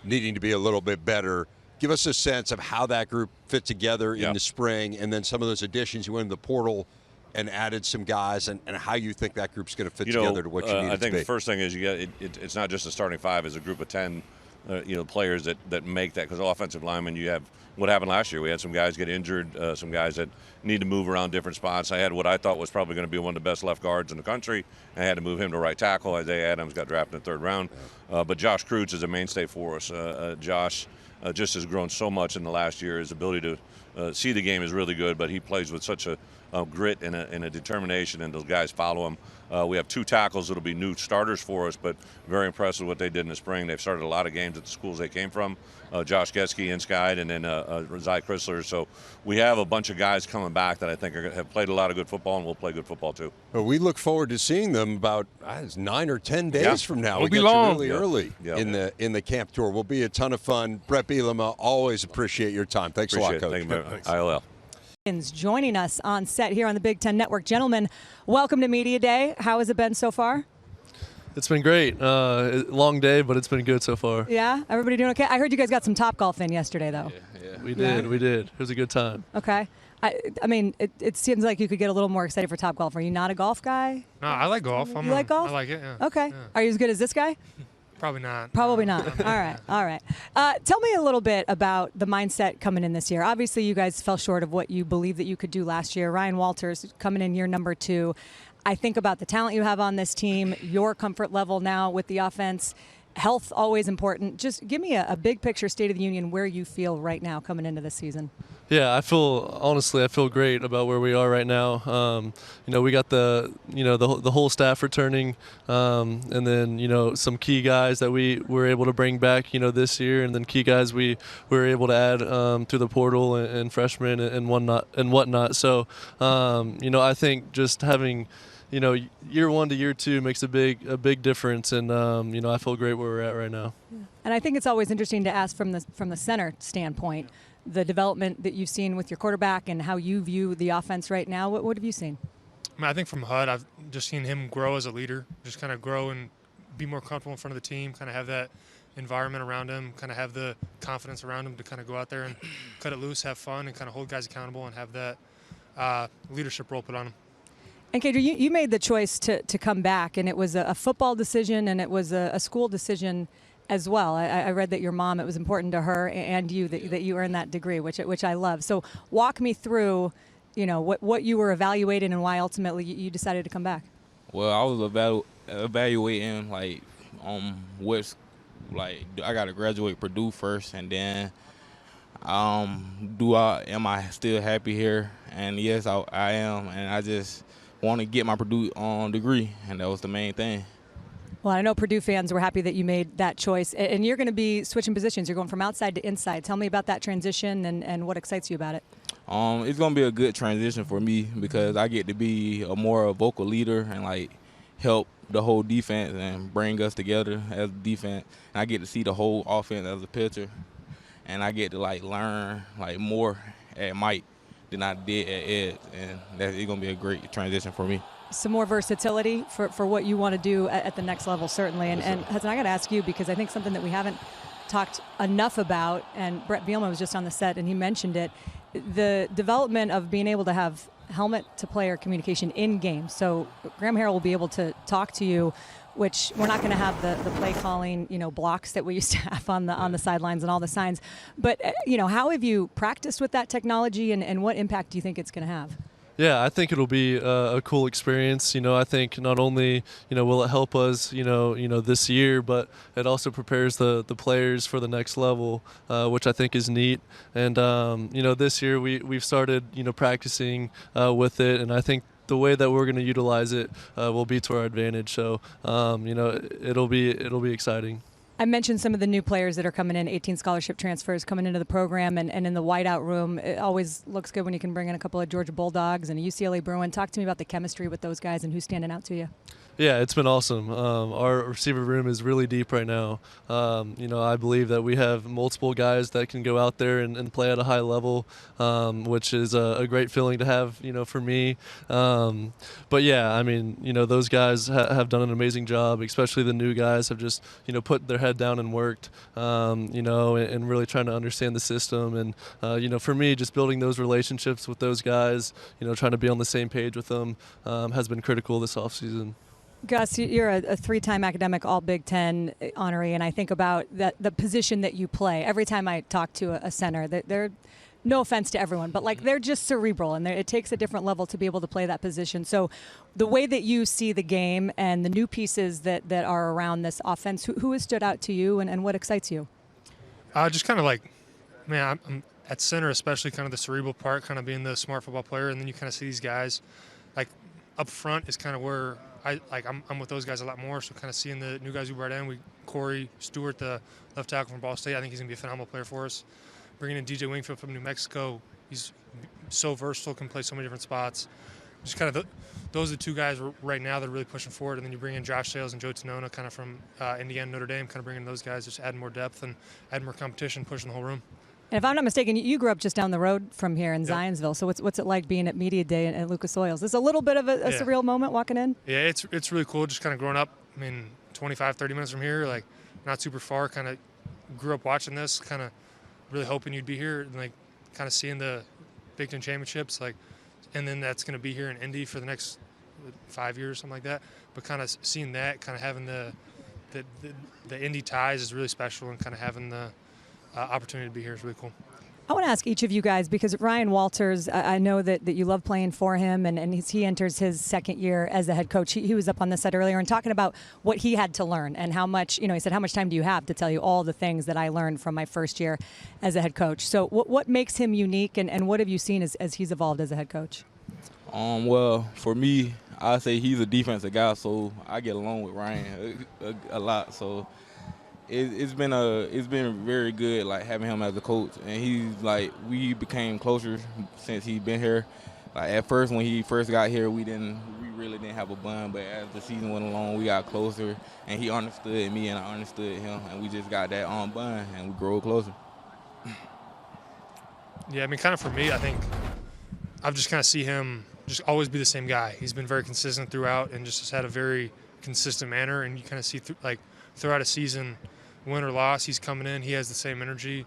needing to be a little bit better. Give us a sense of how that group fit together in the spring, and then some of those additions you went in the portal and added some guys, and how you think that group's going to fit together to what you need it to be. I think the first thing is it's not just a starting five; it's a group of 10, players that make that. Because offensive linemen, you have what happened last year. We had some guys get injured, some guys that need to move around different spots. I had what I thought was probably going to be one of the best left guards in the country. I had to move him to right tackle. Isaiah Adams got drafted in the 3rd round, but Josh Kreutz is a mainstay for us. Josh just has grown so much in the last year. His ability to see the game is really good, but he plays with such a grit and a determination, and those guys follow him. We have 2 tackles that'll be new starters for us, but very impressed with what they did in the spring. They've started a lot of games at the schools they came from. Josh Getzke, inside, and then Zy Chrysler. So we have a bunch of guys coming back that I think have played a lot of good football and will play good football too. Well, we look forward to seeing them about 9 or 10 days from now. It'll we be get long. you really early in the camp tour. Will be a ton of fun. Bret Bielema, always appreciate your time. Thanks a lot, Coach. Thank you very much. ILL. Joining us on set here on the Big Ten Network. Gentlemen, welcome to Media Day. How has it been so far? It's been great. Long day, but it's been good so far. Yeah? Everybody doing okay? I heard you guys got some Topgolf in yesterday, though. Yeah. We did. It was a good time. Okay. I mean, it seems like you could get a little more excited for Topgolf. Are you not a golf guy? No, I like golf. You like golf? I like it, yeah. Okay. Yeah. Are you as good as this guy? Probably not. Probably not. All right. Tell me a little bit about the mindset coming in this year. Obviously, you guys fell short of what you believed that you could do last year. Ryan Walters coming in year number 2. I think about the talent you have on this team, your comfort level now with the offense, health always important. Just give me a big picture State of the Union where you feel right now coming into this season. Yeah, I feel great about where we are right now. We got the whole staff returning, and then some key guys that we were able to bring back this year, and then key guys we were able to add through the portal and freshmen and whatnot. So I think just having year 1 to year 2 makes a big difference, and I feel great where we're at right now. Yeah. And I think it's always interesting to ask from the center standpoint, the development that you've seen with your quarterback and how you view the offense right now. What have you seen? I think from Hud, I've just seen him grow as a leader, just kind of grow and be more comfortable in front of the team, kind of have that environment around him, kind of have the confidence around him to kind of go out there and cut it loose, have fun, and kind of hold guys accountable and have that leadership role put on him. And Kydran, you made the choice to come back, and it was a football decision and it was a school decision as well. I read that your mom, it was important to her and you that you earned that degree, which I love. So walk me through, what you were evaluating and why ultimately you decided to come back. Well, I was evaluating I got to graduate Purdue first, and then am I still happy here? And yes, I am, and I just want to get my Purdue degree, and that was the main thing. Well, I know Purdue fans were happy that you made that choice, and you're going to be switching positions. You're going from outside to inside. Tell me about that transition and what excites you about it. It's going to be a good transition for me because I get to be a more vocal leader and help the whole defense and bring us together as a defense. And I get to see the whole offense as a pitcher, and I get to learn more at Mike than I did at Ed, and it's going to be a great transition for me. Some more versatility for what you want to do at the next level, certainly. And Hudson, I got to ask you, because I think something that we haven't talked enough about, and Bret Bielema was just on the set and he mentioned it, the development of being able to have helmet-to-player communication in game. So Graham Harrell will be able to talk to you, which we're not going to have the play calling, blocks that we used to have on the sidelines and all the signs. But, how have you practiced with that technology and what impact do you think it's going to have? Yeah, I think it'll be a cool experience. I think not only will it help us this year, but it also prepares the players for the next level, which I think is neat. And this year we've started practicing with it, and I think the way that we're going to utilize it will be to our advantage. So it'll be exciting. I mentioned some of the new players that are coming in, 18 scholarship transfers coming into the program, and in the whiteout room, it always looks good when you can bring in a couple of Georgia Bulldogs and a UCLA Bruin. Talk to me about the chemistry with those guys and who's standing out to you. Yeah, it's been awesome. Our receiver room is really deep right now. I believe that we have multiple guys that can go out there and play at a high level, which is a great feeling to have, for me. But yeah, I mean, those guys have done an amazing job, especially the new guys have just, put their head down and worked, and really trying to understand the system. And, for me, just building those relationships with those guys, trying to be on the same page with them has been critical this offseason. Gus, you're a three-time academic All-Big Ten honoree, and I think about the position that you play. Every time I talk to a center, they're no offense to everyone, but they're just cerebral, and it takes a different level to be able to play that position. So the way that you see the game and the new pieces that are around this offense, who has stood out to you and what excites you? Just kind of I'm at center, especially kind of the cerebral part, kind of being the smart football player, and then you kind of see these guys, up front is kind of where I'm with those guys a lot more, so kind of seeing the new guys we brought in. Corey Stewart, the left tackle from Ball State, I think he's going to be a phenomenal player for us. Bringing in DJ Wingfield from New Mexico, he's so versatile, can play so many different spots. Just kind of those are the two guys right now that are really pushing forward, and then you bring in Josh Sales and Joe Tonona kind of from Indiana, Notre Dame, kind of bringing those guys, just adding more depth and adding more competition, pushing the whole room. And if I'm not mistaken, you grew up just down the road from here in Zionsville. So what's it like being at Media Day at Lucas Oil? Is this a little bit of a surreal moment walking in? Yeah, it's really cool. Just kind of growing up. 25, 30 minutes from here, not super far. Kind of grew up watching this. Kind of really hoping you'd be here, and kind of seeing the Big Ten championships. And then that's going to be here in Indy for the next 5 years, something like that. But kind of seeing that, kind of having the Indy ties is really special, and kind of having the opportunity to be here is really cool. I want to ask each of you guys, because Ryan Walters, I know that you love playing for him, and he enters his second year as the head coach. He was up on this side earlier and talking about what he had to learn and how much, he said, how much time do you have to tell you all the things that I learned from my first year as a head coach? So what makes him unique, and what have you seen as he's evolved as a head coach? Well, for me, I say he's a defensive guy, so I get along with Ryan a lot. So it's been very good, having him as a coach, and he's we became closer since he's been here. At first, when he first got here, we really didn't have a bond, but as the season went along, we got closer, and he understood me and I understood him, and we just got that bond, and we grew closer. Yeah, kind of for me, I think I've just kind of see him just always be the same guy. He's been very consistent throughout, and just has had a very consistent manner, and you kind of see throughout a season, win or loss, he's coming in, he has the same energy.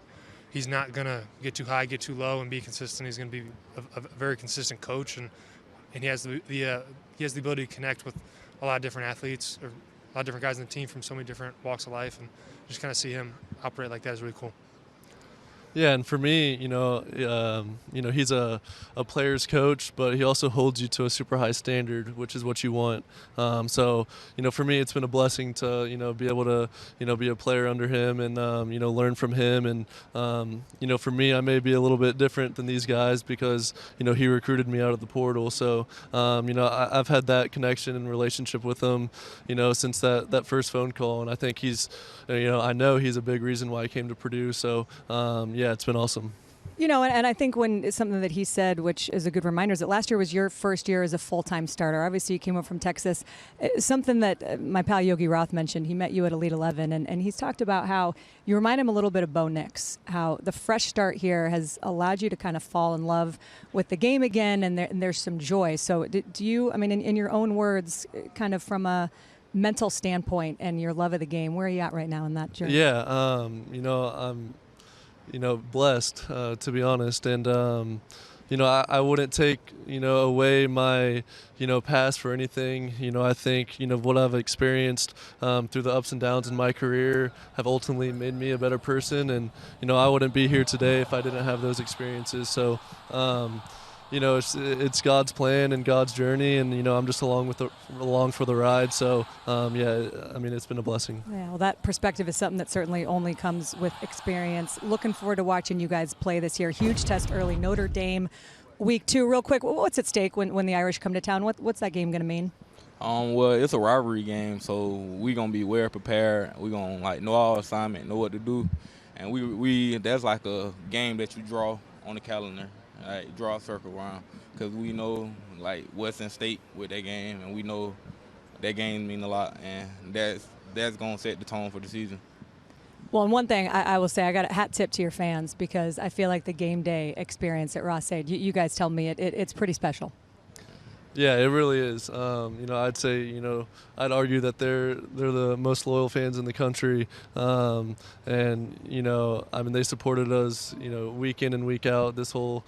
He's not going to get too high, get too low, and be consistent. He's going to be a very consistent coach, and he has the ability to connect with a lot of different athletes, or a lot of different guys on the team from so many different walks of life, and just kind of see him operate like that is really cool. Yeah, and for me, he's a player's coach, but he also holds you to a super high standard, which is what you want. So, for me, it's been a blessing to, be able to, be a player under him and, learn from him. And, for me, I may be a little bit different than these guys because, he recruited me out of the portal. So, I've had that connection and relationship with him, since that first phone call. And I think he's, I know he's a big reason why I came to Purdue. So, yeah, it's been awesome. And I think when it's something that he said, which is a good reminder, is that last year was your first year as a full-time starter. Obviously, you came up from Texas. Something that my pal Yogi Roth mentioned, he met you at Elite 11, and he's talked about how you remind him a little bit of Bo Nix, how the fresh start here has allowed you to kind of fall in love with the game again, and there's some joy. So do you, in your own words, kind of from a mental standpoint and your love of the game, where are you at right now in that journey? Yeah, I'm blessed, to be honest. And, I wouldn't take, away my, past for anything. I think, what I've experienced through the ups and downs in my career have ultimately made me a better person. And, I wouldn't be here today if I didn't have those experiences. So, it's God's plan and God's journey, and I'm just along for the ride. So it's been a blessing. Yeah, well, that perspective is something that certainly only comes with experience. Looking forward to watching you guys play this year. Huge test early, Notre Dame, week 2. Real quick, what's at stake when the Irish come to town? What's that game going to mean? Well, it's a rivalry game, so we're going to be well prepared. We're going to know our assignment, know what to do. And we that's like a game that you draw on the calendar, right? Draw a circle around, because we know what's in stake with that game, and we know that game mean a lot, and that's going to set the tone for the season. Well, and one thing I will say, I got a hat tip to your fans, because I feel like the game day experience at Ross-Ade, you guys tell me it's pretty special. Yeah, it really is. I'd say, I'd argue that they're the most loyal fans in the country, and they supported us, week in and week out this whole,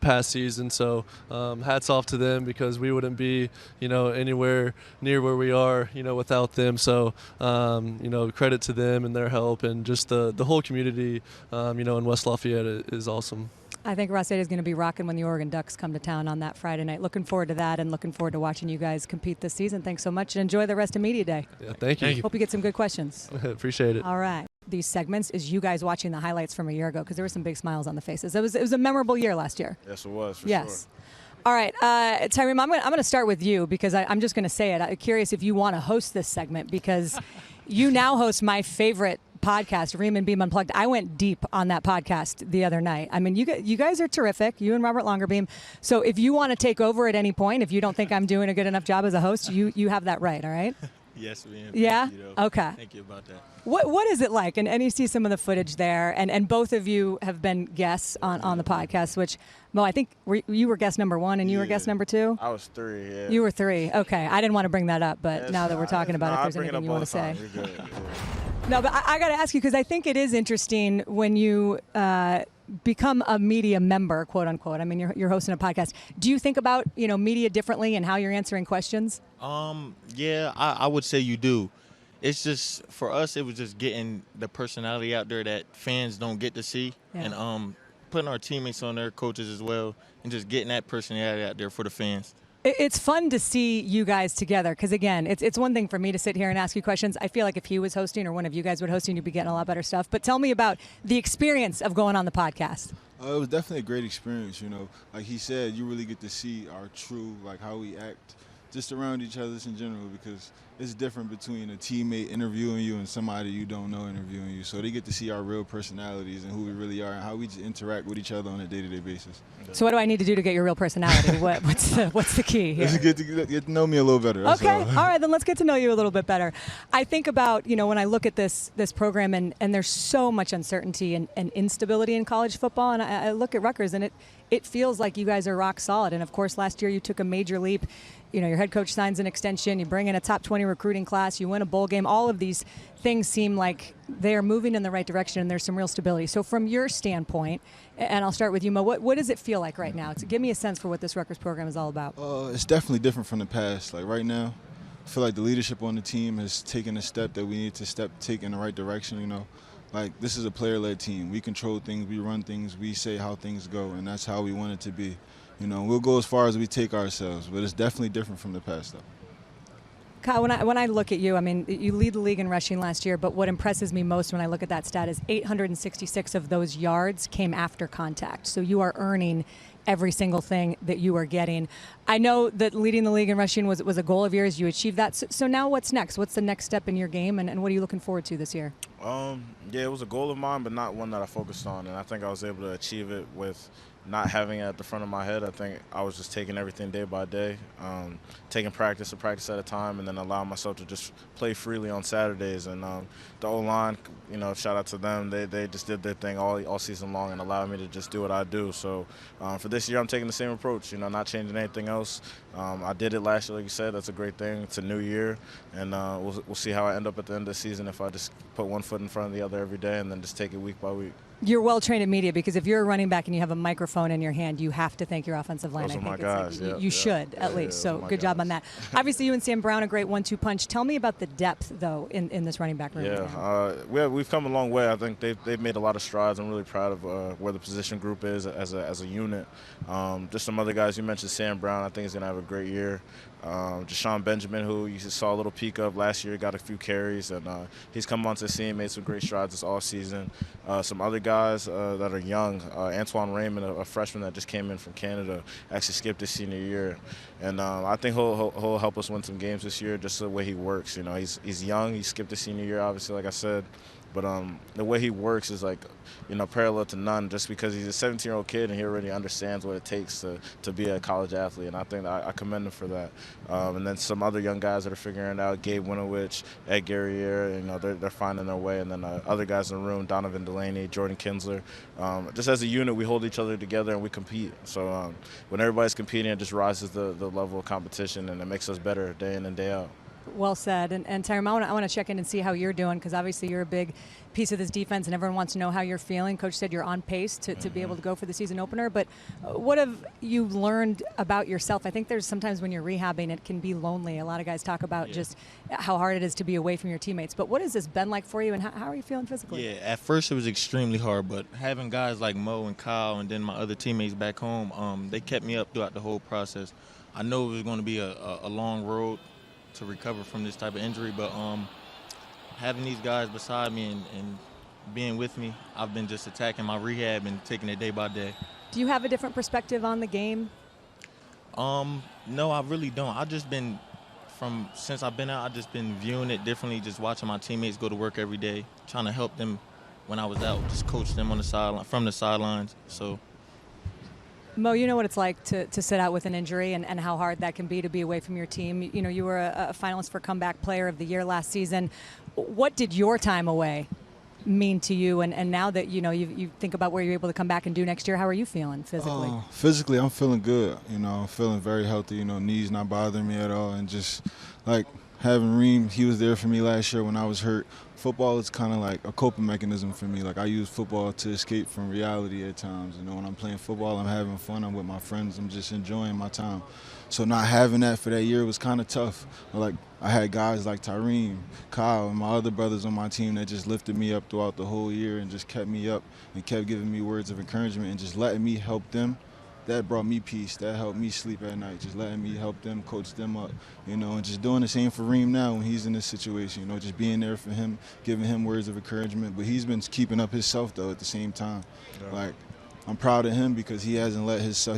past season. So hats off to them, because we wouldn't be, anywhere near where we are, without them. So credit to them and their help, and just the whole community, in West Lafayette is awesome. I think Ross-Ade is going to be rocking when the Oregon Ducks come to town on that Friday night. Looking forward to that, and looking forward to watching you guys compete this season. Thanks so much, and enjoy the rest of Media Day. Yeah, thank you. Hope you get some good questions. Appreciate it. All right. These segments is you guys watching the highlights from a year ago, because there were some big smiles on the faces. It was a memorable year last year. Yes, it was, for yes. sure. All right, Tyreem, I'm going to start with you, because I'm just going to say it. I'm curious if you want to host this segment, because you now host my favorite podcast, Ream and Beam Unplugged. I went deep on that podcast the other night. I mean, you guys are terrific, you and Robert Longerbeam. So if you want to take over at any point, if you don't think I'm doing a good enough job as a host, you have that right, all right? Yes, ma'am. Yeah? Okay. Thank you about that. What is it like? And you see some of the footage there, and both of you have been guests on the podcast, which, Mo, I think you were guest number 1 and you were guest number 2? I was 3, yeah. You were 3. Okay. I didn't want to bring that up, but now that we're talking about it, if there's anything you want to say. You're good. No, but I got to ask you, because I think it is interesting when you become a media member, quote unquote. I mean, you're hosting a podcast. Do you think about media differently and how you're answering questions? Yeah, I would say you do. It's just, for us, it was just getting the personality out there that fans don't get to see, and putting our teammates on there, coaches as well, and just getting that personality out there for the fans. It's fun to see you guys together, because, again, it's one thing for me to sit here and ask you questions. I feel like if he was hosting or one of you guys would hosting, you'd be getting a lot better stuff. But tell me about the experience of going on the podcast. It was definitely a great experience, Like he said, you really get to see our true, how we act just around each other in general, because it's different between a teammate interviewing you and somebody you don't know interviewing you. So they get to see our real personalities and who we really are and how we just interact with each other on a day-to-day basis. So what do I need to do to get your real personality? What's the key here? It's good to get to know me a little better. Okay, all right, then let's get to know you a little bit better. I think about, when I look at this program, and there's so much uncertainty and instability in college football, and I look at Rutgers, and it feels like you guys are rock solid. And, of course, last year you took a major leap. Your head coach signs an extension, you bring in a top 20 recruiting class, you win a bowl game. All of these things seem like they're moving in the right direction, and there's some real stability. So from your standpoint, and I'll start with you, Mo, what does it feel like right now? Give me a sense for what this Rutgers program is all about. It's definitely different from the past. Right now, I feel like the leadership on the team has taken a step that we need to take in the right direction, This is a player-led team. We control things, we run things, we say how things go, and that's how we want it to be. We'll go as far as we take ourselves, but it's definitely different from the past, though. Kyle, when I look at you, I mean, you lead the league in rushing last year, but what impresses me most when I look at that stat is 866 of those yards came after contact. So you are earning every single thing that you are getting. I know that leading the league in rushing was a goal of yours. You achieved that. So now what's next? What's the next step in your game, and what are you looking forward to this year? Yeah, it was a goal of mine, but not one that I focused on, and I think I was able to achieve it with not having it at the front of my head. I think I was just taking everything day by day, taking practice at a time, and then allowing myself to just play freely on Saturdays. And the O-line, shout out to them. They just did their thing all season long and allowed me to just do what I do. So for this year, I'm taking the same approach, not changing anything else. I did it last year, like you said. That's a great thing. It's a new year, and we'll see how I end up at the end of the season if I just put one foot in front of the other every day and then just take it week by week. You're well trained in media because if you're a running back and you have a microphone in your hand, you have to thank your offensive line. Those I are my think guys. you should at least. So good job on that. Obviously, you and Sam Brown, a great 1-2 punch. Tell me about the depth though in this running back room. Yeah, we've come a long way. I think they've made a lot of strides. I'm really proud of where the position group is as a unit. Just some other guys you mentioned, Sam Brown. I think he's gonna have a great year. Deshaun Benjamin, who you saw a little peek of last year, got a few carries, and he's come onto the scene, made some great strides this offseason. Some other guys that are young, Antoine Raymond, a freshman that just came in from Canada, actually skipped his senior year, and I think he'll help us win some games this year. Just the way he works, he's young, he skipped his senior year, obviously, like I said. But the way he works is like, parallel to none, just because he's a 17-year-old kid and he already understands what it takes to be a college athlete. And I think I commend him for that. And then some other young guys that are figuring it out, Gabe Winovich, Ed Guerriere, they're finding their way. And then other guys in the room, Donovan Delaney, Jordan Kinsler. Just as a unit, we hold each other together and we compete. So when everybody's competing, it just rises the level of competition and it makes us better day in and day out. Well said. And Tyreem, I want to check in and see how you're doing because obviously you're a big piece of this defense and everyone wants to know how you're feeling. Coach said you're on pace to be able to go for the season opener. But what have you learned about yourself? I think there's sometimes when you're rehabbing, it can be lonely. A lot of guys talk about just how hard it is to be away from your teammates. But what has this been like for you and how are you feeling physically? Yeah, at first it was extremely hard. But having guys like Mo and Kyle and then my other teammates back home, they kept me up throughout the whole process. I know it was going to be a long road to recover from this type of injury, but having these guys beside me and being with me, I've been just attacking my rehab and taking it day by day. Do you have a different perspective on the game? No, I really don't. I've just been, since I've been out, I've just been viewing it differently, just watching my teammates go to work every day, trying to help them when I was out, just coach them on the sideline, from the sidelines. So. Mo, you know what it's like to sit out with an injury and how hard that can be to be away from your team. You were a finalist for Comeback Player of the Year last season. What did your time away mean to you? And now that, you think about where you're able to come back and do next year, how are you feeling physically? Physically, I'm feeling good. I'm feeling very healthy. Knees not bothering me at all. And just like having Reem, he was there for me last year when I was hurt. Football is kind of like a coping mechanism for me. Like I use football to escape from reality at times. When I'm playing football, I'm having fun. I'm with my friends. I'm just enjoying my time. So not having that for that year was kind of tough. Like I had guys like Tyreem, Kyle, and my other brothers on my team that just lifted me up throughout the whole year and just kept me up and kept giving me words of encouragement and just letting me help them. That brought me peace. That helped me sleep at night, just letting me help them, coach them up, and just doing the same for Reem now when he's in this situation, just being there for him, giving him words of encouragement. But he's been keeping up himself, though, at the same time. Yeah. Like, I'm proud of him because he hasn't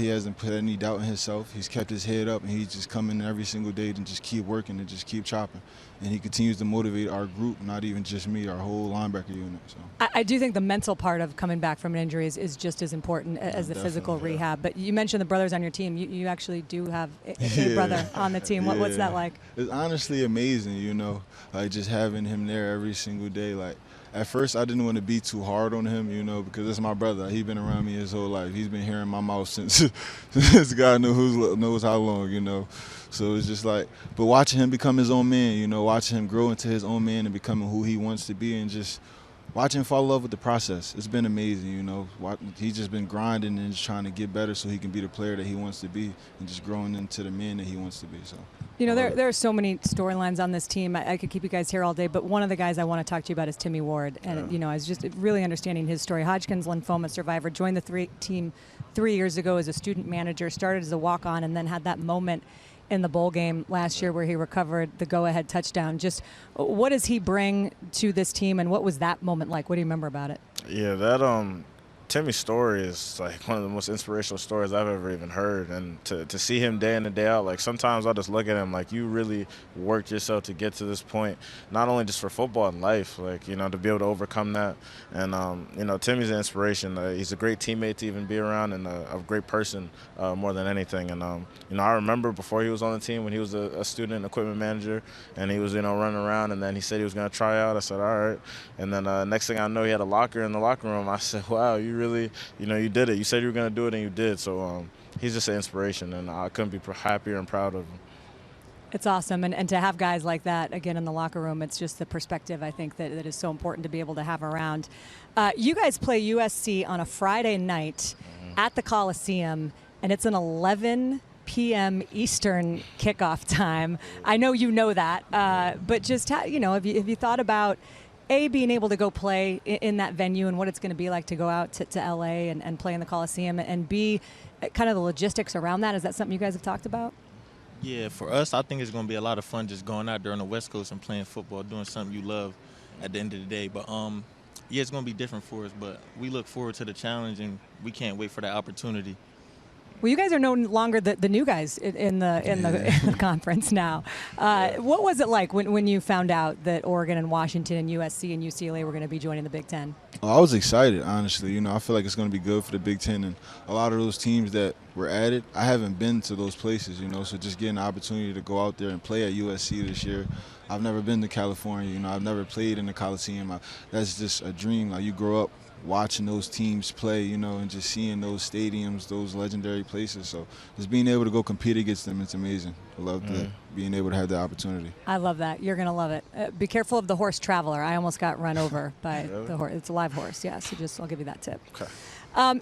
he hasn't put any doubt in himself. He's kept his head up, and he's just coming every single day and just keep working and just keep chopping. And he continues to motivate our group, not even just me, our whole linebacker unit. So I do think the mental part of coming back from an injury is just as important as the physical rehab. But you mentioned the brothers on your team. You actually do have a brother on the team. What's that like? It's honestly amazing, like just having him there every single day. Like at first I didn't want to be too hard on him, because it's my brother. He's been around me his whole life. He's been hearing my mouth since God knows how long, So it's just like, but watching him become his own man, watching him grow into his own man and becoming who he wants to be and just watching him fall in love with the process. It's been amazing, He's just been grinding and just trying to get better so he can be the player that he wants to be and just growing into the man that he wants to be. So. There are so many storylines on this team. I could keep you guys here all day, but one of the guys I want to talk to you about is Timmy Ward. And, I was just really understanding his story. Hodgkin's lymphoma survivor, joined the team 3 years ago as a student manager, started as a walk-on, and then had that moment in the bowl game last year where he recovered the go-ahead touchdown. Just what does he bring to this team, and what was that moment like? What do you remember about it? Yeah, that Timmy's story is like one of the most inspirational stories I've ever even heard, and to see him day in and day out, like sometimes I just look at him like you really worked yourself to get to this point, not only just for football and life, like to be able to overcome that. And Timmy's an inspiration. He's a great teammate to even be around and a great person more than anything. And I remember before he was on the team when he was a student equipment manager and he was running around, and then he said he was going to try out. I said all right, and then next thing I know he had a locker in the locker room. I said wow, you really, you did it. You said you were going to do it, and you did. So he's just an inspiration, and I couldn't be happier and proud of him. It's awesome. And to have guys like that, again, in the locker room, it's just the perspective, I think, that is so important to be able to have around. You guys play USC on a Friday night at the Coliseum, and it's an 11 p.m. Eastern kickoff time. I know you know that, but just, have you thought about, A, being able to go play in that venue and what it's going to be like to go out to L.A. and play in the Coliseum, and B, kind of the logistics around that? Is that something you guys have talked about? Yeah, for us, I think it's going to be a lot of fun just going out there on the West Coast and playing football, doing something you love at the end of the day. But, yeah, it's going to be different for us, but we look forward to the challenge, and we can't wait for that opportunity. Well, you guys are no longer the new guys in the conference now. What was it like when you found out that Oregon and Washington and USC and UCLA were going to be joining the Big Ten? I was excited, honestly. I feel like it's going to be good for the Big Ten, and a lot of those teams that were added, I haven't been to those places, so just getting the opportunity to go out there and play at USC this year. I've never been to California, I've never played in the Coliseum. That's just a dream. Like, you grow up watching those teams play, and just seeing those stadiums, those legendary places. So just being able to go compete against them, it's amazing. I love that, being able to have the opportunity. I love that. You're going to love it. Be careful of the horse traveler. I almost got run over by the horse. It's a live horse, yeah, so I'll give you that tip. Okay.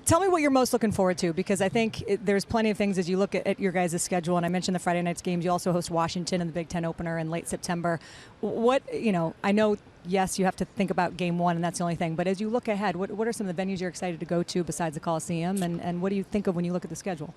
Tell me what you're most looking forward to, because I think there's plenty of things as you look at your guys' schedule, and I mentioned the Friday night's games. You also host Washington in the Big Ten opener in late September. I know, yes, you have to think about game one, and that's the only thing, but as you look ahead, what are some of the venues you're excited to go to besides the Coliseum, and what do you think of when you look at the schedule?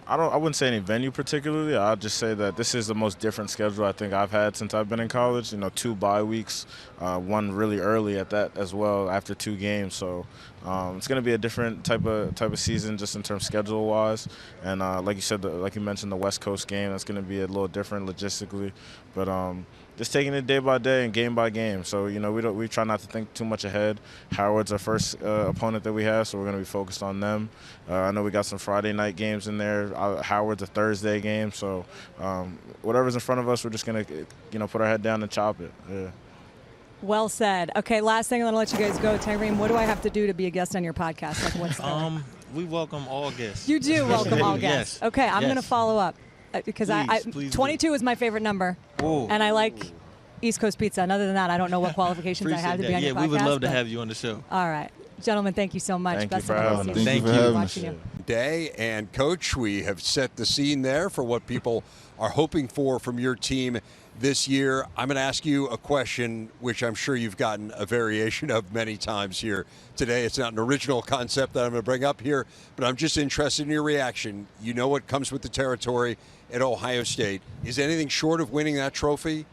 I wouldn't say any venue particularly. I'll just say that this is the most different schedule I think I've had since I've been in college. 2 bye weeks, one really early at that as well after 2 games. So it's going to be a different type of season just in terms schedule wise. And like you said, like you mentioned, the West Coast game, that's going to be a little different logistically. But just taking it day by day and game by game. So we try not to think too much ahead. Howard's our first opponent that we have, so we're going to be focused on them. I know we got some Friday night games in there. Howard's a Thursday game, so whatever's in front of us, we're just going to put our head down and chop it. Yeah. Well said. Okay, last thing, I'm going to let you guys go. Tyreem, what do I have to do to be a guest on your podcast? Like, what's we welcome all guests. You do welcome all guests. Yes. Okay, I'm going to follow up. Because please 22 do. is my favorite number, and I like East Coast pizza. And other than that, I don't know what qualifications I have to be on your podcast. Yeah, we would love to have you on the show. All right. Gentlemen, thank you so much. Thank Best you for of luck having this us. season. Thank you for watching you. Day, and Coach, we have set the scene there for what people are hoping for from your team this year. I'm going to ask you a question which I'm sure you've gotten a variation of many times here today. It's not an original concept that I'm going to bring up here, but I'm just interested in your reaction. You know what comes with the territory at Ohio State. Is anything short of winning that trophy?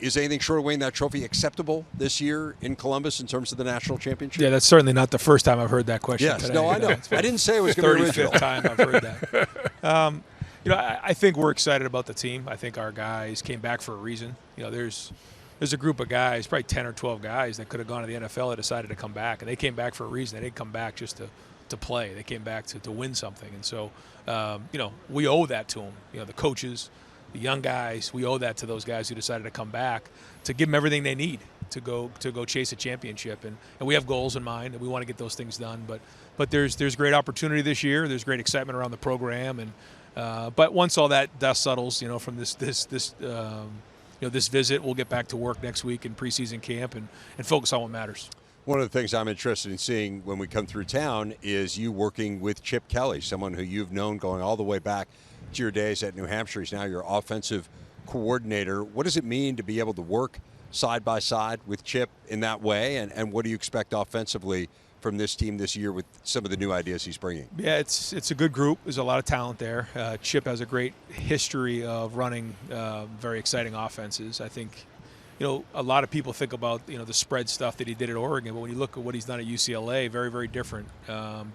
Is anything short of winning that trophy acceptable this year in Columbus in terms of the national championship? Yeah, that's certainly not the first time I've heard that question yes, today. No, I know. I didn't say it was going to be original. 35th time I've heard that. I think we're excited about the team. I think our guys came back for a reason. There's a group of guys, probably 10 or 12 guys that could have gone to the NFL that decided to come back, and they came back for a reason. They didn't come back just to play. They came back to win something. And so, we owe that to them. The coaches, the young guys, we owe that to those guys who decided to come back to give them everything they need to go chase a championship. And we have goals in mind, and we want to get those things done. But there's great opportunity this year. There's great excitement around the program. And but once all that dust settles, from this visit, we'll get back to work next week in preseason camp and focus on what matters. One of the things I'm interested in seeing when we come through town is you working with Chip Kelly, someone who you've known going all the way back to your days at New Hampshire. He's now your offensive coordinator. What does it mean to be able to work side by side with Chip in that way? And what do you expect offensively from this team this year with some of the new ideas he's bringing? Yeah, it's a good group. There's a lot of talent there. Chip has a great history of running very exciting offenses. I think a lot of people think about, the spread stuff that he did at Oregon, but when you look at what he's done at UCLA, very, very different.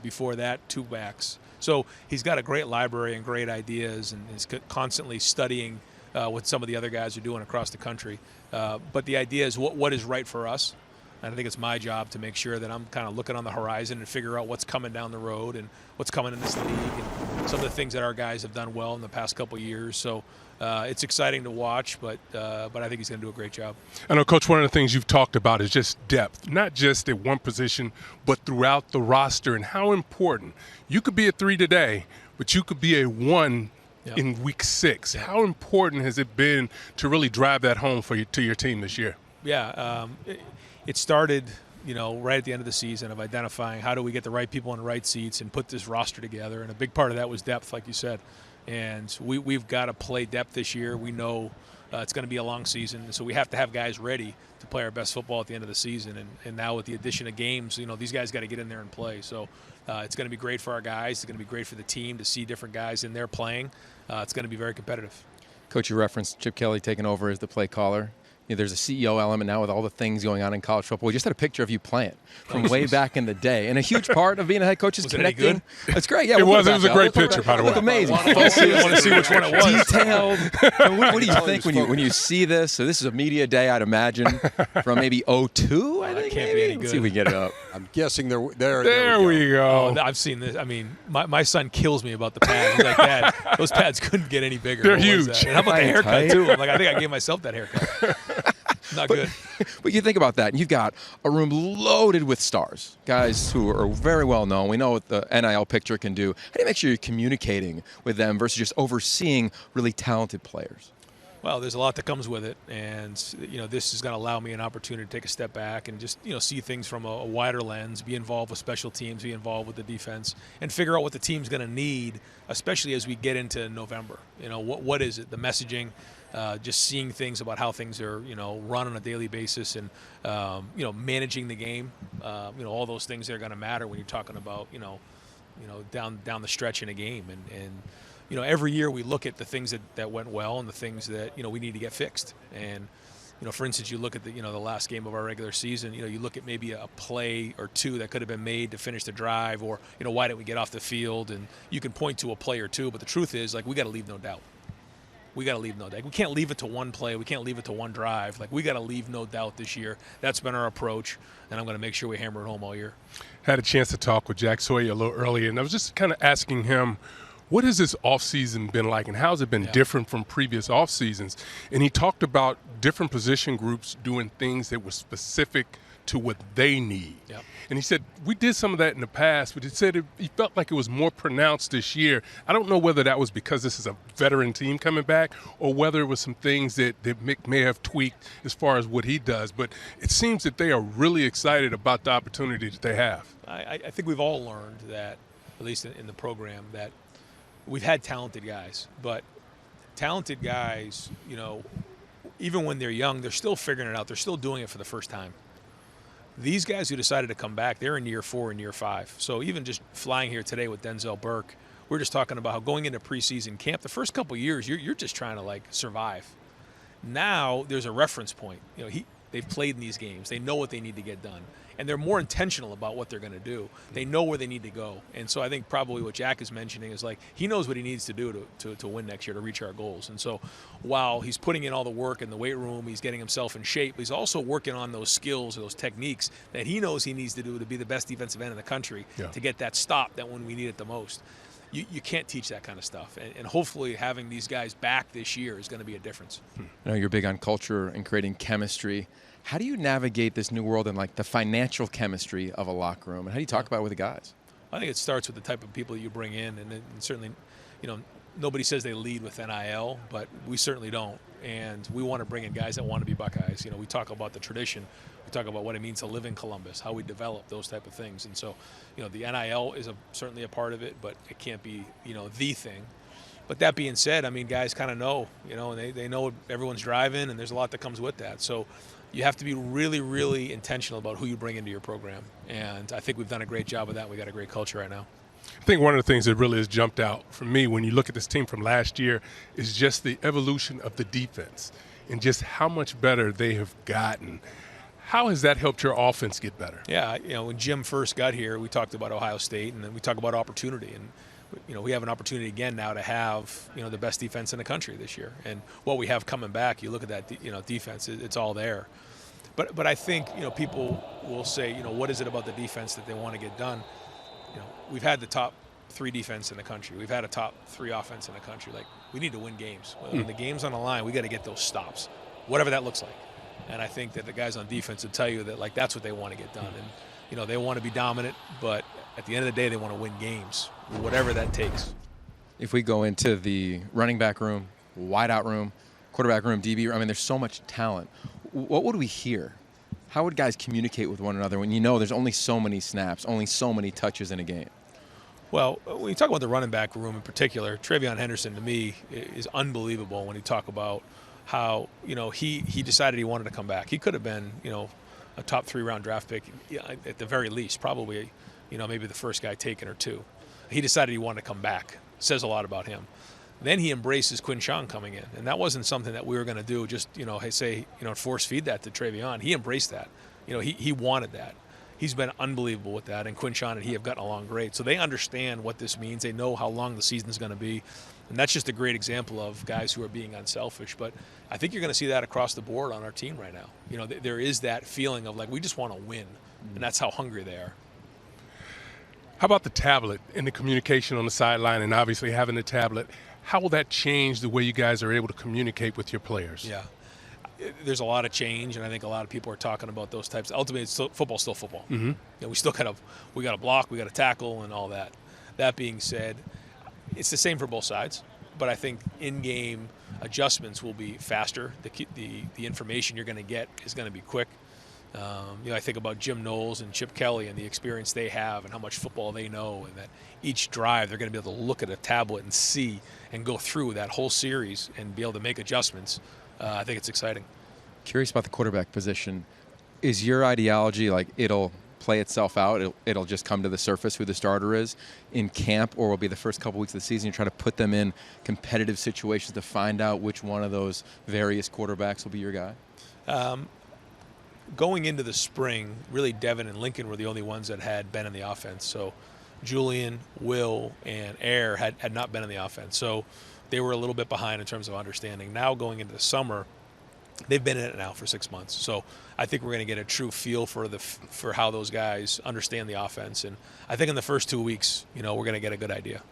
Before that, 2 backs. So he's got a great library and great ideas, and is constantly studying what some of the other guys are doing across the country. But the idea is what is right for us. And I think it's my job to make sure that I'm kind of looking on the horizon and figure out what's coming down the road and what's coming in this league and some of the things that our guys have done well in the past couple of years. So it's exciting to watch, but I think he's going to do a great job. I know, Coach, one of the things you've talked about is just depth, not just at one position, but throughout the roster, and how important. You could be a 3 today, but you could be a 1 in week 6. How important has it been to really drive that home to your team this year? Yeah, it started, right at the end of the season of identifying how do we get the right people in the right seats and put this roster together. And a big part of that was depth, like you said. And we've got to play depth this year. We know it's going to be a long season, so we have to have guys ready to play our best football at the end of the season. And now with the addition of games, these guys got to get in there and play. So it's going to be great for our guys. It's going to be great for the team to see different guys in there playing. It's going to be very competitive. Coach, you referenced Chip Kelly taking over as the play caller. There's a CEO element now with all the things going on in college football. We just had a picture of you playing from way back in the day. And a huge part of being a head coach is connecting. It any good? That's great. Yeah, it was a great picture, by the way. It looked amazing. I want to see which one it was. Detailed. And what do you think when you see this? So this is a media day, I'd imagine, from maybe 02, I think. It can't be any good. Let's see if we can get it up. I'm guessing there we go. Oh, I've seen this. I mean, my son kills me about the pads. He's like, Dad, those pads couldn't get any bigger. They're huge. And how about the haircut, too? I'm like, I think I gave myself that haircut. Not good. But you think about that, and you've got a room loaded with stars, guys who are very well known. We know what the NIL picture can do. How do you make sure you're communicating with them versus just overseeing really talented players? Well, there's a lot that comes with it, and this is going to allow me an opportunity to take a step back and just see things from a wider lens, be involved with special teams, be involved with the defense, and figure out what the team's going to need, especially as we get into November. What is it? The messaging. Just seeing things about how things are, run on a daily basis, and managing the game. All those things that are going to matter when you're talking about, down the stretch in a game. And every year we look at the things that went well and the things that we need to get fixed. And for instance, you look at the last game of our regular season. You look at maybe a play or two that could have been made to finish the drive, or why didn't we get off the field? And you can point to a play or two, but the truth is, we got to leave no doubt. We got to leave no doubt. We can't leave it to one play. We can't leave it to one drive. We got to leave no doubt this year. That's been our approach, and I'm going to make sure we hammer it home all year. Had a chance to talk with Jack Saweyer a little earlier, and I was just kind of asking him, what has this offseason been like, and how has it been different from previous off seasons? And he talked about different position groups doing things that were specific to what they need. Yep. And he said, we did some of that in the past, but he said he felt like it was more pronounced this year. I don't know whether that was because this is a veteran team coming back, or whether it was some things that Mick may have tweaked as far as what he does. But it seems that they are really excited about the opportunity that they have. I think we've all learned that, at least in the program, that we've had talented guys. But talented guys, even when they're young, they're still figuring it out. They're still doing it for the first time. These guys who decided to come back, they're in year 4 and year 5. So even just flying here today with Denzel, Burke, we're just talking about how going into preseason camp, the first couple of years, you're just trying to survive. Now there's a reference point. They've played in these games. They know what they need to get done. And they're more intentional about what they're going to do. They know where they need to go. And so I think probably what Jack is mentioning is he knows what he needs to do to win next year, to reach our goals. And so while he's putting in all the work in the weight room, he's getting himself in shape, he's also working on those skills or those techniques that he knows he needs to do to be the best defensive end in the country, to get that stop that when we need it the most. You can't teach that kind of stuff. And hopefully having these guys back this year is going to be a difference. I know you're big on culture and creating chemistry. How do you navigate this new world and the financial chemistry of a locker room? And how do you talk about it with the guys? I think it starts with the type of people you bring in. And certainly, nobody says they lead with NIL, but we certainly don't. And we want to bring in guys that want to be Buckeyes. We talk about the tradition. We talk about what it means to live in Columbus, how we develop those type of things. And so, the NIL is certainly a part of it, but it can't be, the thing. But that being said, guys kind of know, and they know everyone's driving, and there's a lot that comes with that. So you have to be really, really intentional about who you bring into your program. And I think we've done a great job of that. We got a great culture right now. I think one of the things that really has jumped out for me when you look at this team from last year is just the evolution of the defense and just how much better they have gotten. How has that helped your offense get better? Yeah, when Jim first got here, we talked about Ohio State, and then we talked about opportunity. And we have an opportunity again now to have, the best defense in the country this year. And what we have coming back, you look at that, defense, it's all there. But I think, people will say, what is it about the defense that they want to get done? We've had the top 3 defense in the country. We've had a top 3 offense in the country. We need to win games. When the game's on the line, we got to get those stops, whatever that looks like. And I think that the guys on defense will tell you that, that's what they want to get done. And, they want to be dominant, but at the end of the day, they want to win games, whatever that takes. If we go into the running back room, wideout room, quarterback room, DB room, I mean, there's so much talent. What would we hear? How would guys communicate with one another when you know there's only so many snaps, only so many touches in a game? Well, when you talk about the running back room in particular, Travion Henderson to me is unbelievable when you talk about how, he decided he wanted to come back. He could have been, a top 3-round draft pick at the very least, probably, maybe the first guy taken or two. He decided he wanted to come back. Says a lot about him. Then he embraces Quinshon coming in, and that wasn't something that we were going to do. Just force feed that to Travion. He embraced that. He wanted that. He's been unbelievable with that, and Quinshon and he have gotten along great. So they understand what this means. They know how long the season's going to be, and that's just a great example of guys who are being unselfish. But I think you're going to see that across the board on our team right now. There is that feeling of like we just want to win, and that's how hungry they are. How about the tablet and the communication on the sideline, and obviously having the tablet? How will that change the way you guys are able to communicate with your players? Yeah. There's a lot of change, and I think a lot of people are talking about those types. Ultimately, football's still football. Mm-hmm. We still we got to block, we got to tackle, and all that. That being said, it's the same for both sides, but I think in-game adjustments will be faster. The information you're going to get is going to be quick. I think about Jim Knowles and Chip Kelly and the experience they have and how much football they know, and that each drive they're going to be able to look at a tablet and see and go through that whole series and be able to make adjustments. I think it's exciting. Curious about the quarterback position. Is your ideology like it'll play itself out, it'll just come to the surface who the starter is in camp, or will be the first couple weeks of the season you try to put them in competitive situations to find out which one of those various quarterbacks will be your guy? Going into the spring, really Devin and Lincoln were the only ones that had been in the offense. So Julian, Will, and Air had not been in the offense. So they were a little bit behind in terms of understanding. Now going into the summer, they've been in it now for 6 months. So I think we're going to get a true feel for how those guys understand the offense. And I think in the first 2 weeks, we're going to get a good idea.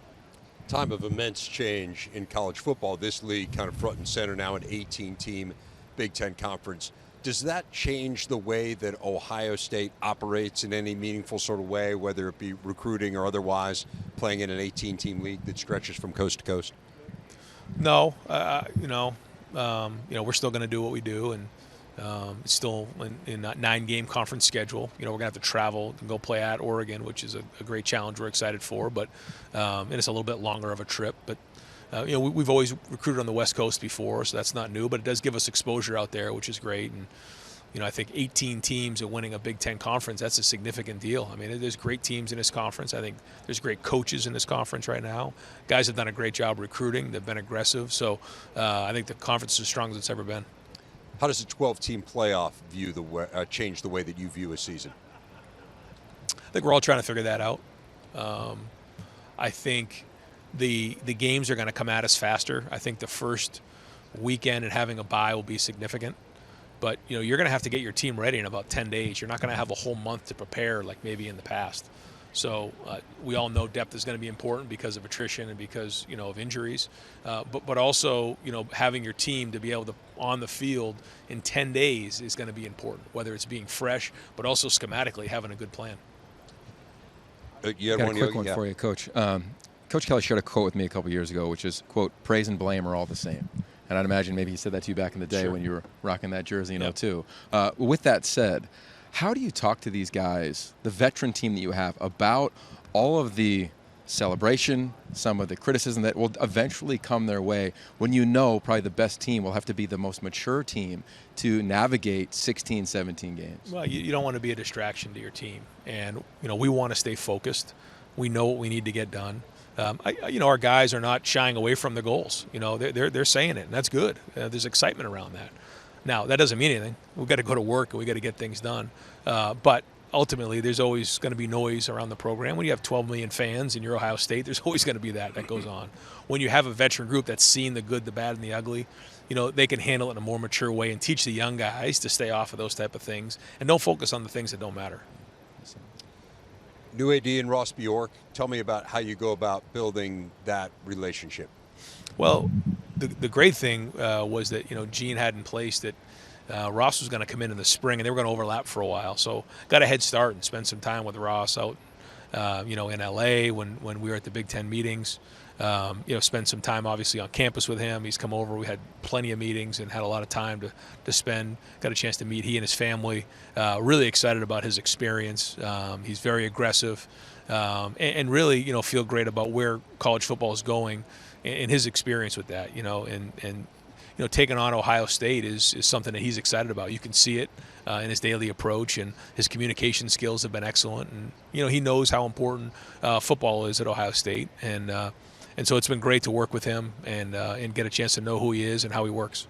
Time of immense change in college football. This league kind of front and center now, an 18-team Big Ten conference. Does that change the way that Ohio State operates in any meaningful sort of way, whether it be recruiting or otherwise, playing in an 18-team league that stretches from coast to coast? No, we're still going to do what we do, and it's still in a 9-game conference schedule. We're going to have to travel and go play at Oregon, which is a great challenge we're excited for, but and it's a little bit longer of a trip. But we've always recruited on the West Coast before, so that's not new, but it does give us exposure out there, which is great. And I think 18 teams and winning a Big Ten conference, that's a significant deal. I mean, there's great teams in this conference. I think there's great coaches in this conference right now. Guys have done a great job recruiting. They've been aggressive. So I think the conference is as strong as it's ever been. How does a 12-team playoff change the way that you view a season? I think we're all trying to figure that out. I think the games are going to come at us faster. I think the first weekend and having a bye will be significant. But, you're going to have to get your team ready in about 10 days. You're not going to have a whole month to prepare like maybe in the past. So we all know depth is going to be important because of attrition and because, of injuries. But also, having your team to be able to on the field in 10 days is going to be important, whether it's being fresh, but also schematically having a good plan. You got a quick one for you, Coach. Coach Kelly shared a quote with me a couple years ago, which is, quote, praise and blame are all the same. And I'd imagine maybe he said that to you back in the day when you were rocking that jersey in 02. With that said, how do you talk to these guys, the veteran team that you have, about all of the celebration, some of the criticism that will eventually come their way when probably the best team will have to be the most mature team to navigate 16, 17 games? Well, you don't want to be a distraction to your team. And, we want to stay focused. We know what we need to get done. Our guys are not shying away from the goals. They're saying it, and that's good. There's excitement around that. Now, that doesn't mean anything. We've got to go to work, and we've got to get things done. But ultimately, there's always going to be noise around the program. When you have 12 million fans in your Ohio State, there's always going to be that goes on. When you have a veteran group that's seen the good, the bad, and the ugly, they can handle it in a more mature way and teach the young guys to stay off of those type of things and don't focus on the things that don't matter. New AD and Ross Bjork, tell me about how you go about building that relationship. Well, the great thing was that, Gene had in place that Ross was going to come in the spring, and they were going to overlap for a while. So got a head start and spent some time with Ross out in LA when we were at the Big Ten meetings. Spend some time obviously on campus with him. He's come over. We had plenty of meetings and had a lot of time to spend. Got a chance to meet he and his family. Really excited about his experience. He's very aggressive and really, feel great about where college football is going and his experience with that, and taking on Ohio State is something that he's excited about. You can see it in his daily approach, and his communication skills have been excellent. And, he knows how important football is at Ohio State. And so it's been great to work with him and get a chance to know who he is and how he works.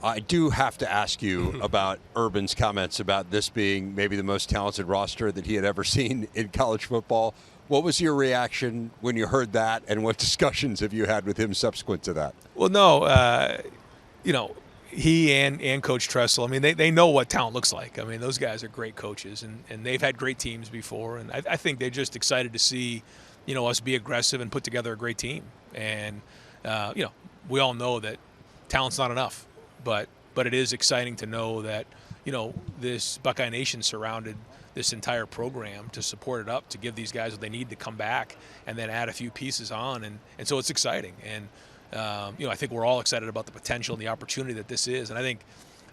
I do have to ask you about Urban's comments about this being maybe the most talented roster that he had ever seen in college football. What was your reaction when you heard that, and what discussions have you had with him subsequent to that? Well, no, he and Coach Tressel, they know what talent looks like. Those guys are great coaches, and they've had great teams before. And I think they're just excited to see, us be aggressive and put together a great team. And, we all know that talent's not enough. But it is exciting to know that, this Buckeye Nation surrounded this entire program to support it up, to give these guys what they need to come back and then add a few pieces on. And so it's exciting. And, I think we're all excited about the potential and the opportunity that this is. And I think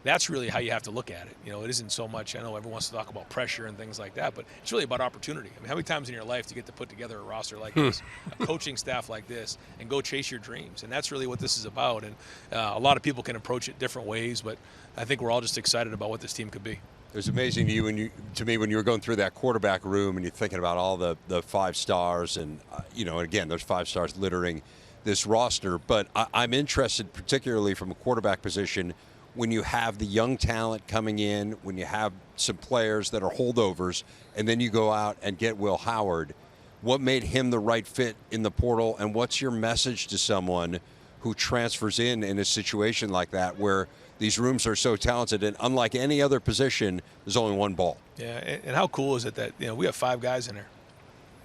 that's really how you have to look at it. It isn't so much, I know everyone wants to talk about pressure and things like that, but it's really about opportunity. How many times in your life do you get to put together a roster like this, a coaching staff like this, and go chase your dreams? And that's really what this is about. And a lot of people can approach it different ways, but I think we're all just excited about what this team could be. It was amazing to me when you were going through that quarterback room and you're thinking about all the 5 stars and, again, those 5 stars littering this roster. But I'm interested, particularly from a quarterback position, when you have the young talent coming in, when you have some players that are holdovers, and then you go out and get Will Howard, what made him the right fit in the portal, and what's your message to someone who transfers in a situation like that where these rooms are so talented, and unlike any other position, there's only one ball? Yeah, and how cool is it that we have 5 guys in there?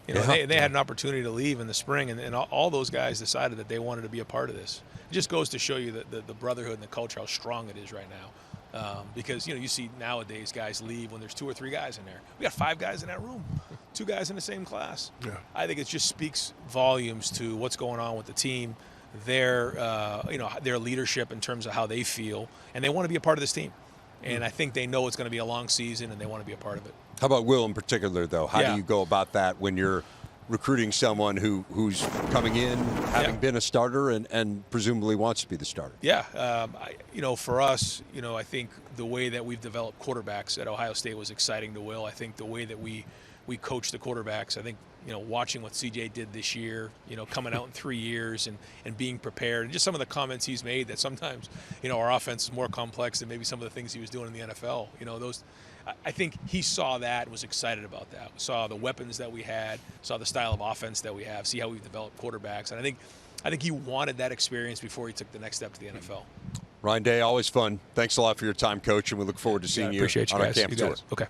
They had an opportunity to leave in the spring, and all those guys decided that they wanted to be a part of this. It just goes to show you the brotherhood and the culture, how strong it is right now. Because, you see nowadays guys leave when there's 2 or 3 guys in there. We got 5 guys in that room, 2 guys in the same class. Yeah. I think it just speaks volumes to what's going on with the team, their leadership in terms of how they feel, and they want to be a part of this team. And I think they know it's going to be a long season, and they want to be a part of it. How about Will in particular, though? How do you go about that when you're recruiting someone who's coming in, having been a starter, and presumably wants to be the starter? Yeah, for us, I think the way that we've developed quarterbacks at Ohio State was exciting to Will. I think the way that we coach the quarterbacks, I think, watching what CJ did this year, coming out in 3 years and being prepared, and just some of the comments he's made that sometimes, our offense is more complex than maybe some of the things he was doing in the NFL. I think he saw that and was excited about that. Saw the weapons that we had, saw the style of offense that we have, see how we've developed quarterbacks. And I think he wanted that experience before he took the next step to the NFL. Ryan Day, always fun. Thanks a lot for your time, Coach, and we look forward to seeing you appreciate you on guys. our camp tour. Okay.